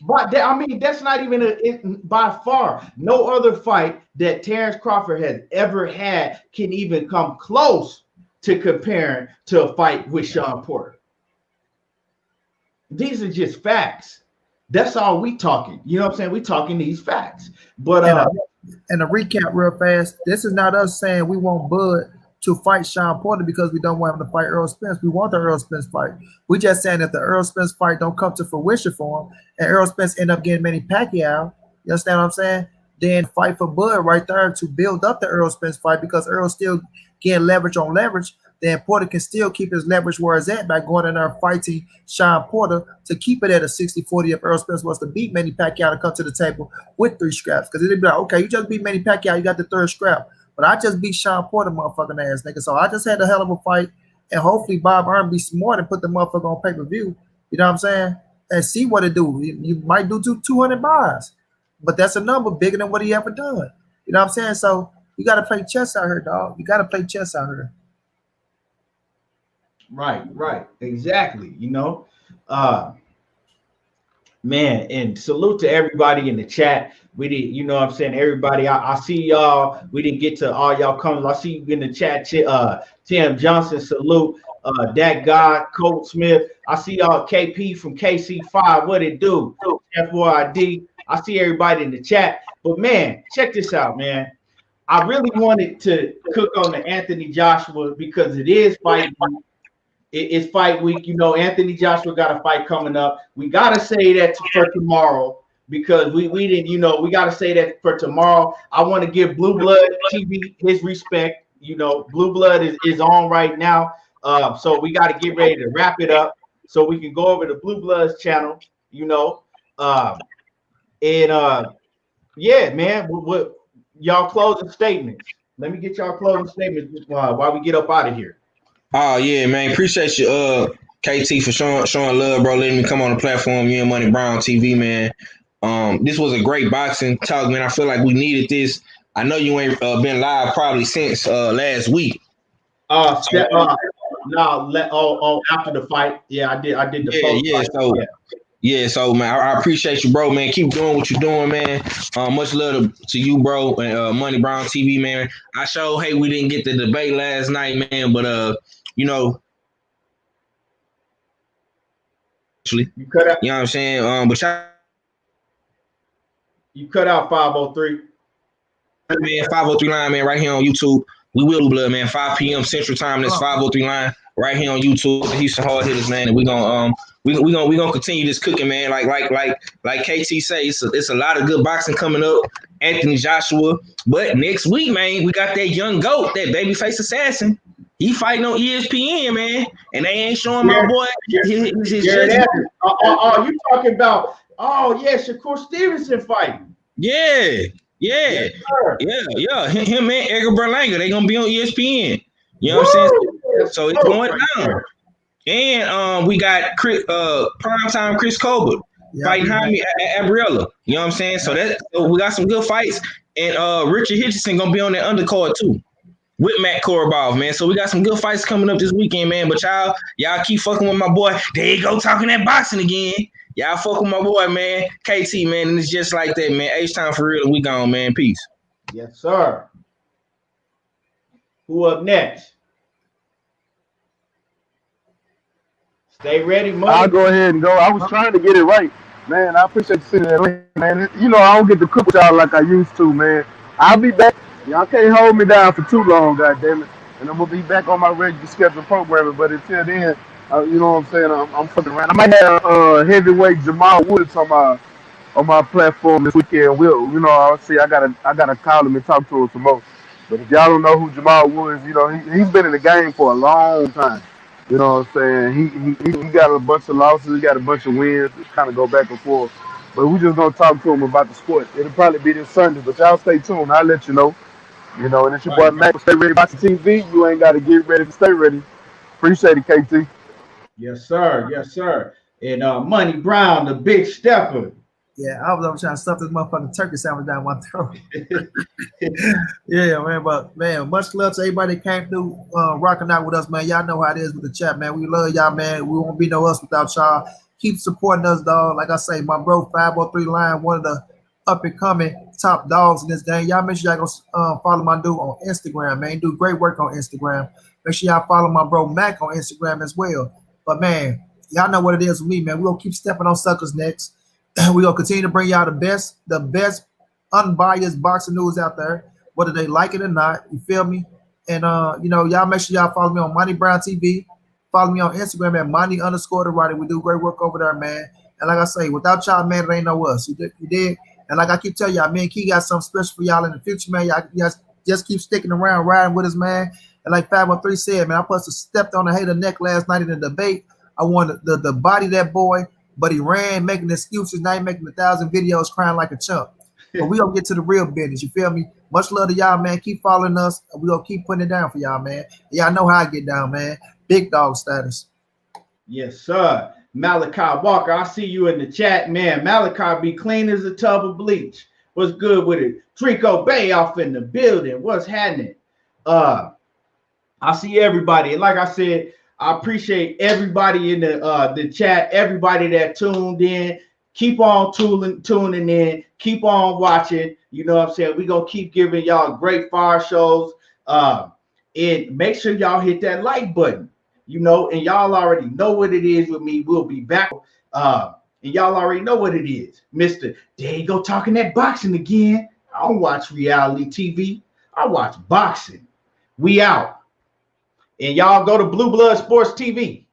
But that's not even by far. No other fight that Terence Crawford has ever had can even come close to comparing to a fight with Shawn Porter. These are just facts. That's all we talking. You know what I'm saying? We talking these facts. But and a recap real fast. This is not us saying we want Bud to fight Shawn Porter because we don't want him to fight Errol Spence. We want the Errol Spence fight. We just saying that the Errol Spence fight don't come to fruition for him, and Errol Spence end up getting Manny Pacquiao. You understand what I'm saying? Then fight for Bud right there to build up the Errol Spence fight, because Errol still getting leverage on leverage. Then Porter can still keep his leverage where it's at by going in there fighting Shawn Porter to keep it at a 60-40 if Errol Spence was to beat Manny Pacquiao to come to the table with 3 scraps. Because it'd be like, okay, you just beat Manny Pacquiao, you got the 3rd scrap. But I just beat Shawn Porter, motherfucking ass nigga. So I just had a hell of a fight. And hopefully Bob Earn be smart and put the motherfucker on pay-per-view. You know what I'm saying? And see what it do. You might do 200 buys. But that's a number bigger than what he ever done. You know what I'm saying? So You got to play chess out here, dog. You got to play chess out here. Right, exactly. You know, man, and salute to everybody in the chat. We did, you know what I'm saying? Everybody, I see y'all. We didn't get to all y'all comments. I see you in the chat. Tim Johnson, salute. That God, Colt Smith. I see y'all. KP from KC5. What it do? FYD. I see everybody in the chat. But man, check this out, man. I really wanted to cook on the Anthony Joshua because it is fight week. It's fight week. You know, Anthony Joshua got a fight coming up. We got to say that for tomorrow because we didn't, you know, we got to say that for tomorrow. I want to give Blue Blood TV his respect. You know, Blue Blood is on right now. So we got to get ready to wrap it up so we can go over to Blue Blood's channel, you know. Yeah, man, what y'all closing statements? Let me get y'all closing statements while we get up out of here. Oh yeah, man. Appreciate you, KT, for showing love, bro. Letting me come on the platform, you and Money Brown TV, man. This was a great boxing talk, man. I feel like we needed this. I know you ain't been live probably since last week. After the fight. Yeah, I did the post. So man, I appreciate you, bro, man. Keep doing what you're doing, man. Much love to you, bro, and Money Brown TV, man. I sure hate we didn't get the debate last night, man, but you know, actually, you cut out. You know what I'm saying? But you cut out 503. Man, 503 line, man, right here on YouTube. We will blood, man. 5 p.m. Central Time. That's 503 line right here on YouTube. The Houston Hard Hitters, man. And we gonna continue this cooking, man. Like KT says, it's a lot of good boxing coming up. Anthony Joshua, but next week, man, we got that young goat, that babyface assassin. He fighting on ESPN, man, and they ain't showing my boy his you talking about? Oh yeah, Shakur Stevenson fighting. Yeah. Him and Edgar Berlanga, they gonna be on ESPN. You know what I'm saying? So it's going down. And we got primetime Chris Colbert fighting Jaime Abriella. You know what I'm saying? So we got some good fights. And Richard Hitchison gonna be on that undercard too with Matt Korobov, man. So we got some good fights coming up this weekend, man. But y'all keep fucking with my boy. There you go, talking that boxing again. Y'all fuck with my boy, man. KT, man. And it's just like that, man. H-Time for real. We gone, man. Peace. Yes, sir. Who up next? Stay ready, Money. I'll go ahead and go. I was trying to get it right, man. I appreciate you sending that link, man. You know, I don't get to cook with y'all like I used to, man. I'll be back. Y'all can't hold me down for too long, goddammit. And I'm gonna be back on my regular scheduled programming. But until then, you know what I'm saying? I'm fucking around. I might have heavyweight Jamal Woods on my platform this weekend. You know, I'll see. I gotta call him and talk to him some more. But if y'all don't know who Jamal Woods, you know, he's been in the game for a long time. You know what I'm saying? He got a bunch of losses, he got a bunch of wins, kind of go back and forth. But we just gonna talk to him about the sport. It'll probably be this Sunday, but y'all stay tuned. I'll let you know. You know, and it's your boy Mac. Stay ready, watch the TV. You ain't gotta get ready to stay ready. Appreciate it, KT. Yes, sir. And Money Brown, the big stepper. Yeah, I was trying to stuff this motherfucking turkey sandwich down my throat. Yeah, man. But man, much love to everybody that came through rocking out with us, man. Y'all know how it is with the chat, man. We love y'all, man. We won't be no us without y'all. Keep supporting us, dog. Like I say, my bro 503 Line, one of the up and coming top dogs in this game. Y'all make sure y'all go follow my dude on Instagram, man. He do great work on Instagram. Make sure y'all follow my bro Mac on Instagram as well. But man, y'all know what it is with me, man. We're gonna keep stepping on suckers next. We're gonna continue to bring y'all the best unbiased boxing news out there, whether they like it or not. You feel me? And you know, y'all make sure y'all follow me on Money Brown TV. Follow me on Instagram at Money_the_writer. We do great work over there, man. And like I say, without y'all, man, it ain't no us. You did. And like I keep telling y'all, man, Key got something special for y'all in the future, man. Y'all just keep sticking around, riding with us, man. And like 513 said, man, I supposed to stepped on the hater neck last night in the debate. I wanted the body that boy. But he ran making excuses, now he making 1,000 videos crying like a chump. But we gonna get to the real business, you feel me? Much love to y'all, man. Keep following us. We gonna keep putting it down for y'all, man. Y'all know how I get down, man. Big dog status. Yes, sir. Malachi Walker, I see you in the chat, man. Malachi be clean as a tub of bleach. What's good with it? Trico Bay off in the building. What's happening? I see everybody. And like I said, I appreciate everybody in the chat, everybody that tuned in. Keep on tuning in. Keep on watching. You know what I'm saying? We're going to keep giving y'all great fire shows. And make sure y'all hit that like button. You know, and y'all already know what it is with me. We'll be back. And y'all already know what it is. Mr. There you go talking that boxing again. I don't watch reality TV. I watch boxing. We out. And y'all go to Blue Blood Sports TV.